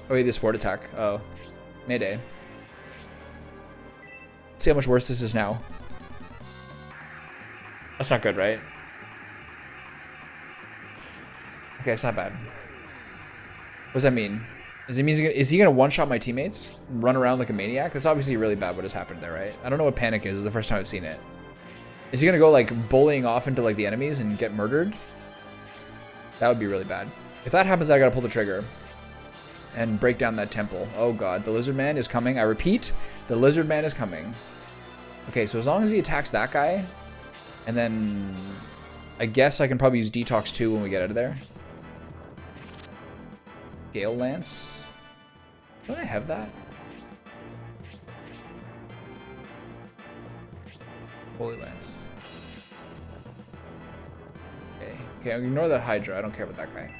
Oh, wait, the sport attack. Oh. Mayday. See how much worse this is now. That's not good, right? Okay, it's not bad. What does that mean? Is he gonna one-shot my teammates? Run around like a maniac? That's obviously really bad what has happened there, right? I don't know what panic is. It's the first time I've seen it. Is he gonna go like bullying off into like the enemies and get murdered? That would be really bad. If that happens, I gotta pull the trigger and break down that temple. Oh god, the lizard man is coming. I repeat, the lizard man is coming. Okay, so as long as he attacks that guy, and then I guess I can probably use Detox 2 when we get out of there. Gale Lance. Don't I have that? Holy Lance. Okay, I'll ignore that Hydra. I don't care about that guy.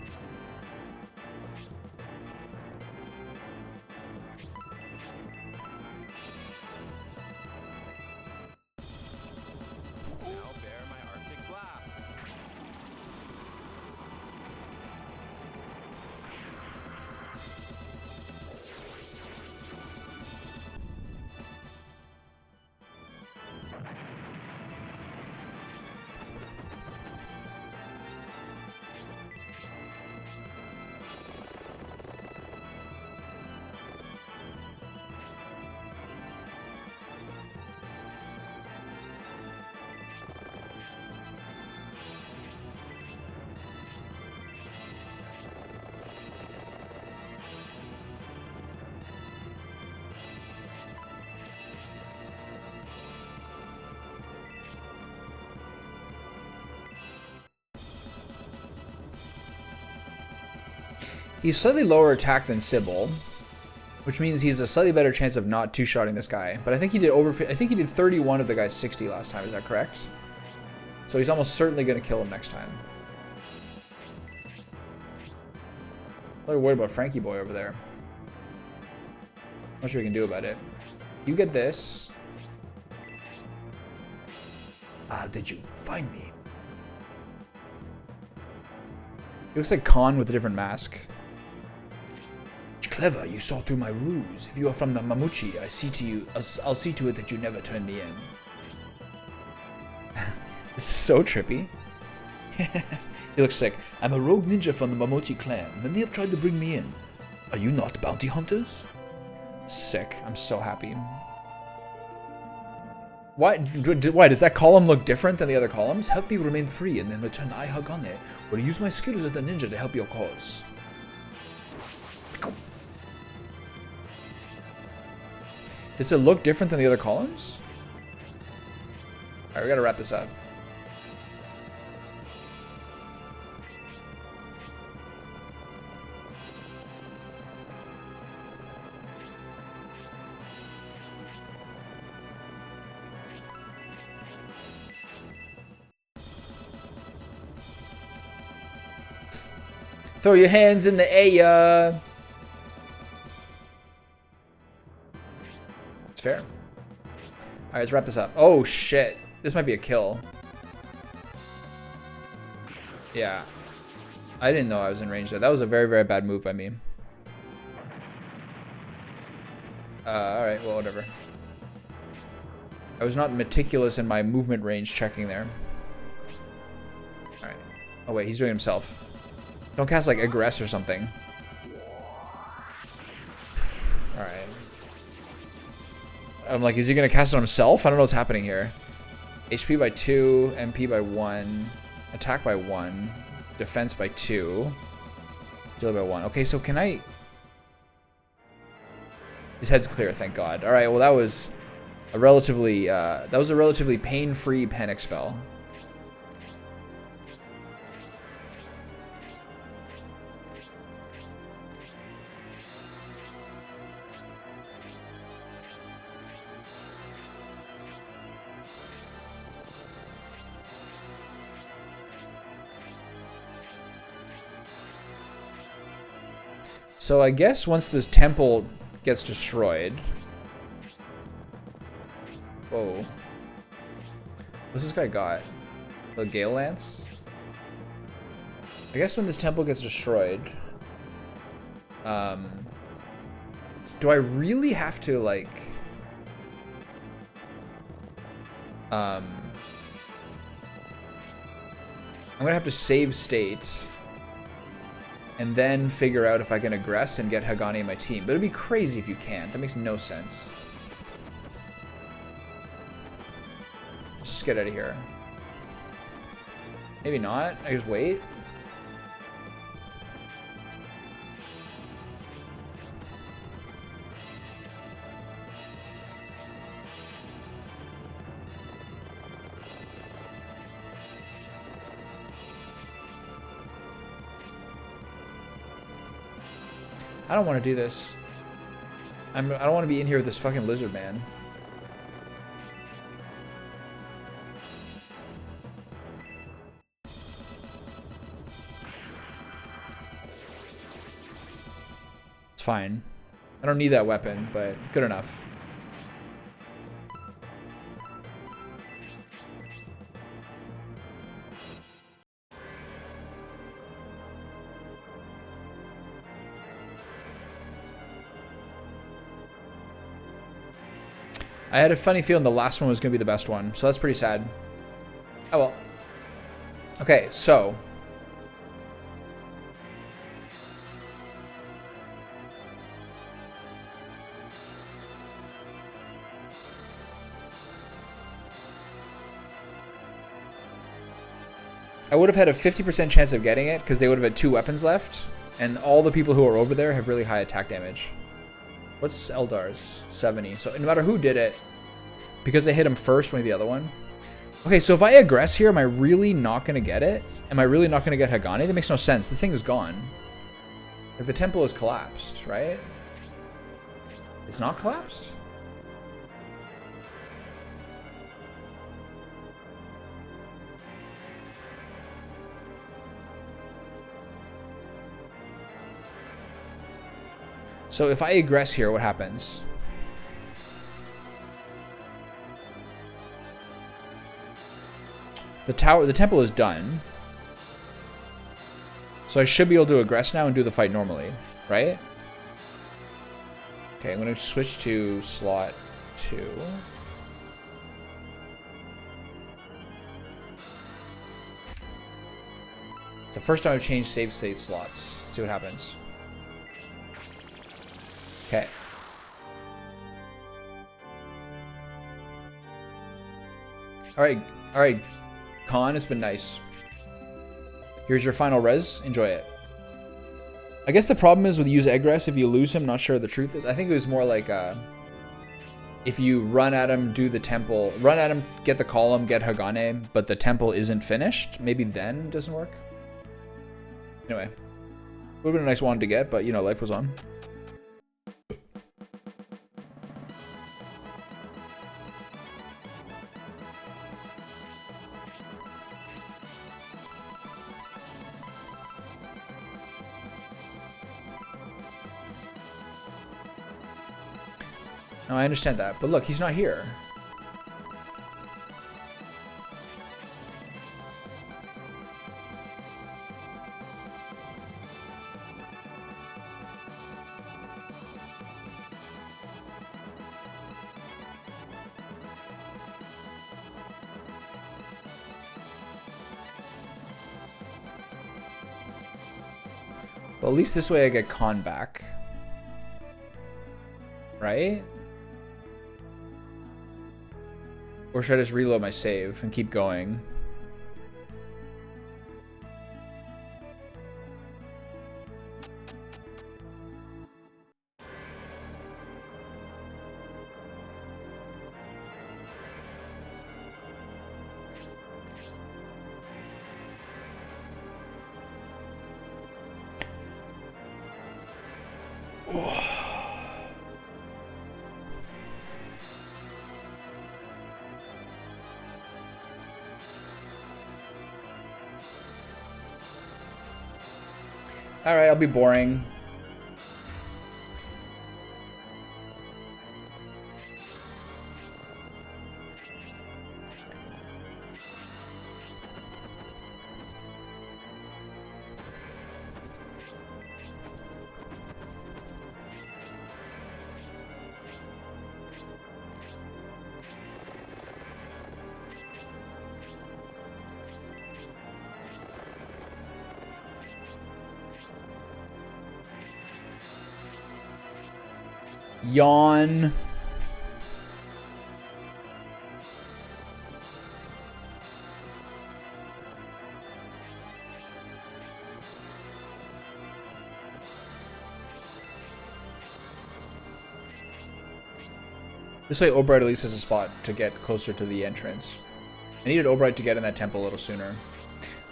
Now bear my Arctic blast. He's slightly lower attack than Sybil, which means he's a slightly better chance of not two-shotting this guy. But I think he did I think he did 31 of the guy's 60 last time. Is that correct? So he's almost certainly going to kill him next time. I'm really worried about Frankie Boy over there. Not sure we can do about it. You get this. How did you find me? He looks like Khan with a different mask. Clever, you saw through my ruse. If you are from the Mamuchi, I'll see to it that you never turn me in. This is so trippy. He looks sick. I'm a rogue ninja from the Mamuchi clan. Many have tried to bring me in. Are you not bounty hunters? Sick. I'm so happy. Why does that column look different than the other columns? Help me remain free and then return I Hagane, or use my skills as a ninja to help your cause. Does it look different than the other columns? Alright, we gotta wrap this up. Throw your hands in the air. It's fair. All right, let's wrap this up. Oh shit, this might be a kill. Yeah, I didn't know I was in range there. That was a very, very bad move by me. All right, well, whatever. I was not meticulous in my movement range checking there. All right. Oh wait, he's doing it himself. Don't cast like aggress or something. Alright. I'm like, is he gonna cast it on himself? I don't know what's happening here. HP by 2, MP by 1, attack by 1, defense by 2, agility by 1. Okay, so can I... His head's clear, thank God. Alright, well that was a relatively pain-free panic spell. So I guess once this temple gets destroyed... Whoa. What's this guy got? The Gale Lance? I guess when this temple gets destroyed... do I really have to, like... I'm gonna have to save state and then figure out if I can aggress and get Hagane in my team. But it'd be crazy if you can't. That makes no sense. Let's just get out of here. Maybe not. I just wait. I don't want to do this. I don't want to be in here with this fucking lizard man. It's fine. I don't need that weapon, but good enough. I had a funny feeling the last one was going to be the best one, so that's pretty sad. Oh well. Okay, so. I would have had a 50% chance of getting it because they would have had 2 weapons left, and all the people who are over there have really high attack damage. What's Eldar's? 70. So no matter who did it, because they hit him first, maybe the other one. Okay, so if I aggress here, am I really not going to get it? Am I really not going to get Hagane? That makes no sense. The thing is gone. Like, the temple is collapsed, right? It's not collapsed? So if I aggress here, what happens? The temple is done. So I should be able to aggress now and do the fight normally, right? Okay, I'm going to switch to slot 2. It's the first time I've changed save state slots. Let's see what happens. Okay. All right, Khan, it's been nice. Here's your final res. Enjoy it. I guess the problem is with use Egress, if you lose him, not sure the truth is. I think it was more like if you run at him, do the temple, run at him, get the column, get Hagane, but the temple isn't finished, maybe then it doesn't work. Anyway, would have been a nice one to get, but you know, life was on. No, I understand that, but look, he's not here. Well, at least this way I get Khan back. Right? Or should I just reload my save and keep going? All right, I'll be boring. Yawn. This way Obright at least has a spot to get closer to the entrance. I needed Obright to get in that temple a little sooner.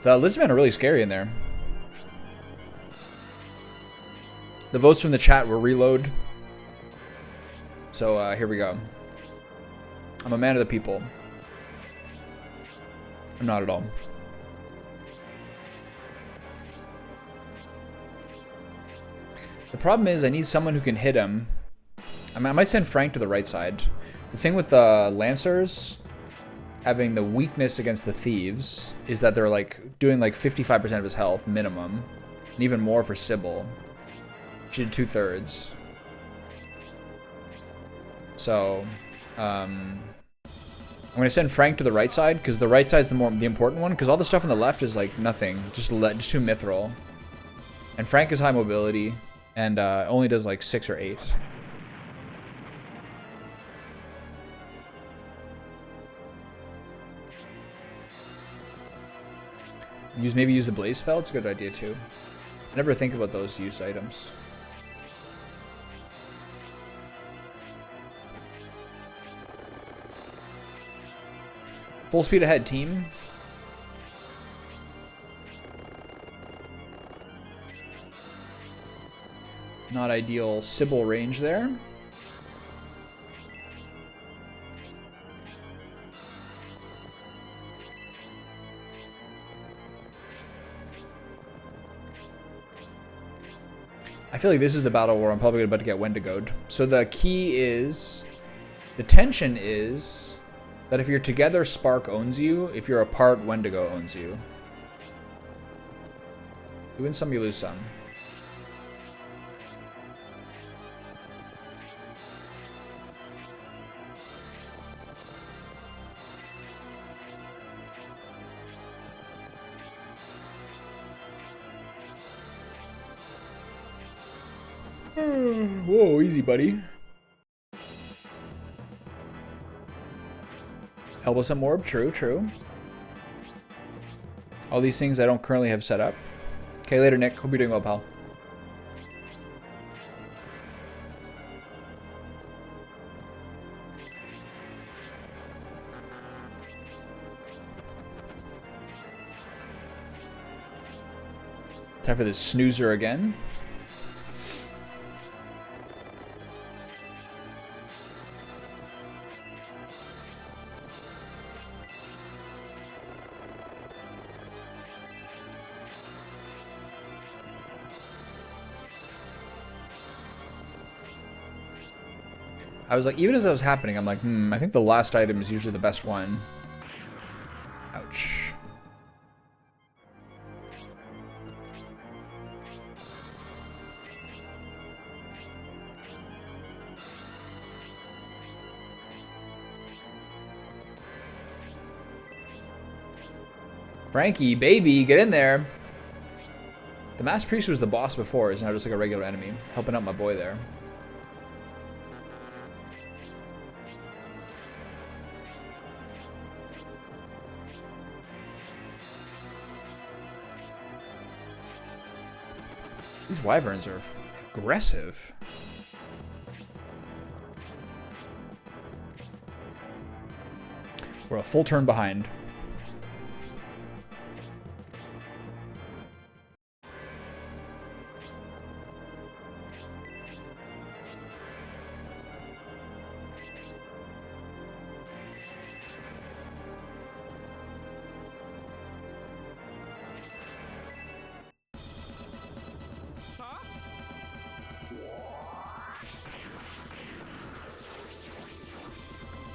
The Lizardmen are really scary in there. The votes from the chat were reload. So here we go. I'm a man of the people. I'm not at all. The problem is I need someone who can hit him. I might send Frank to the right side. The thing with the Lancers having the weakness against the Thieves is that they're like doing like 55% of his health minimum. And even more for Sybil. She did 2/3. So, I'm gonna send Frank to the right side because the right side's the important one. Because all the stuff on the left is like nothing, just too mithril. And Frank is high mobility and only does like 6 or 8. Maybe use the blaze spell. It's a good idea too. I never think about those use items. Full speed ahead, team. Not ideal Sybil range there. I feel like this is the battle where I'm probably about to get Wendigode. So the key is, the tension is that if you're together, Spark owns you. If you're apart, Wendigo owns you. You win some, you lose some. Whoa, easy, buddy. Helblessum Orb, true. All these things I don't currently have set up. Okay, later, Nick. Hope you're doing well, pal. Time for this snoozer again. I was like, even as that was happening, I'm like, I think the last item is usually the best one. Ouch. Frankie, baby, get in there. The Mass Priest was the boss before, is now just like a regular enemy. Helping out my boy there. These wyverns are aggressive. We're a full turn behind.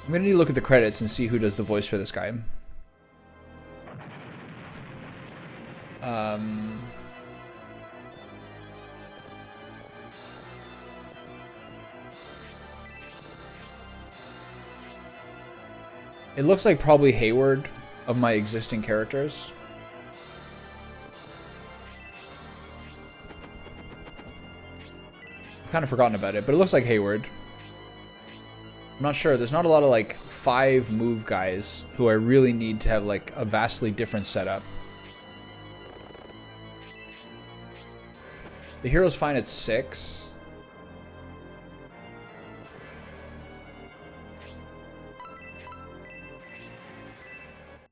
I'm gonna need to look at the credits and see who does the voice for this guy. It looks like probably Hayward of my existing characters. I've kind of forgotten about it, but it looks like Hayward. I'm not sure. There's not a lot of like 5 move guys who I really need to have like a vastly different setup. The hero's fine at 6.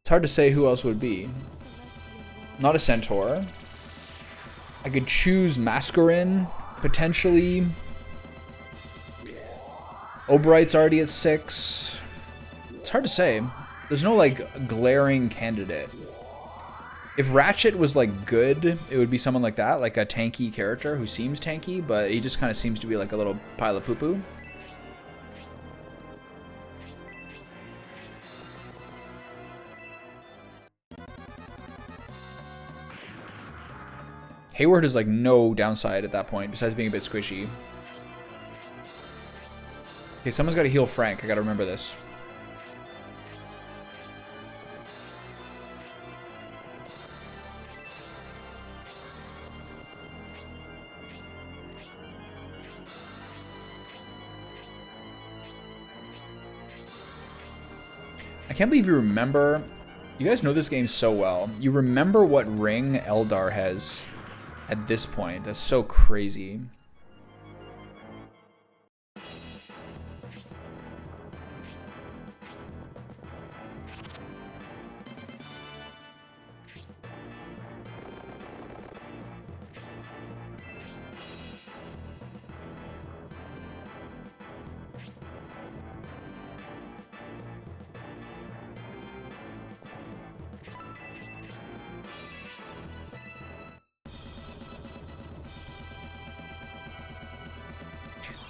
It's hard to say who else would be. Not a centaur. I could choose Mascarin, potentially. Oberite's already at 6. It's hard to say. There's no like glaring candidate. If Ratchet was like good, it would be someone like that, like a tanky character who seems tanky, but he just kind of seems to be like a little pile of poo-poo. Hayward is like no downside at that point, besides being a bit squishy. Okay, someone's got to heal Frank. I got to remember this. I can't believe you remember. You guys know this game so well. You remember what ring Eldar has at this point. That's so crazy.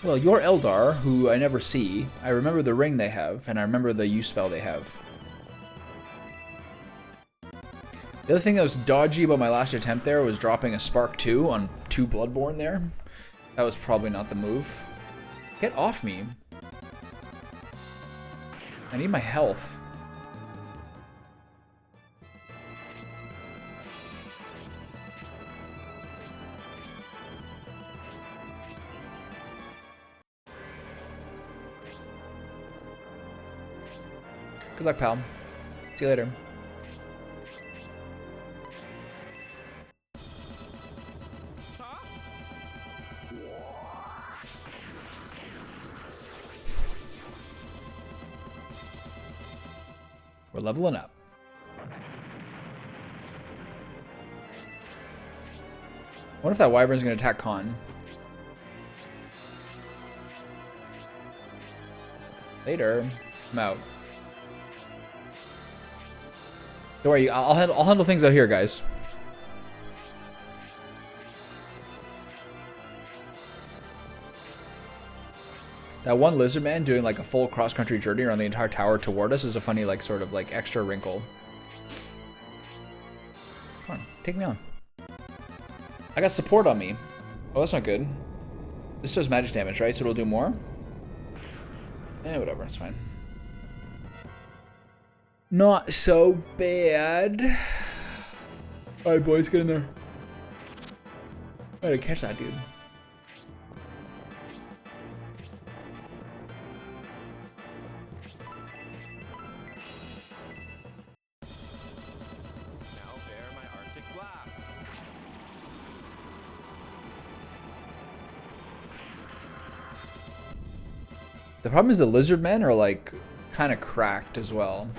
Well, your Eldar, who I never see, I remember the ring they have, and I remember the use spell they have. The other thing that was dodgy about my last attempt there was dropping a Spark 2 on 2 Bloodborne there. That was probably not the move. Get off me. I need my health. Good luck, pal. See you later. We're leveling up. What if that Wyvern's gonna attack Khan? Later. I'm out. Don't worry, I'll handle things out here, guys. That one lizard man doing like a full cross-country journey around the entire tower toward us is a funny, like, sort of like extra wrinkle. Come on, take me on. I got support on me. Oh, that's not good. This does magic damage, right? So it'll do more? Eh, whatever, it's fine. Not so bad. Alright, boys, get in there. I gotta catch that dude. Now bear my Arctic blast. The problem is the lizard men are like kind of cracked as well.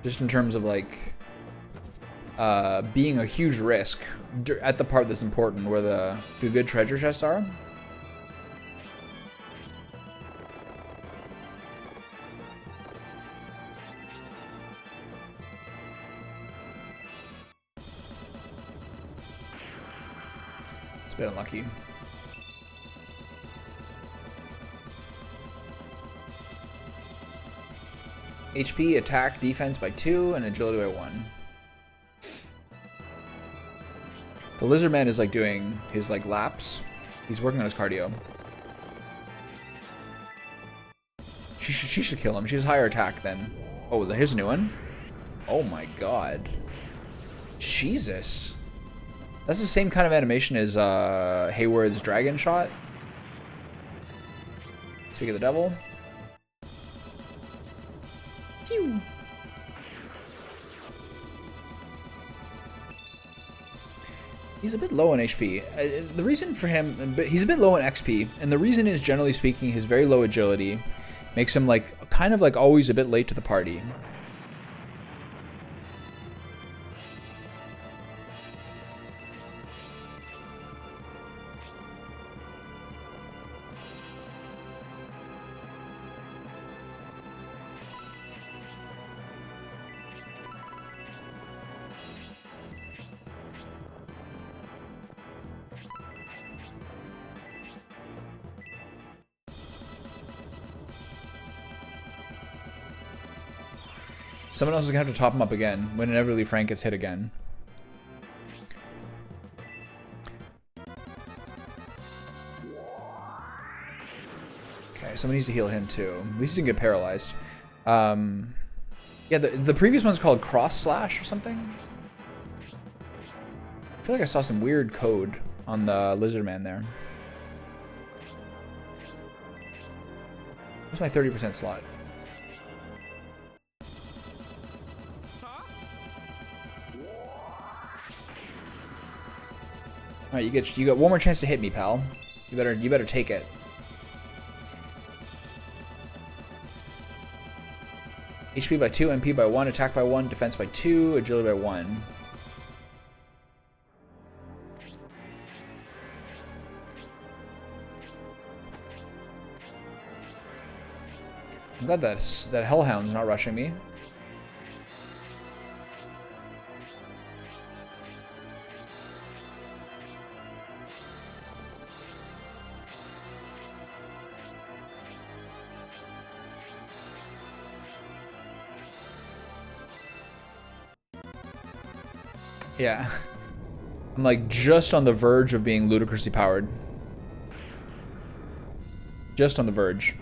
Just in terms of like being a huge risk at the part that's important, where the good treasure chests are. It's a bit unlucky. HP, attack, defense by 2, and agility by 1. The lizard man is like doing his like laps. He's working on his cardio. She should kill him. She has higher attack than. Oh, here's a new one. Oh my god. Jesus. That's the same kind of animation as Hayward's dragon shot. Speak of the devil. Woo! He's a bit low on HP. The reason for him, he's a bit low on XP, and the reason is, generally speaking, his very low agility makes him like kind of like always a bit late to the party. Someone else is gonna have to top him up again when inevitably Frank gets hit again. Okay, someone needs to heal him too. At least he didn't get paralyzed. Yeah, the previous one's called Cross Slash or something. I feel like I saw some weird code on the Lizard Man there. What's my 30% slot? All right, you got one more chance to hit me, pal. You better take it. HP by 2, MP by 1, attack by 1, defense by 2, agility by 1. I'm glad that Hellhound's not rushing me. Yeah. I'm like just on the verge of being ludicrously powered. Just on the verge.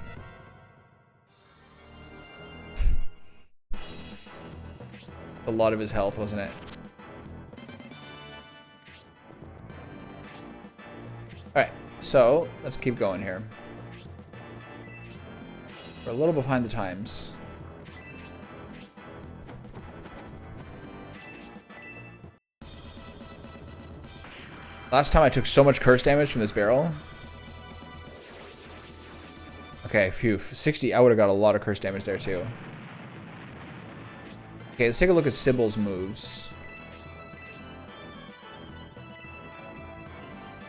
A lot of his health, wasn't it? Alright, so let's keep going here. We're a little behind the times. Last time I took so much curse damage from this barrel. Okay, phew. 60, I would have got a lot of curse damage there too. Okay, let's take a look at Sybil's moves.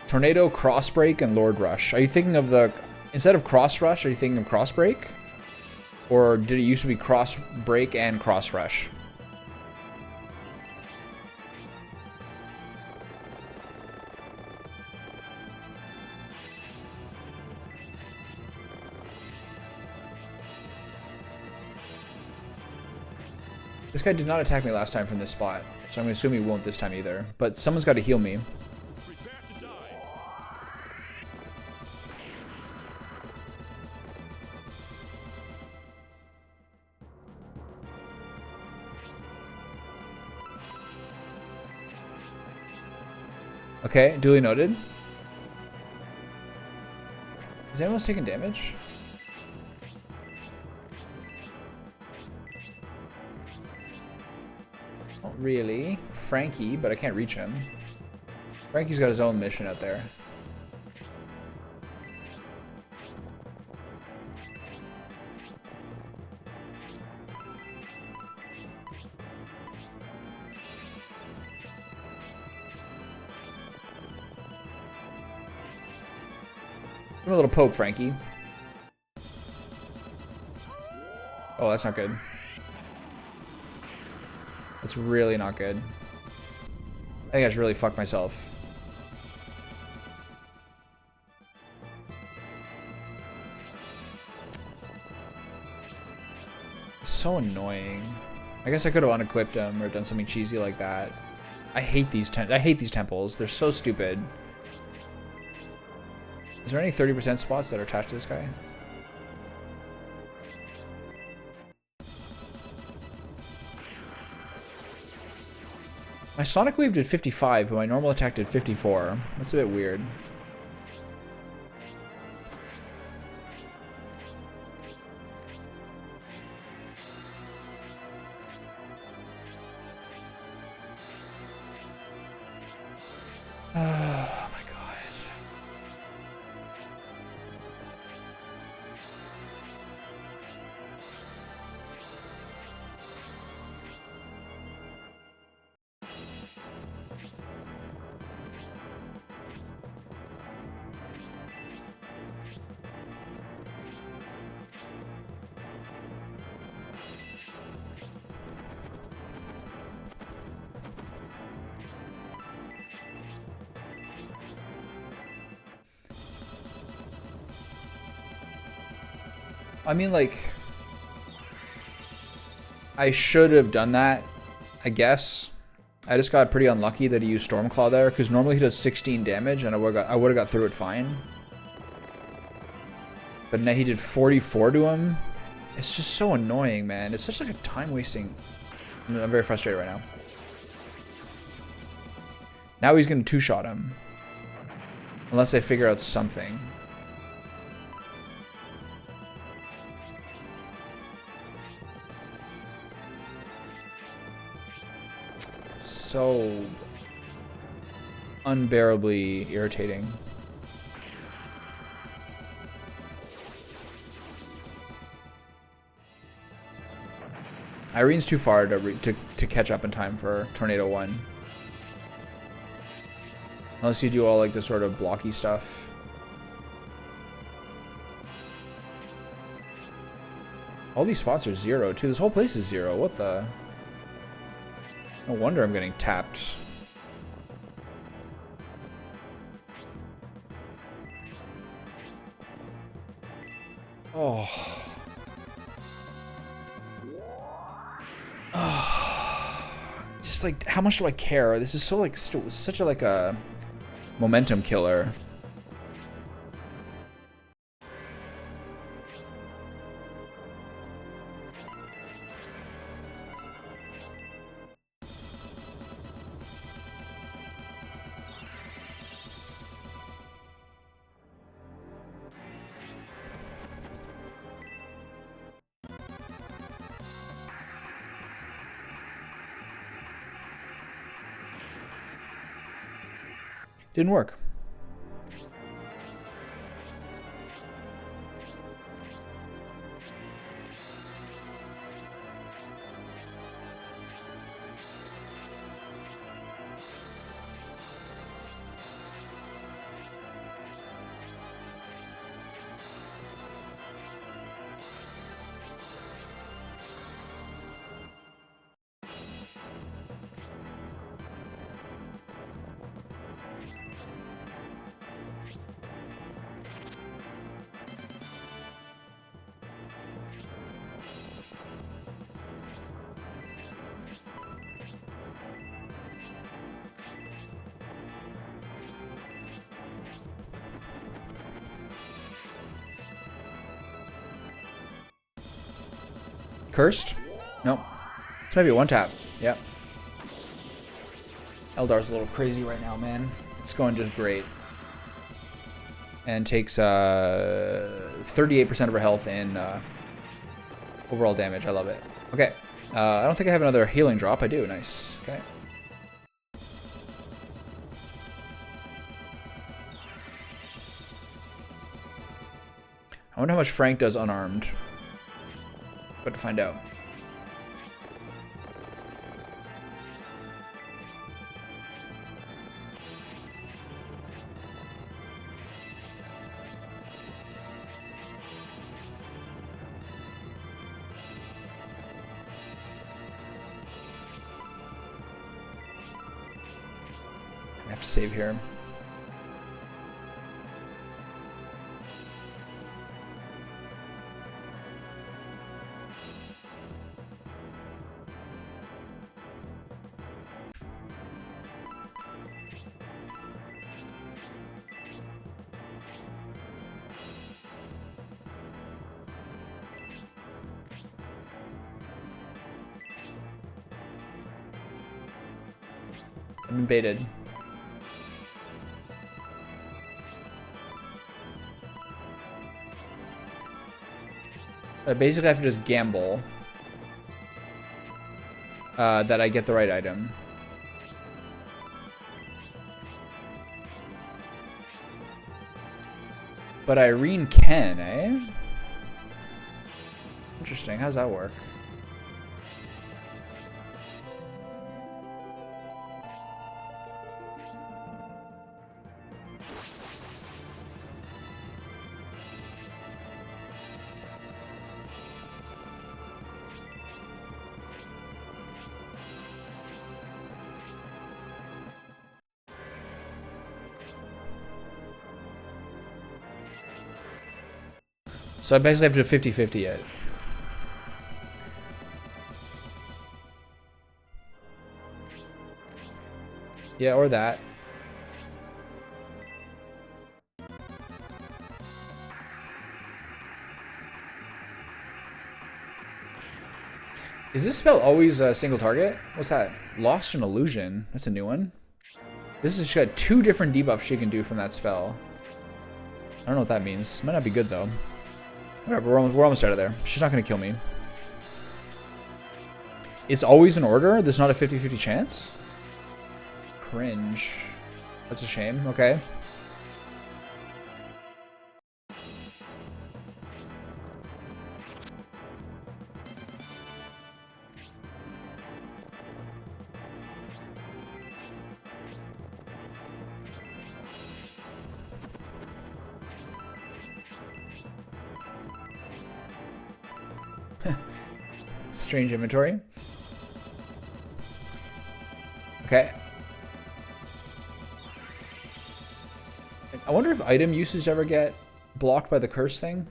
Tornado, Cross Break, and Lord Rush. Are you thinking of the... Instead of Cross Rush, are you thinking of Cross Break? Or did it used to be Cross Break and Cross Rush? This guy did not attack me last time from this spot, so I'm going to assume he won't this time either. But someone's got to heal me. Prepare to die. Okay, duly noted. Is anyone else taking damage? Not really. Frankie, but I can't reach him. Frankie's got his own mission out there. Give him a little poke, Frankie. Oh, that's not good. That's really not good. I think I just really fucked myself. It's so annoying. I guess I could have unequipped him or done something cheesy like that. I hate these temples. They're so stupid. Is there any 30% spots that are attached to this guy? My Sonic Wave did 55, but my normal attack did 54. That's a bit weird. I mean, like, I should have done that, I guess. I just got pretty unlucky that he used Stormclaw there, because normally he does 16 damage, and I would have got through it fine. But now he did 44 to him. It's just so annoying, man. It's such like a time wasting. I'm very frustrated right now. Now he's gonna two-shot him. Unless I figure out something. So unbearably irritating. Irene's too far to catch up in time for Tornado 1. Unless you do all like the sort of blocky stuff. All these spots are 0 too. This whole place is 0. What the? No wonder I'm getting tapped. Oh. Just like, how much do I care? This is so like such a like a momentum killer. Didn't work. Cursed? Nope. It's maybe a one tap. Yep. Eldar's a little crazy right now, man. It's going just great. And takes 38% of her health in overall damage. I love it. Okay. I don't think I have another healing drop. I do. Nice. Okay. I wonder how much Frank does unarmed. But to find out. I have to save here. I've been baited. I basically have to just gamble that I get the right item. But Irene can, eh? Interesting. How's that work? So I basically have to do 50-50 it. Yeah, or that. Is this spell always a single target? What's that? Lost an Illusion. That's a new one. This has got 2 different debuffs she can do from that spell. I don't know what that means. Might not be good though. Whatever, we're almost out of there. She's not gonna kill me. It's always in order? There's not a 50-50 chance? Cringe. That's a shame. Okay. Strange inventory. Okay. I wonder if item uses ever get blocked by the curse thing.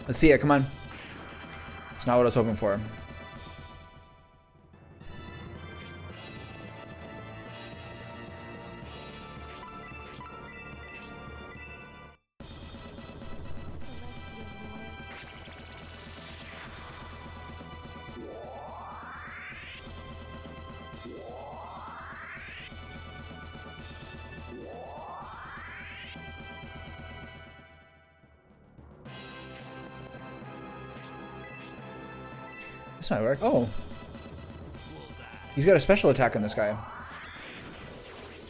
Let's see it, come on. It's not what I was hoping for. This might work. Oh. He's got a special attack on this guy.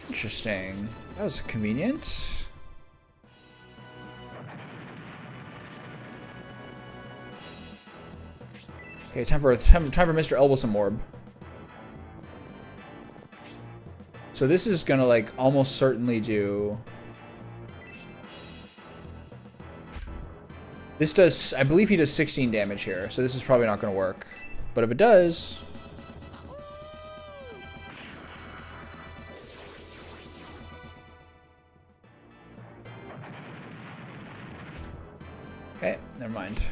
Interesting. That was convenient. Okay, time for Mr. Elbosom Orb. So this is gonna like almost certainly do. This does, I believe he does 16 damage here, so this is probably not gonna work. But if it does, okay, never mind.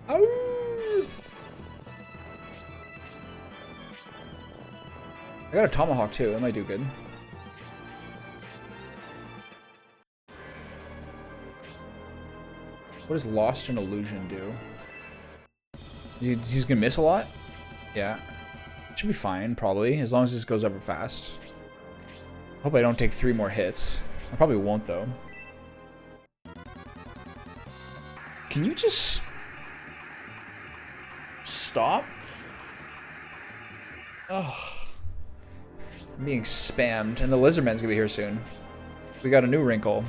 Oh! I got a tomahawk too, that might do good. What does Lost an Illusion do? He's gonna miss a lot? Yeah. Should be fine, probably, as long as this goes over fast. Hope I don't take 3 more hits. I probably won't, though. Can you just stop? Oh. I'm being spammed, and the Lizardman's gonna be here soon. We got a new wrinkle.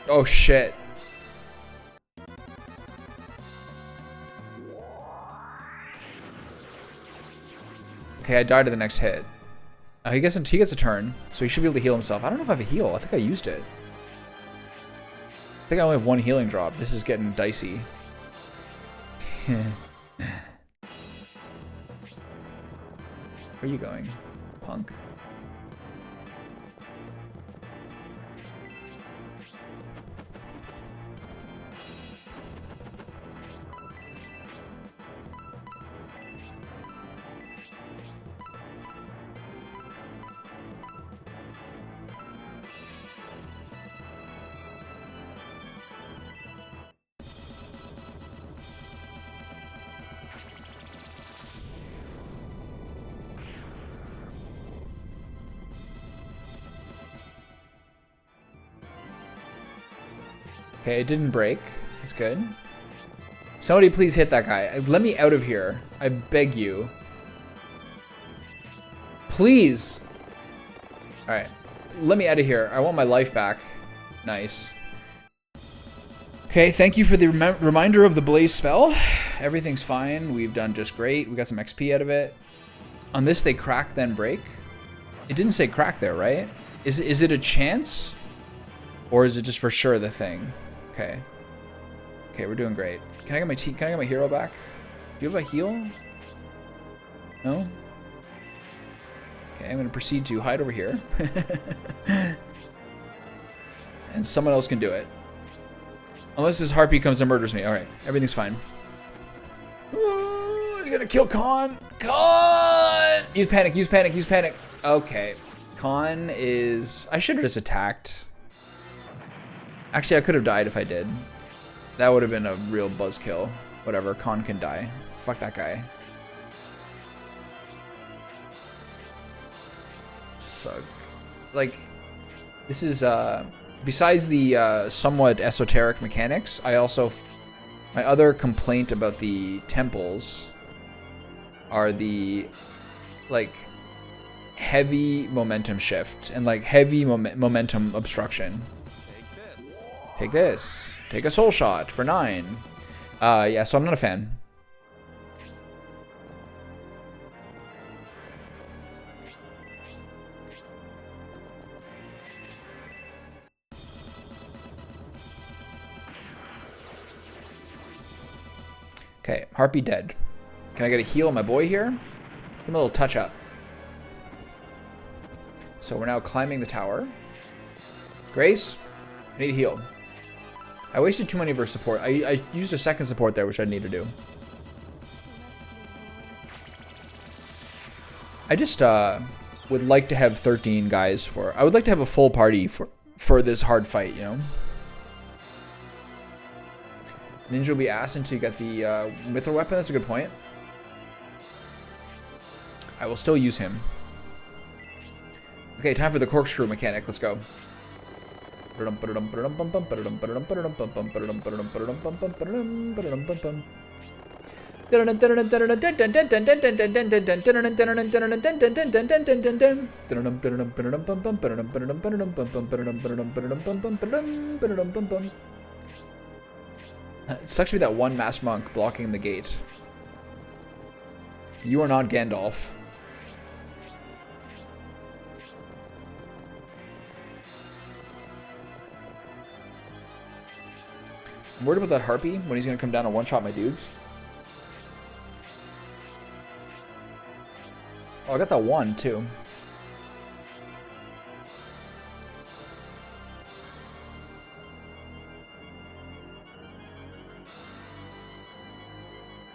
Oh shit. Okay, I died to the next hit. He gets a turn, so he should be able to heal himself. I don't know if I have a heal. I think I used it. I think I only have 1 healing drop. This is getting dicey. Where are you going, punk? Okay, it didn't break. That's good. Somebody please hit that guy. Let me out of here. I beg you. Please. All right. Let me out of here. I want my life back. Nice. Okay, thank you for the reminder of the Blaze spell. Everything's fine. We've done just great. We got some XP out of it. On this, they crack, then break. It didn't say crack there, right? Is it a chance? Or is it just for sure the thing? Okay. Okay, we're doing great. Can I get my hero back? Do you have a heal? No? Okay, I'm gonna proceed to hide over here. And someone else can do it. Unless this harpy comes and murders me. Alright, everything's fine. Ooh, he's gonna kill Khan. Khan! Use panic, use panic, use panic. Okay. Khan is... I should have just attacked. Actually, I could have died if I did. That would have been a real buzzkill. Whatever, Khan can die. Fuck that guy. So, like, this is, besides the somewhat esoteric mechanics, I also... my other complaint about the temples are the, like, heavy momentum shift and, like, heavy momentum obstruction. Take this. Take a soul shot for 9. Yeah, so I'm not a fan. Okay, Harpy dead. Can I get a heal on my boy here? Give him a little touch up. So we're now climbing the tower. Grace, I need a heal. I wasted too many of her support. I used a second support there, which I need to do. I just would like to have 13 guys for... I would like to have a full party for this hard fight, you know? Ninja will be ass until you get the mithril weapon. That's a good point. I will still use him. Okay, time for the corkscrew mechanic. Let's go. It sucks to be that one masked monk blocking the gate. You are not Gandalf. I'm worried about that harpy when he's gonna come down and one-shot my dudes. Oh, I got that one too.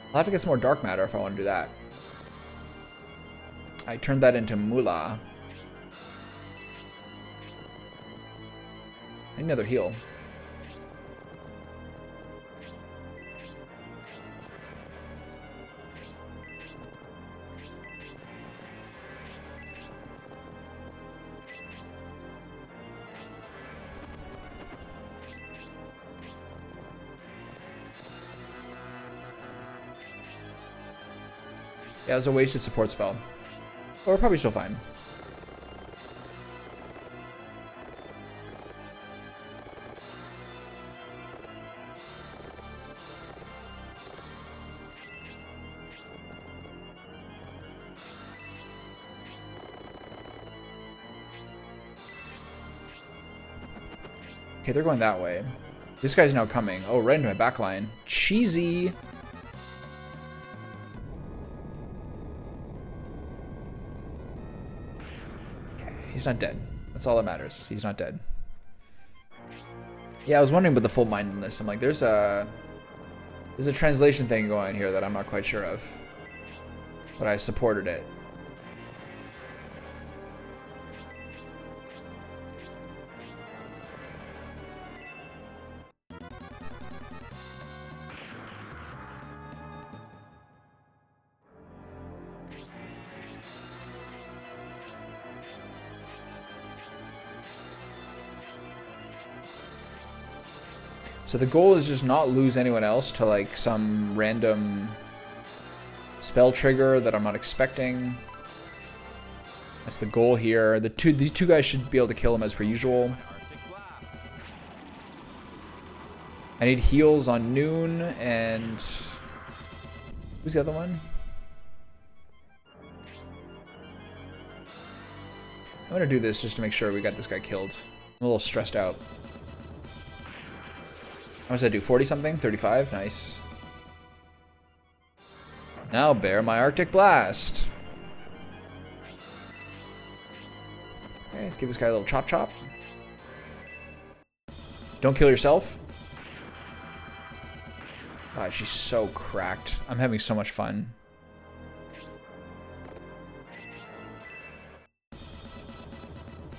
I'll have to get some more dark matter if I want to do that. I turned that into Moolah. I need another heal. Yeah, it was a wasted support spell. But we're probably still fine. Okay, they're going that way. This guy's now coming. Oh, right into my back line. Cheesy. He's not dead. That's all that matters. He's not dead. Yeah, I was wondering about the full mindedness. I'm like, there's a translation thing going on here that I'm not quite sure of. But I supported it. So the goal is just not lose anyone else to like some random spell trigger that I'm not expecting. That's the goal here. These two guys should be able to kill him as per usual. Arctic blast. I need heals on Noon and who's the other one? I'm gonna do this just to make sure we got this guy killed. I'm a little stressed out. How much did I do? 40 something? 35? Nice. Now bear my Arctic Blast. Okay, let's give this guy a little chop chop. Don't kill yourself. God, she's so cracked. I'm having so much fun.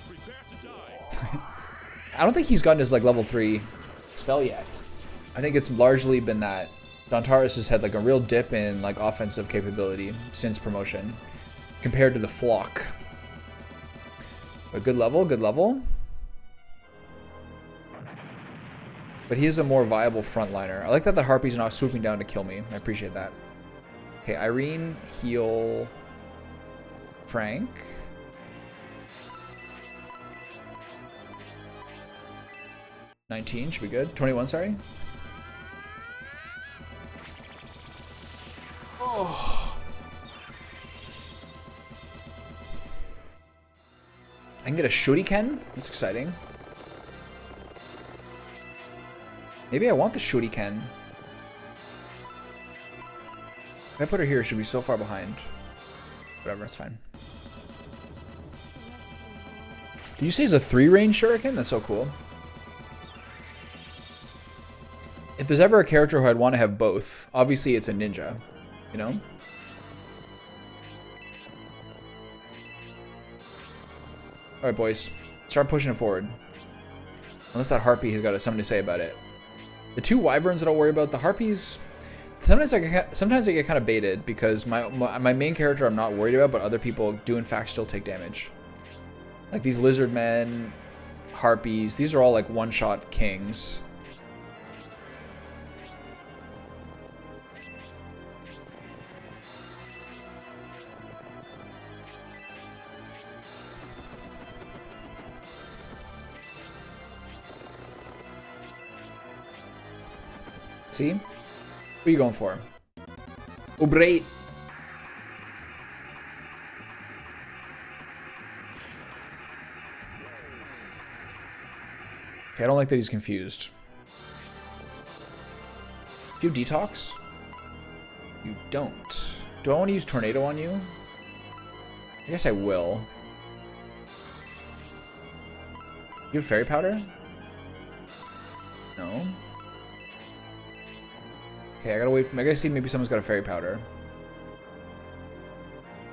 Prepare to die. I don't think he's gotten his like level 3 spell yet. I think it's largely been that Dontaris has had like a real dip in like offensive capability since promotion compared to the Flock. But good level, good level. But he is a more viable frontliner. I like that the Harpy's not swooping down to kill me. I appreciate that. Okay, Irene, heal Frank. $19 should be good. 21, sorry. Oh. I can get a Shuriken. That's exciting. Maybe I want the Shuriken. If I put her here, she'll be so far behind. Whatever, it's fine. Did you say it's a 3-range Shuriken? That's so cool. If there's ever a character who I'd want to have both, obviously it's a ninja, you know? Alright, boys. Start pushing it forward. Unless that Harpy has got something to say about it. The 2 Wyverns that I'll worry about, the Harpies... Sometimes I get kind of baited because my main character I'm not worried about, but other people do in fact still take damage. Like these Lizard Men, Harpies, these are all like one-shot kings. See? What are you going for? Ubrate. Okay, I don't like that he's confused. Do you have detox? You don't. Do I want to use tornado on you? I guess I will. You have fairy powder? No. Okay, I gotta wait. I gotta see maybe someone's got a fairy powder.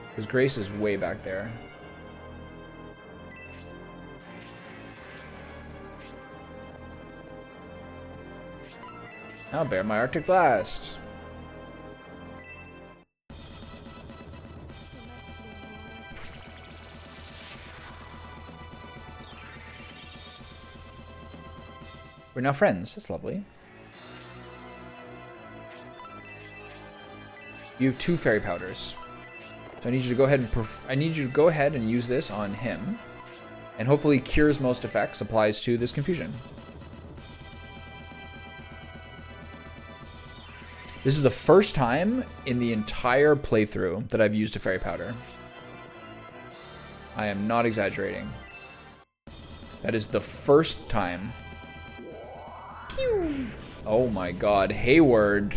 Because Grace is way back there. I'll bear my Arctic Blast. We're now friends. That's lovely. You have 2 fairy powders. So I need you to go ahead and use this on him. And hopefully cures most effects, applies to this confusion. This is the first time in the entire playthrough that I've used a fairy powder. I am not exaggerating. That is the first time. Pew! Oh my god, Hayward.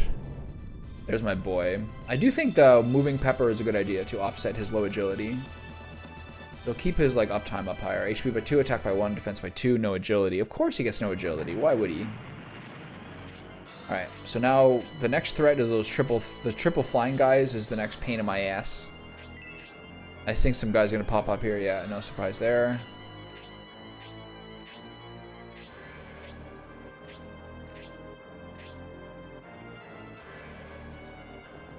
There's my boy. I do think the moving pepper is a good idea to offset his low agility. It'll keep his like uptime up higher. HP by 2, attack by 1, defense by 2, no agility. Of course he gets no agility. Why would he? Alright, so now the next threat of those triple flying guys is the next pain in my ass. I think some guys are gonna pop up here. Yeah, no surprise there.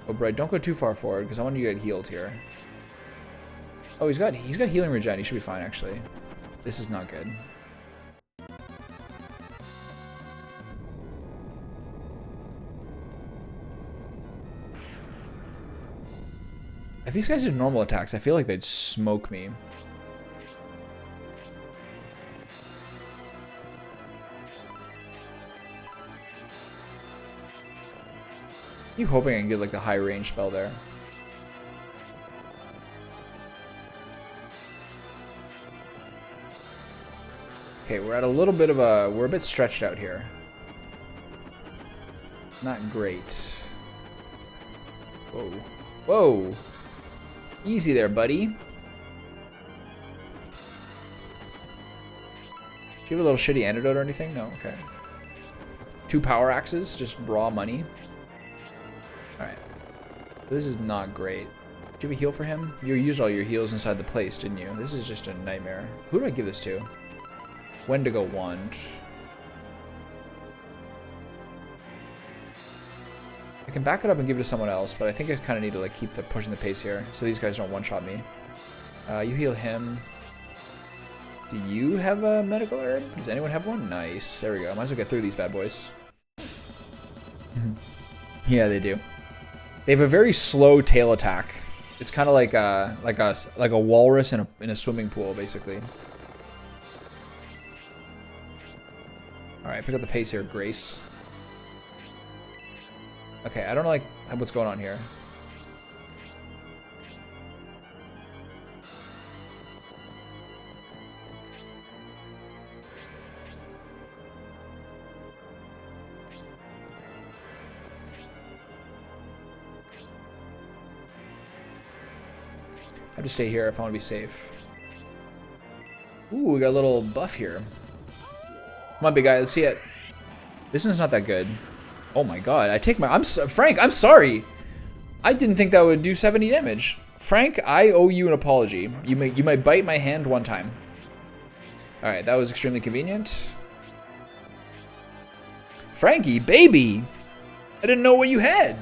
Oh, Bright, don't go too far forward because I want you to get healed here. Oh, he's got healing regen. He should be fine actually. This is not good. If these guys did normal attacks, I feel like they'd smoke me. Keep hoping I can get like the high range spell there. Okay, we're at a little bit of a... We're a bit stretched out here. Not great. Whoa. Whoa! Easy there, buddy. Do you have a little shitty antidote or anything? No? Okay. 2 power axes, just raw money. Alright. This is not great. Do you have a heal for him? You used all your heals inside the place, didn't you? This is just a nightmare. Who do I give this to? Wendigo wand. I can back it up and give it to someone else, but I think I kind of need to like keep pushing the pace here, so these guys don't one-shot me. You heal him. Do you have a medical herb? Does anyone have one? Nice. There we go. Might as well get through these bad boys. Yeah, they do. They have a very slow tail attack. It's kind of like a walrus in a swimming pool, basically. All right, pick up the pace here, Grace. Okay, I don't know like what's going on here. I have to stay here if I want to be safe. Ooh, we got a little buff here. Come on, big guy, let's see it. This one's not that good. Oh my god, I take my... Frank, I'm sorry. I didn't think that would do 70 damage. Frank, I owe you an apology. You might bite my hand one time. Alright, that was extremely convenient. Frankie, baby! I didn't know what you had.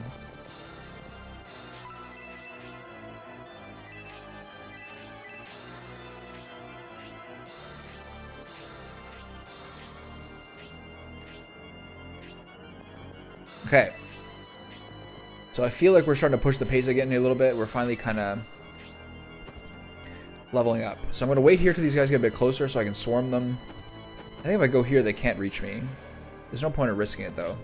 Okay. So I feel like we're starting to push the pace again a little bit. We're finally kind of leveling up. So I'm going to wait here till these guys get a bit closer so I can swarm them. I think if I go here, they can't reach me. There's no point in risking it, though.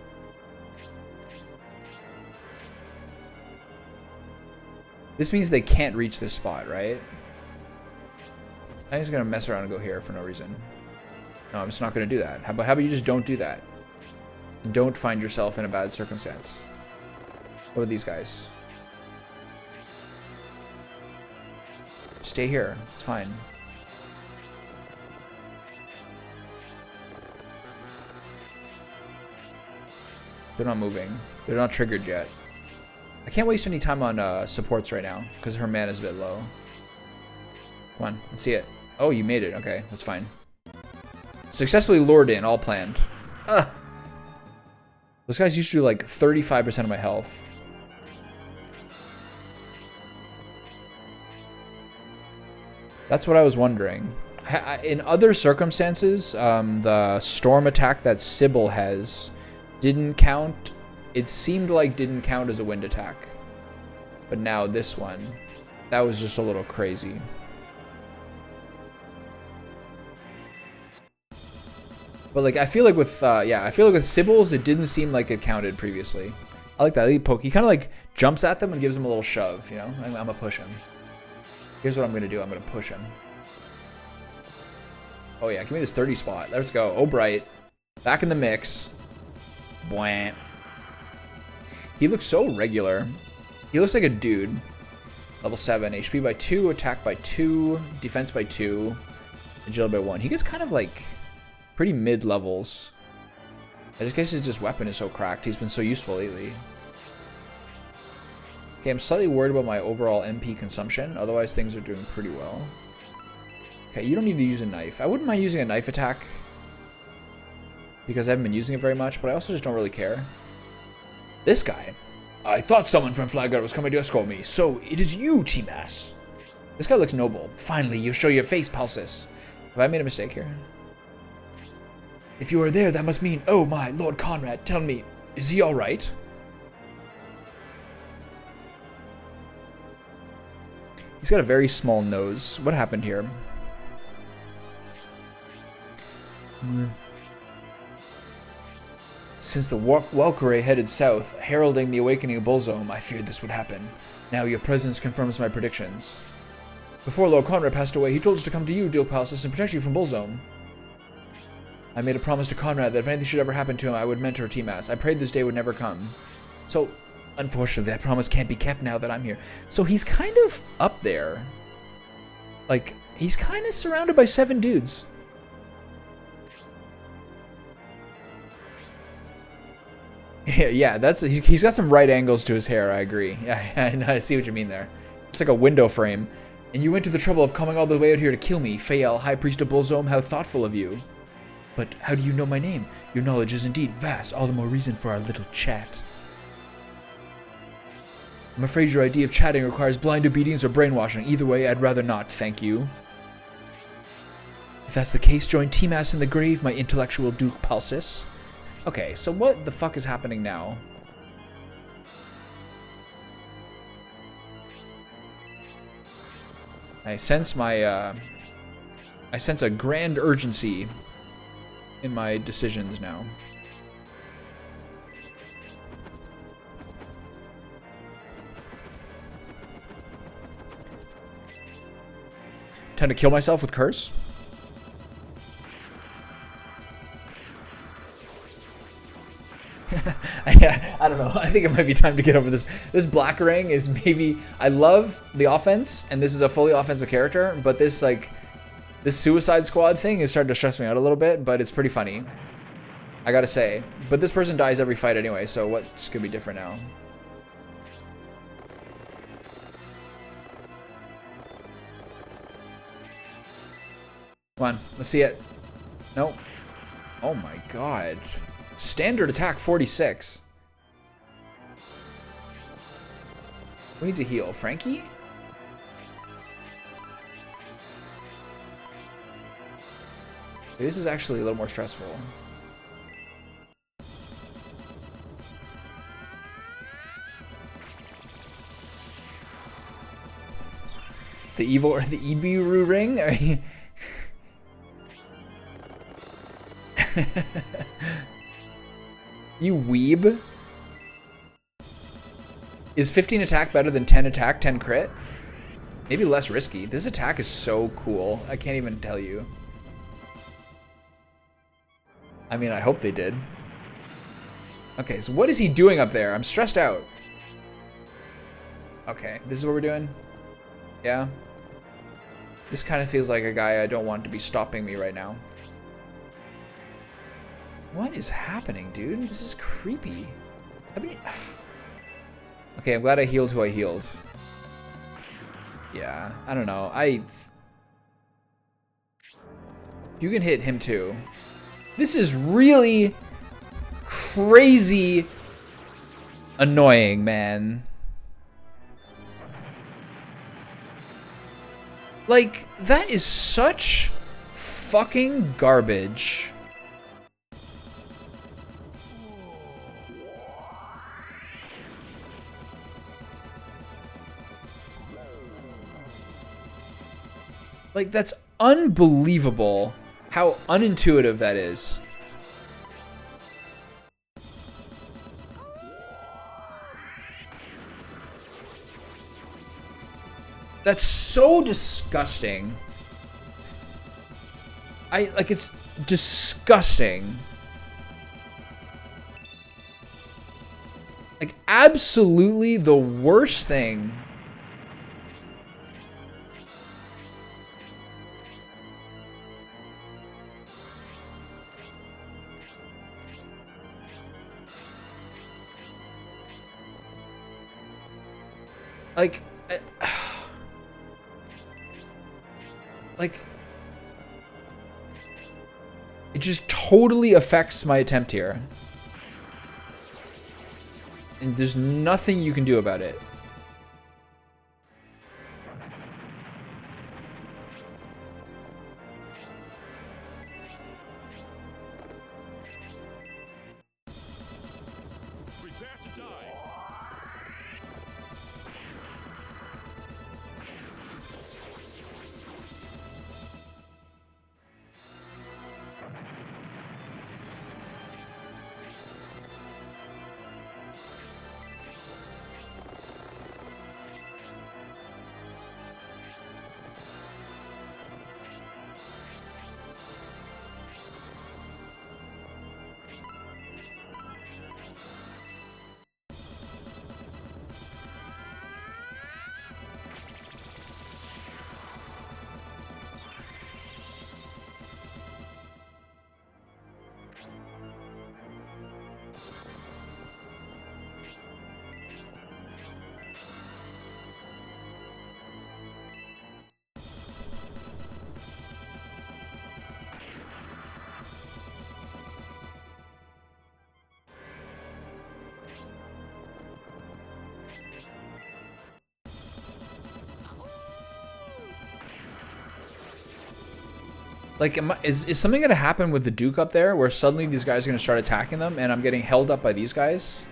This means they can't reach this spot, right? I'm just going to mess around and go here for no reason. No, I'm just not going to do that. How about you just don't do that? And don't find yourself in a bad circumstance. What are these guys? Stay here. It's fine. They're not moving. They're not triggered yet. I can't waste any time on supports right now because her mana is a bit low. Come on, let's see it. Oh, you made it. Okay, that's fine. Successfully lured in, all planned. Ugh. Those guys used to do like 35% of my health. That's what I was wondering. In other circumstances, the storm attack that Sybil has didn't count. It seemed like didn't count as a wind attack. But now this one, that was just a little crazy. But like I feel like with I feel like with Sybil's it didn't seem like it counted previously. I like that. He poke. He kind of like jumps at them and gives them a little shove. You know, I'm gonna push him. Here's what I'm gonna do. I'm gonna push him. Oh yeah, give me this 30 spot. Let's go. Oh bright, back in the mix. Bwah. He looks so regular. He looks like a dude. Level 7, HP by 2, attack by 2, defense by 2, agility by 1. He gets kind of like pretty mid levels. I just guess his just weapon is so cracked. He's been so useful lately. Okay, I'm slightly worried about my overall MP consumption. Otherwise, things are doing pretty well. Okay, you don't need to use a knife. I wouldn't mind using a knife attack because I haven't been using it very much, but I also just don't really care. This guy. I thought someone from Flagguard was coming to escort me, so it is you, T-Mass. This guy looks noble. Finally, you show your face, Palsis. Have I made a mistake here? If you are there, that must mean, oh my, Lord Conrad, tell me, is he alright? He's got a very small nose. What happened here? Since the Walkyrie headed south, heralding the awakening of Bullzome, I feared this would happen. Now your presence confirms my predictions. Before Lord Conrad passed away, he told us to come to you, Dillpalsis, and protect you from Bullzome. I made a promise to Conrad that if anything should ever happen to him, I would mentor Timas. I prayed this day would never come. So, unfortunately, that promise can't be kept now that I'm here. So he's kind of up there. Like, he's kind of surrounded by 7 dudes. Yeah, that's he's got some right angles to his hair, I agree. Yeah, I see what you mean there. It's like a window frame. And you went to the trouble of coming all the way out here to kill me, Fael, High Priest of Bullzome, how thoughtful of you. But how do you know my name? Your knowledge is indeed vast, all the more reason for our little chat. I'm afraid your idea of chatting requires blind obedience or brainwashing. Either way, I'd rather not, thank you. If that's the case, join Timas in the grave, my intellectual Duke Palsis. Okay, so what the fuck is happening now? I sense my, I sense a grand urgency in my decisions now. Time to kill myself with Curse? I don't know. I think it might be time to get over this. This Black Ring is maybe... I love the offense, and this is a fully offensive character, but this, like... This Suicide Squad thing is starting to stress me out a little bit, but it's pretty funny. I gotta say. But this person dies every fight anyway, so what's gonna be different now? Come on, let's see it. Nope. Oh my god. Standard attack 46. Who needs a heal? Frankie? This is actually a little more stressful. The evil or the Ibiru ring? Are you... You weeb. Is 15 attack better than 10 attack, 10 crit? Maybe less risky. This attack is so cool. I can't even tell you. I mean, I hope they did. Okay, so what is he doing up there? I'm stressed out. Okay, this is what we're doing? Yeah. This kind of feels like a guy I don't want to be stopping me right now. What is happening, dude? This is creepy. Okay, I'm glad I healed who I healed. Yeah, I don't know. You can hit him too. This is really crazy annoying, man. Like, that is such fucking garbage. Like, that's unbelievable how unintuitive that is. That's so disgusting. Like, it's disgusting. Like, absolutely the worst thing. Like, it just totally affects my attempt here. And there's nothing you can do about it. Prepare to die. Like, is something gonna happen with the Duke up there where suddenly these guys are gonna start attacking them and I'm getting held up by these guys?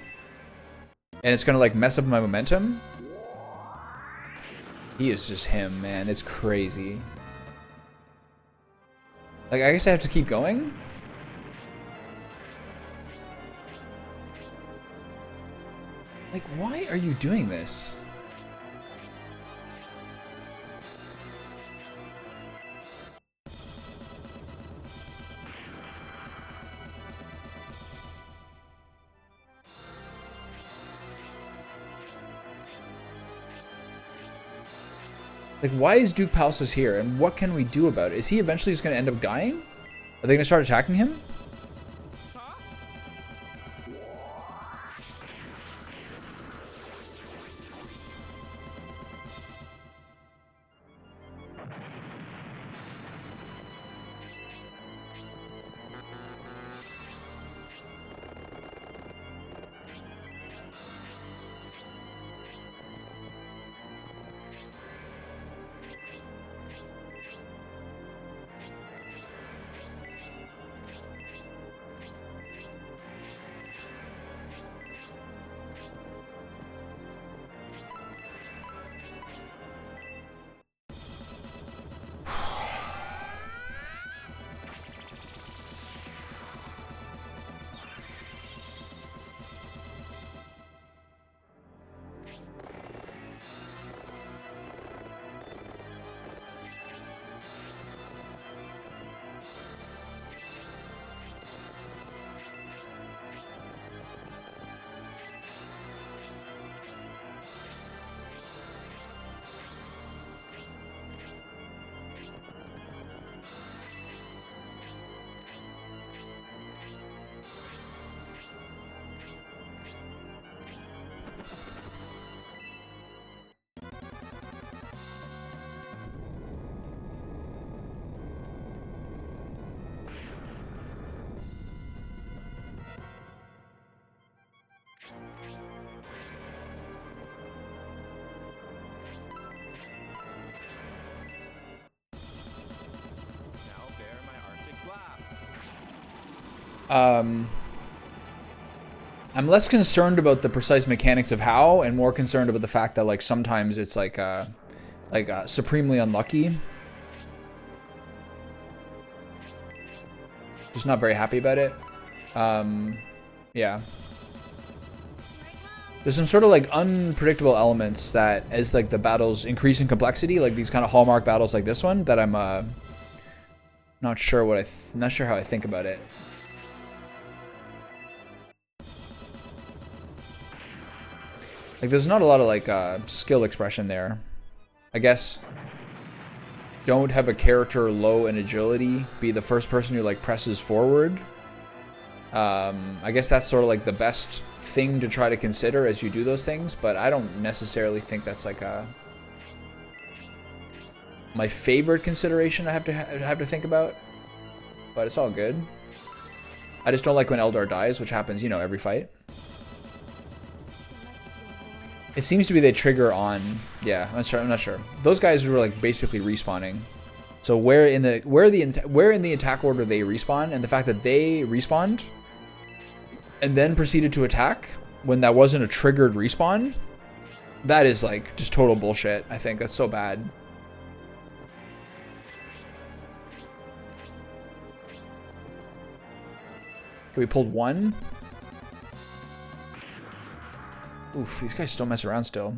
And it's gonna like mess up my momentum? He is just him, man. It's crazy. Like, I guess I have to keep going? Like, why are you doing this? Like, why is Duke Palsus here, and what can we do about it? Is he eventually just going to end up dying? Are they going to start attacking him? Now bear my Arctic blast. I'm less concerned about the precise mechanics of how, and more concerned about the fact that like sometimes it's like supremely unlucky. Just not very happy about it. Yeah. There's some sort of like unpredictable elements that, as like the battles increase in complexity, like these kind of hallmark battles like this one, that I'm not sure what not sure how I think about it. Like, there's not a lot of like skill expression there. I guess don't have a character low in agility be the first person who like presses forward. I guess that's sort of like the best thing to try to consider as you do those things, but I don't necessarily think that's like my favorite consideration I have to think about. But it's all good. I just don't like when Eldar dies, which happens, you know, every fight. It seems to be they trigger on, yeah, I'm not sure. Those guys were like basically respawning. So where in the attack order they respawn, and the fact that they respawned and then proceeded to attack when that wasn't a triggered respawn, that is like just total bullshit. I think that's so bad. Okay, we pulled one. Oof, these guys still mess around still.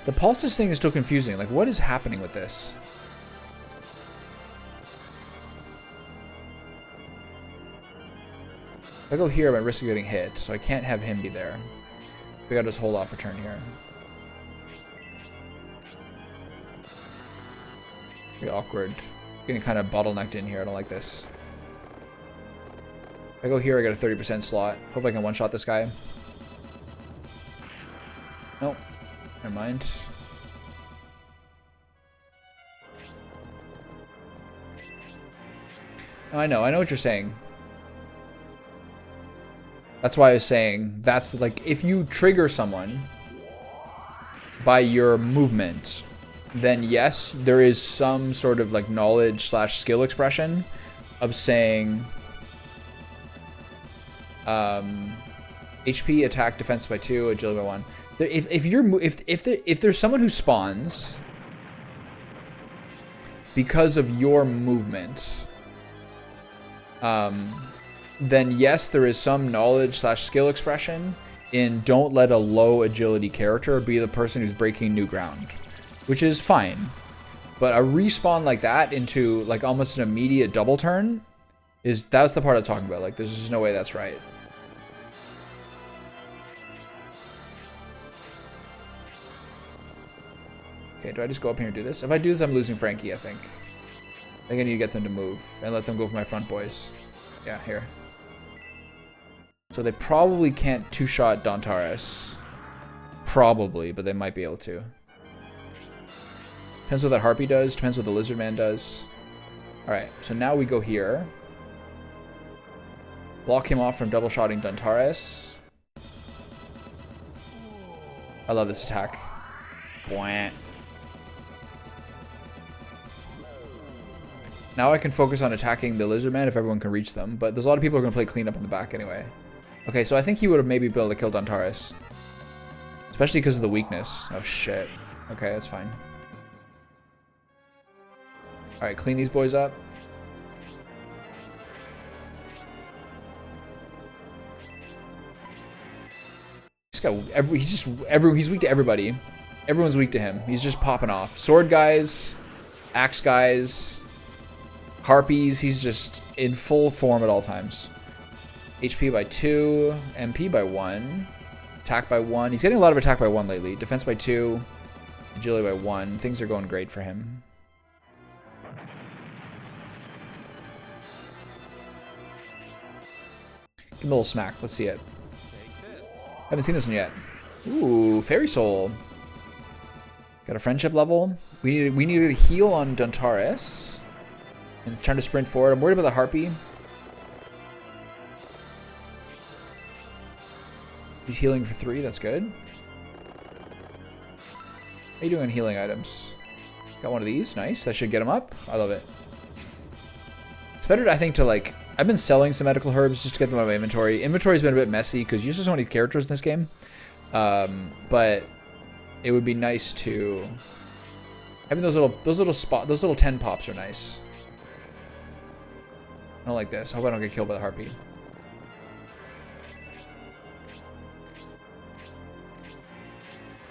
The pulses thing is still confusing. Like, what is happening with this? If I go here, I'm at risk of getting hit, so I can't have him be there. We gotta just hold off a turn here. Pretty awkward. Getting kind of bottlenecked in here. I don't like this. If I go here, I got a 30% slot. Hopefully I can one-shot this guy. Nope. Never mind. I know what you're saying. That's why I was saying that's like if you trigger someone by your movement, then yes, there is some sort of like knowledge / skill expression of saying HP, attack, defense by 2, agility by 1. If there's someone who spawns because of your movement, then yes, there is some knowledge / skill expression in don't let a low agility character be the person who's breaking new ground, which is fine. But a respawn like that into like almost an immediate double turn that's the part I'm talking about. Like there's just no way that's right. Okay, do I just go up here and do this? If I do this, I'm losing Frankie, I think. I think I need to get them to move and let them go for my front boys. Yeah, here. So they probably can't two-shot Dontaris. Probably, but they might be able to. Depends what that Harpy does. Depends what the Lizard Man does. Alright, so now we go here. Block him off from double-shotting Dontaris. I love this attack. Bwah. Now I can focus on attacking the Lizard Man if everyone can reach them, but there's a lot of people who are going to play cleanup in the back anyway. Okay, so I think he would have maybe been able to kill Dontaris. Especially because of the weakness. Oh shit. Okay, that's fine. Alright, clean these boys up. He's weak to everybody. Everyone's weak to him. He's just popping off. Sword guys, axe guys, harpies, he's just in full form at all times. HP by 2, MP by 1, attack by 1. He's getting a lot of attack by 1 lately. Defense by 2, agility by 1. Things are going great for him. Give him a little smack. Let's see it. Haven't seen this one yet. Ooh, Fairy Soul. Got a friendship level. We needed a heal on Dontaris. And trying to sprint forward. I'm worried about the Harpy. He's healing for 3, that's good. How you doing on healing items? Got one of these, nice. That should get him up. I love it. It's better, I think, to like... I've been selling some medical herbs just to get them out of my inventory. Inventory's been a bit messy because you just so many characters in this game. But it would be nice to... Having those little 10 pops are nice. I don't like this. I hope I don't get killed by the Harpy.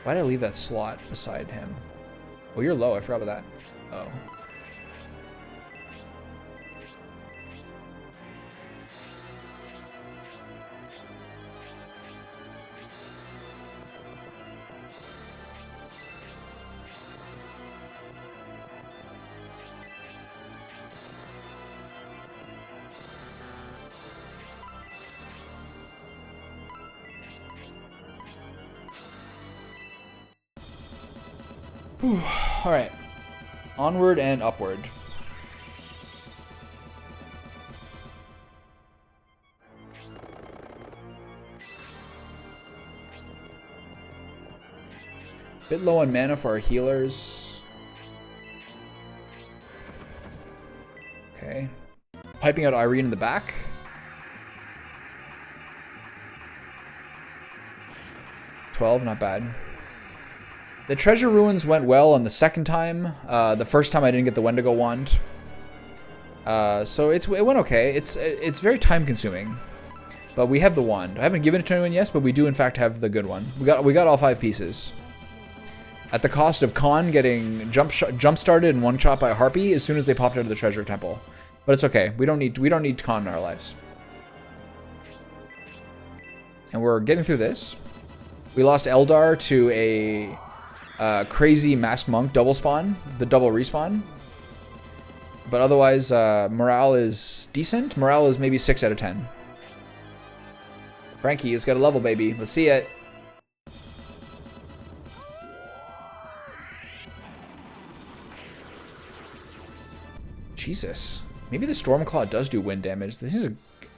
Why did I leave that slot beside him? Oh, you're low. I forgot about that. Oh. All right, onward and upward. Bit low on mana for our healers. Okay, piping out Irene in the back. $12, not bad. The treasure ruins went well on the second time. The first time I didn't get the Wendigo wand. So it went okay. It's very time consuming. But we have the wand. I haven't given it to anyone yet, but we do in fact have the good one. We got all 5 pieces. At the cost of Khan getting jump started and one shot by a Harpy as soon as they popped out of the treasure temple. But it's okay. We don't need Khan in our lives. And we're getting through this. We lost Eldar to a crazy masked monk double spawn, the double respawn. But otherwise, morale is decent. Morale is maybe 6 out of 10. Frankie, it's got a level, baby. Let's see it. Jesus. Maybe the Stormclaw does do wind damage. This is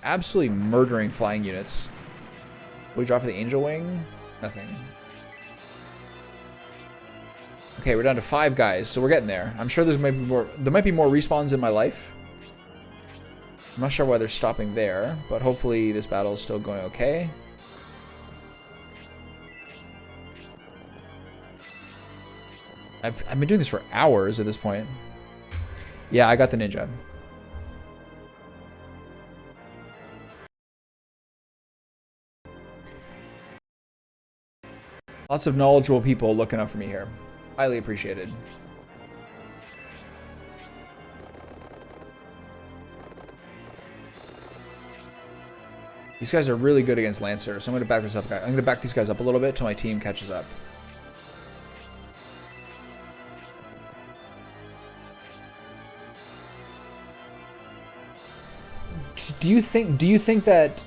absolutely murdering flying units. What do we draw for the Angel Wing? Nothing. Okay, we're down to 5 guys, so we're getting there. I'm sure there might be more respawns in my life. I'm not sure why they're stopping there, but hopefully this battle is still going okay. I've been doing this for hours at this point. Yeah, I got the ninja. Lots of knowledgeable people looking out for me here. Highly appreciated. These guys are really good against Lancer, so I'm going to back this up. I'm going to back these guys up a little bit till my team catches up. Do you think that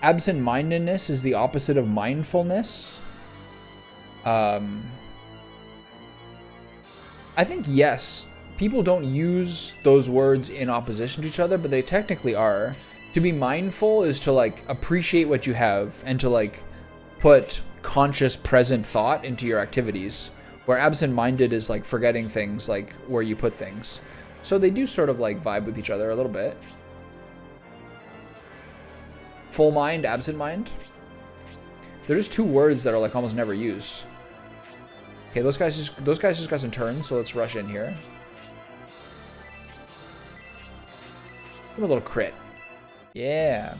absent-mindedness is the opposite of mindfulness? I think yes. People don't use those words in opposition to each other, but they technically are. To be mindful is to like appreciate what you have and to like put conscious present thought into your activities, where absent-minded is like forgetting things, like where you put things. So they do sort of like vibe with each other a little bit. Full mind, absent mind. They're just 2 words that are like almost never used. Okay, those guys just got some turns, so let's rush in here. Give him a little crit. Yeah.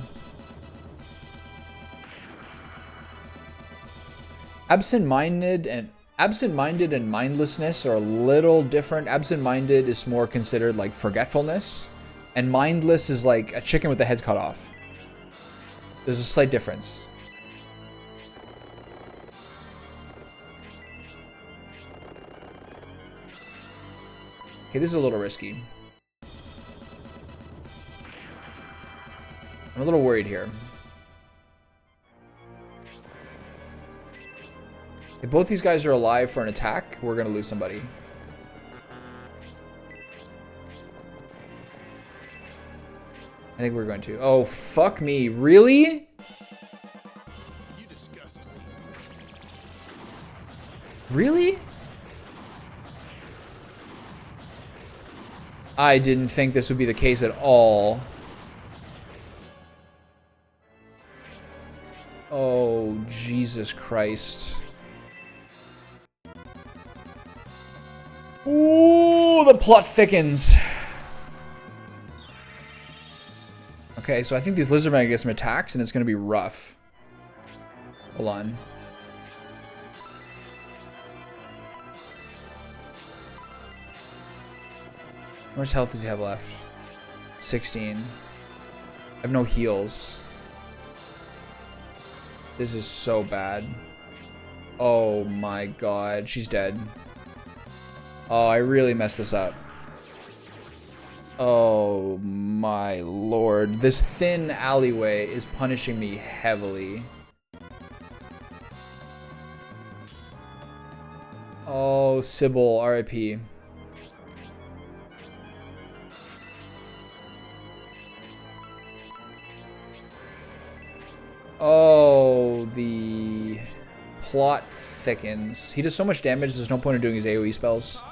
Absent-minded and mindlessness are a little different. Absent-minded is more considered like forgetfulness, and mindless is like a chicken with the heads cut off. There's a slight difference. Okay, this is a little risky. I'm a little worried here. If both these guys are alive for an attack, we're gonna lose somebody. I think we're going to. Oh, fuck me. Really? You disgust me. Really? I didn't think this would be the case at all. Oh, Jesus Christ. Ooh, the plot thickens. Okay, so I think these lizardmen get some attacks and it's gonna be rough. Hold on. How much health does he have left? 16. I have no heals. This is so bad. Oh my god, she's dead. Oh, I really messed this up. Oh my lord. This thin alleyway is punishing me heavily. Oh, Sybil, RIP. Oh, the plot thickens. He does so much damage, there's no point in doing his AoE spells.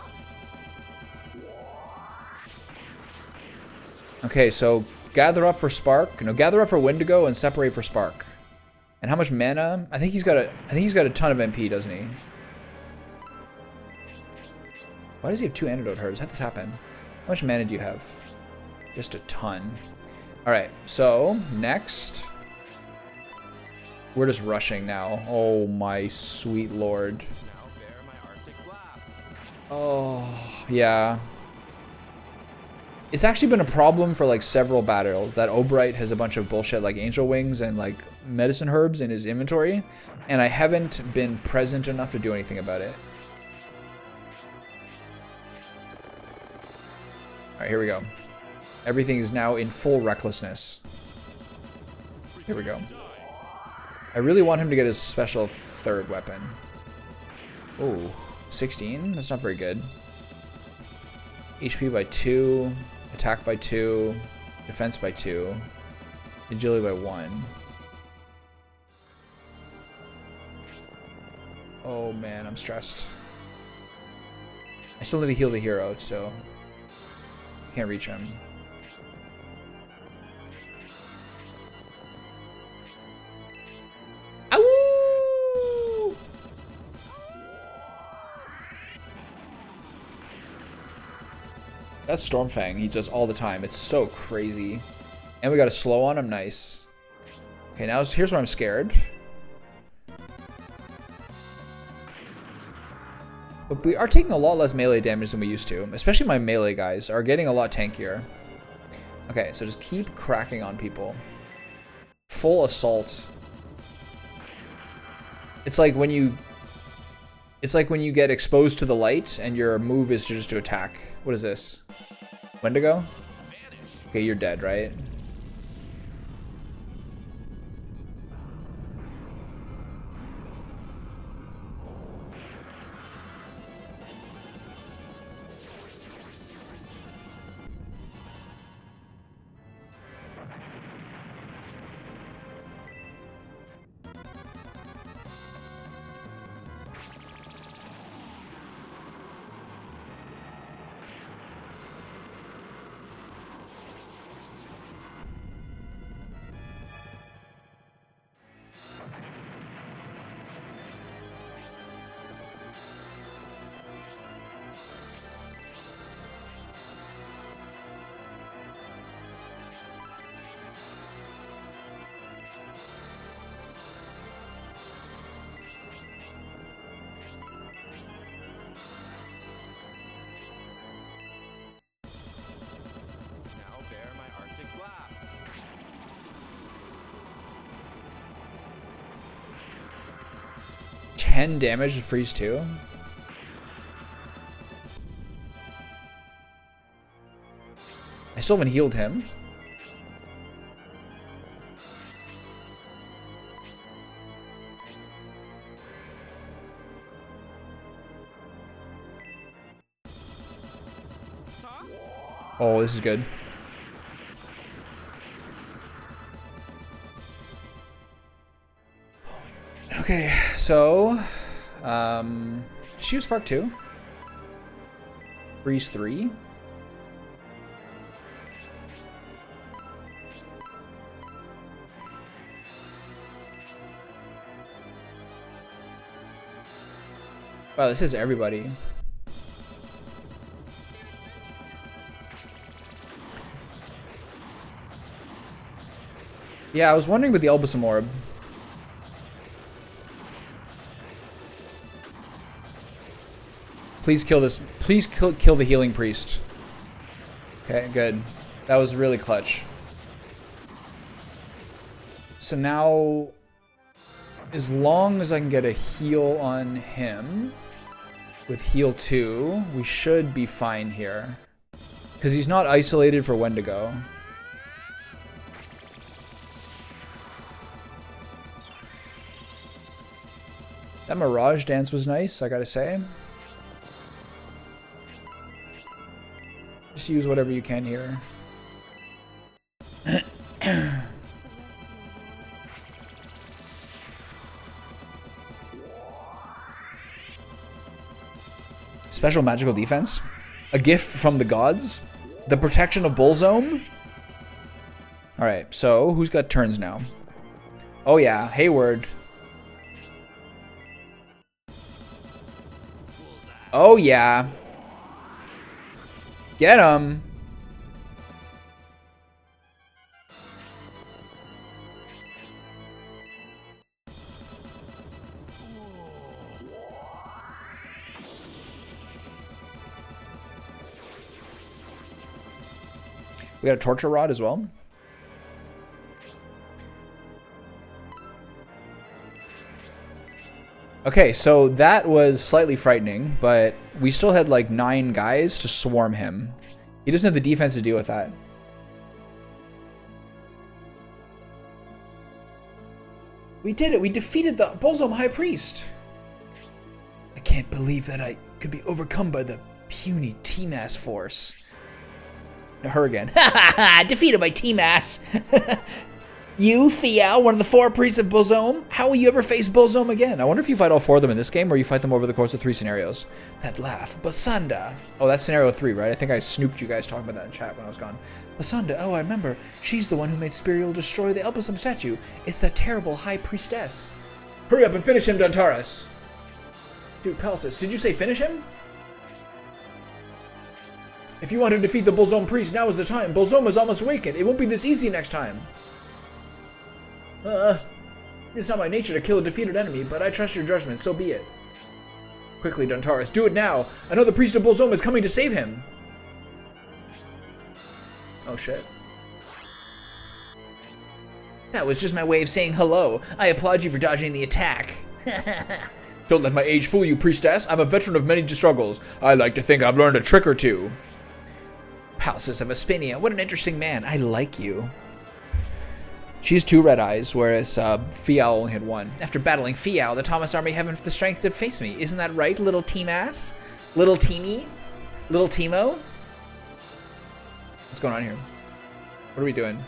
Okay, so gather up for Spark. No, gather up for Wendigo and separate for Spark. And how much mana? I think he's got a ton of MP, doesn't he? Why does he have 2 antidote herbs? How'd this happen? How much mana do you have? Just a ton. Alright, so next. We're just rushing now. Oh my sweet lord. Now bear my Arctic blast. Oh, yeah. It's actually been a problem for like several battles that Obright has a bunch of bullshit like angel wings and like medicine herbs in his inventory, and I haven't been present enough to do anything about it. Alright, here we go. Everything is now in full recklessness. Here we go. I really want him to get his special 3rd weapon. Oh, 16? That's not very good. HP by 2. Attack by 2. Defense by 2. Agility by 1. Oh man, I'm stressed. I still need to heal the hero, so can't reach him. Ow! That's Stormfang. He does all the time. It's so crazy. And we got a slow on him. Nice. Okay, now here's where I'm scared. But we are taking a lot less melee damage than we used to. Especially my melee guys are getting a lot tankier. Okay, so just keep cracking on people. Full assault. It's like when you get exposed to the light and your move is just to attack. What is this? Wendigo? Okay, you're dead, right? Now bear my Arctic blast. 10 damage to freeze 2. I still haven't healed him. Oh, this is good. Okay, so Shoe Spark 2. Freeze 3. Wow, this is everybody. Yeah, I was wondering with the Elbasum Orb. Please kill this. Please kill the Healing Priest. Okay, good. That was really clutch. So now, as long as I can get a heal on him with heal 2, we should be fine here. Because he's not isolated for Wendigo. That Mirage Dance was nice, I gotta say. Just use whatever you can here. Special magical defense. A gift from the gods. The protection of Bullzome. Alright, so who's got turns now? Oh yeah, Hayward. Oh yeah. Get him. We got a torture rod as well. Okay, so that was slightly frightening, but we still had like 9 guys to swarm him. He doesn't have the defense to deal with that. We did it. We defeated the Bullzome High Priest. I can't believe that I could be overcome by the puny T-Mass force. her again. Ha ha ha! Defeated by Team Ass. You, Fial, one of the 4 priests of Bolzome? How will you ever face Bolzome again? I wonder if you fight all 4 of them in this game, or you fight them over the course of 3 scenarios. That laugh. Basanda. Oh, that's scenario 3, right? I think I snooped you guys talking about that in chat when I was gone. Basanda, oh, I remember. She's the one who made Spiriel destroy the Elpasum statue. It's that terrible high priestess. Hurry up and finish him, Dontaris. Dude, Pelsis, did you say finish him? If you want to defeat the Bolzome priest, now is the time. Bolzome is almost awakened. It won't be this easy next time. It's not my nature to kill a defeated enemy, but I trust your judgment, so be it. Quickly, Dontaris, do it now! I know the priest of Bolzome is coming to save him! Oh shit. That was just my way of saying hello. I applaud you for dodging the attack. Don't let my age fool you, priestess. I'm a veteran of many struggles. I like to think I've learned a trick or two. Palsis of Aspinia, what an interesting man. I like you. She has 2 red eyes, whereas Fial only had 1. After battling Fial, the Thomas army haven't the strength to face me. Isn't that right, little team ass? Little teamy? Little Timo? What's going on here? What are we doing?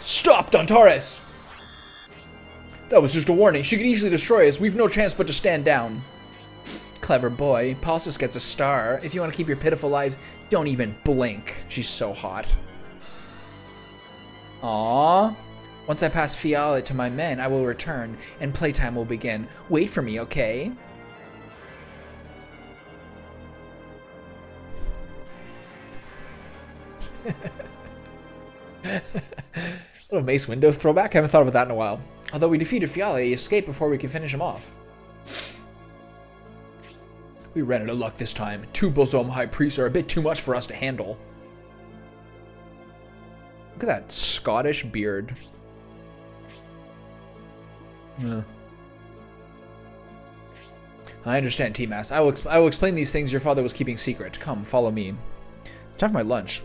Stop, Dontaris! That was just a warning. She could easily destroy us. We've no chance but to stand down. Clever boy. Palsis gets a star. If you want to keep your pitiful lives, don't even blink. She's so hot. Aww. Once I pass Fiala to my men, I will return, and playtime will begin. Wait for me, okay? Little Mace Window throwback. I haven't thought about that in a while. Although we defeated Fiala, he escaped before we could finish him off. We ran out of luck this time. 2 Bolzome High Priests are a bit too much for us to handle. Look at that Scottish beard. I understand, T-Mass. I will explain these things your father was keeping secret. Come, follow me. Time for my lunch.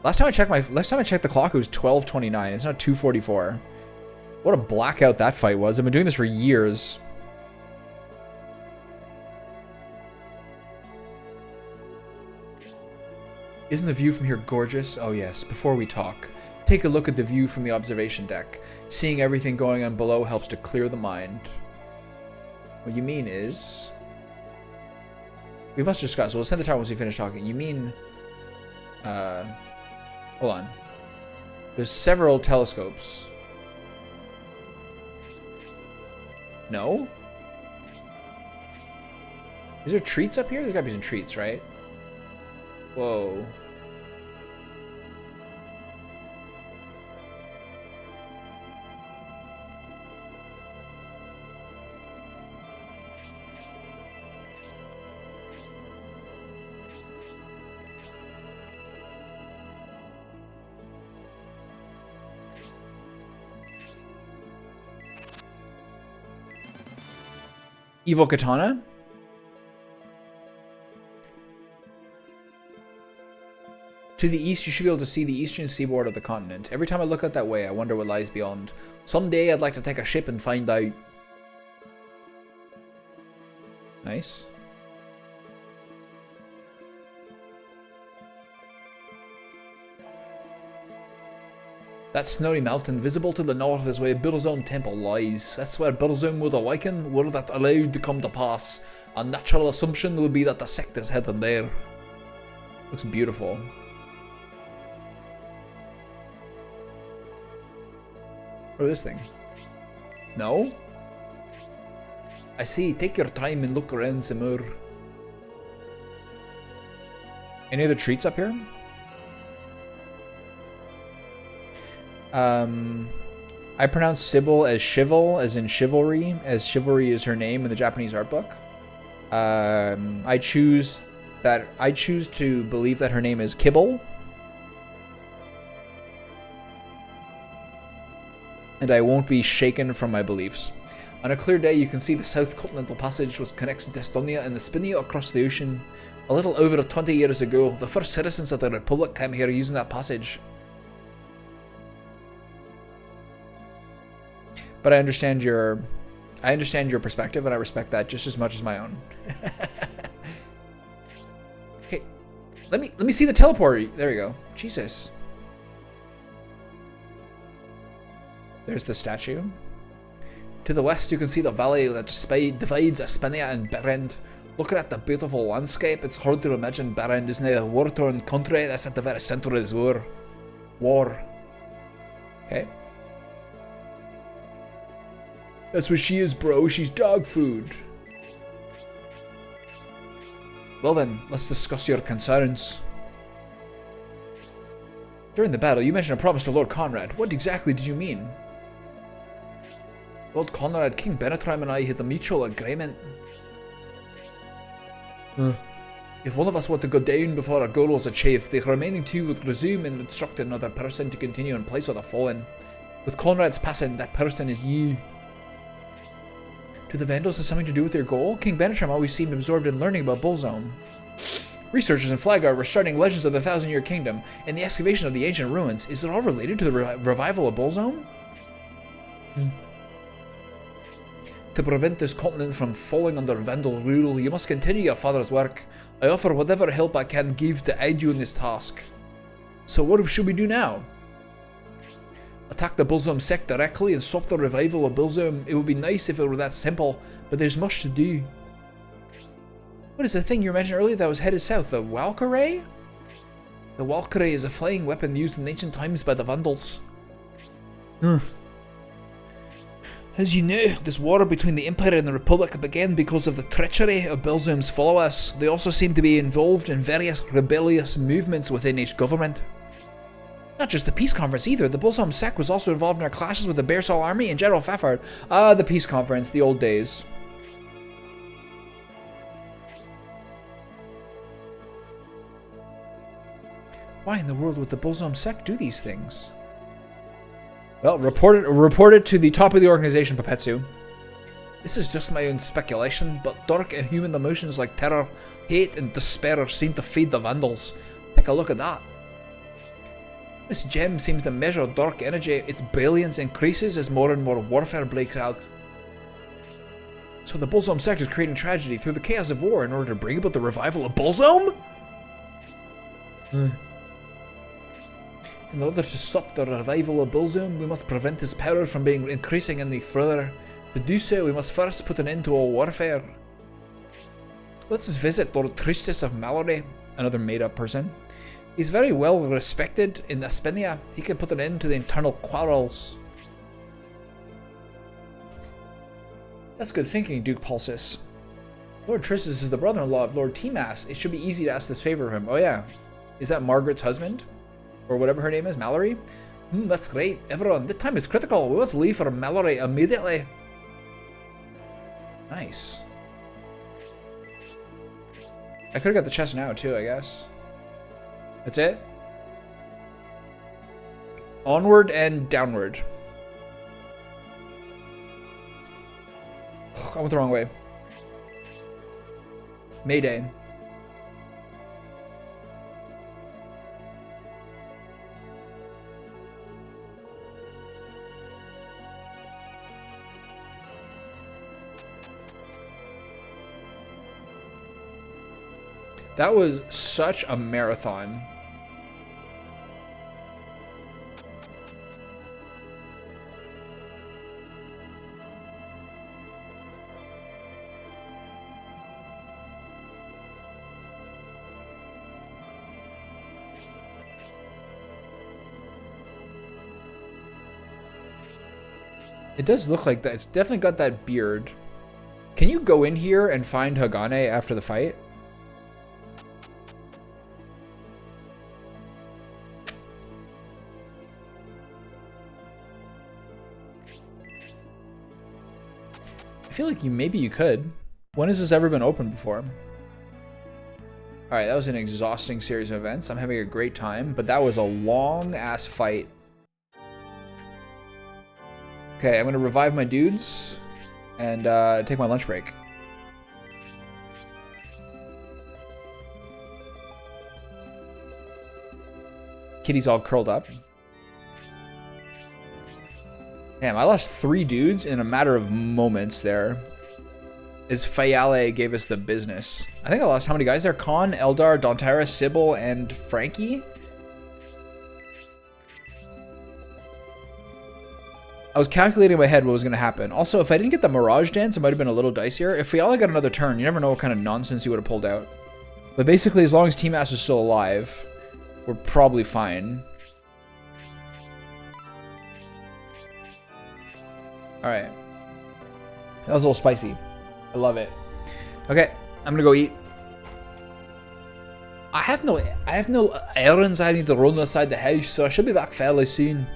Last time I checked the clock, it was 12:29. It's now 2:44. What a blackout that fight was. I've been doing this for years. Isn't the view from here gorgeous? Oh yes, before we talk, take a look at the view from the observation deck. Seeing everything going on below helps to clear the mind. What you mean is... We must discuss. We'll send the tower once we finish talking. You mean... Hold on. There's several telescopes. No? Is there treats up here? There's gotta be some treats, right? Whoa. Evil Katana? To the east, you should be able to see the eastern seaboard of the continent. Every time I look out that way, I wonder what lies beyond. Someday, I'd like to take a ship and find out. Nice. That snowy mountain visible to the north is where Bilzone Temple lies. That's where Bilzone would awaken, were that allowed to come to pass. A natural assumption would be that the sect is heading there. Looks beautiful. What is this thing? No? I see. Take your time and look around some more. Any other treats up here? I pronounce Sybil as Chival, as in chivalry, as chivalry is her name in the Japanese art book. I choose to believe that her name is Kibble. And I won't be shaken from my beliefs. On a clear day, you can see the South Continental Passage, which connects Destonia and the Spinia across the ocean. A little over 20 years ago, the first citizens of the Republic came here using that passage. But I understand your perspective, and I respect that just as much as my own. Let me see the teleport. There we go. Jesus. There's the statue. To the west, you can see the valley that divides Espinia and Berend. Looking at the beautiful landscape, it's hard to imagine Berend is now a war-torn country that's at the very center of this war. Okay. That's what she is, bro. She's dog food. Well then, let's discuss your concerns. During the battle, you mentioned a promise to Lord Conrad. What exactly did you mean? Lord Conrad, King Benetrim and I had a mutual agreement. If one of us were to go down before our goal was achieved, the remaining two would resume and instruct another person to continue in place of the fallen. With Conrad's passing, that person is you. Do the Vandals have something to do with your goal? King Benetrim always seemed absorbed in learning about Bullzone. Researchers in Flaggar were studying legends of the Thousand-Year Kingdom and the excavation of the ancient ruins. Is it all related to the revival of Bullzone? To prevent this continent from falling under Vandal rule, you must continue your father's work. I offer whatever help I can give to aid you in this task. So what should we do now? Attack the Bullzone sect directly and stop the revival of Bullzone. It would be nice if it were that simple, but there's much to do. What is the thing you mentioned earlier that was headed south? The Valkyrie? The Valkyrie is a flying weapon used in ancient times by the Vandals. As you know, this war between the Empire and the Republic began because of the treachery of Bullzone's followers. They also seem to be involved in various rebellious movements within each government. Not just the peace conference either, the Bullzone sect was also involved in our clashes with the Bearsall army and General Fafard. Ah, the peace conference, the old days. Why in the world would the Bullzone sect do these things? Well, report it to the top of the organization, Papetsu. This is just my own speculation, but dark and human emotions like terror, hate, and despair seem to feed the Vandals. Take a look at that. This gem seems to measure dark energy. Its brilliance increases as more and more warfare breaks out. So the Bullzone sect is creating tragedy through the chaos of war in order to bring about the revival of Bullzone? In order to stop the revival of Bullzone, we must prevent his power from being increasing any further. To do so, we must first put an end to all warfare. Let's visit Lord Tristis of Mallory, another made-up person. He's very well respected in Espinia. He can put an end to the internal quarrels. That's good thinking, Duke Pulsis. Lord Tristis is the brother-in-law of Lord Timas. It should be easy to ask this favor of him. Oh yeah. Is that Margaret's husband? Or whatever her name is, Mallory? That's great. Everyone, the time is critical. We must leave for Mallory immediately. Nice. I could have got the chest now too, I guess. That's it? Onward and downward. I went the wrong way. Mayday. That was such a marathon. It does look like that. It's definitely got that beard. Can you go in here and find Hagane after the fight? I feel like maybe you could. When has this ever been opened before? Alright, that was an exhausting series of events. I'm having a great time, but that was a long-ass fight. Okay, I'm gonna revive my dudes and take my lunch break. Kitty's all curled up. Damn, I lost 3 dudes in a matter of moments there. is Fayale gave us the business. I think I lost how many guys there? Khan, Eldar, Dontira, Sybil, and Frankie? I was calculating in my head what was going to happen. Also, if I didn't get the Mirage Dance, it might have been a little dicier. If Fayale got another turn, you never know what kind of nonsense he would have pulled out. But basically, as long as T-Master's still alive, we're probably fine. Alright. That was a little spicy. I love it. Okay, I'm gonna go eat. I have no errands I need to run outside the house, so I should be back fairly soon.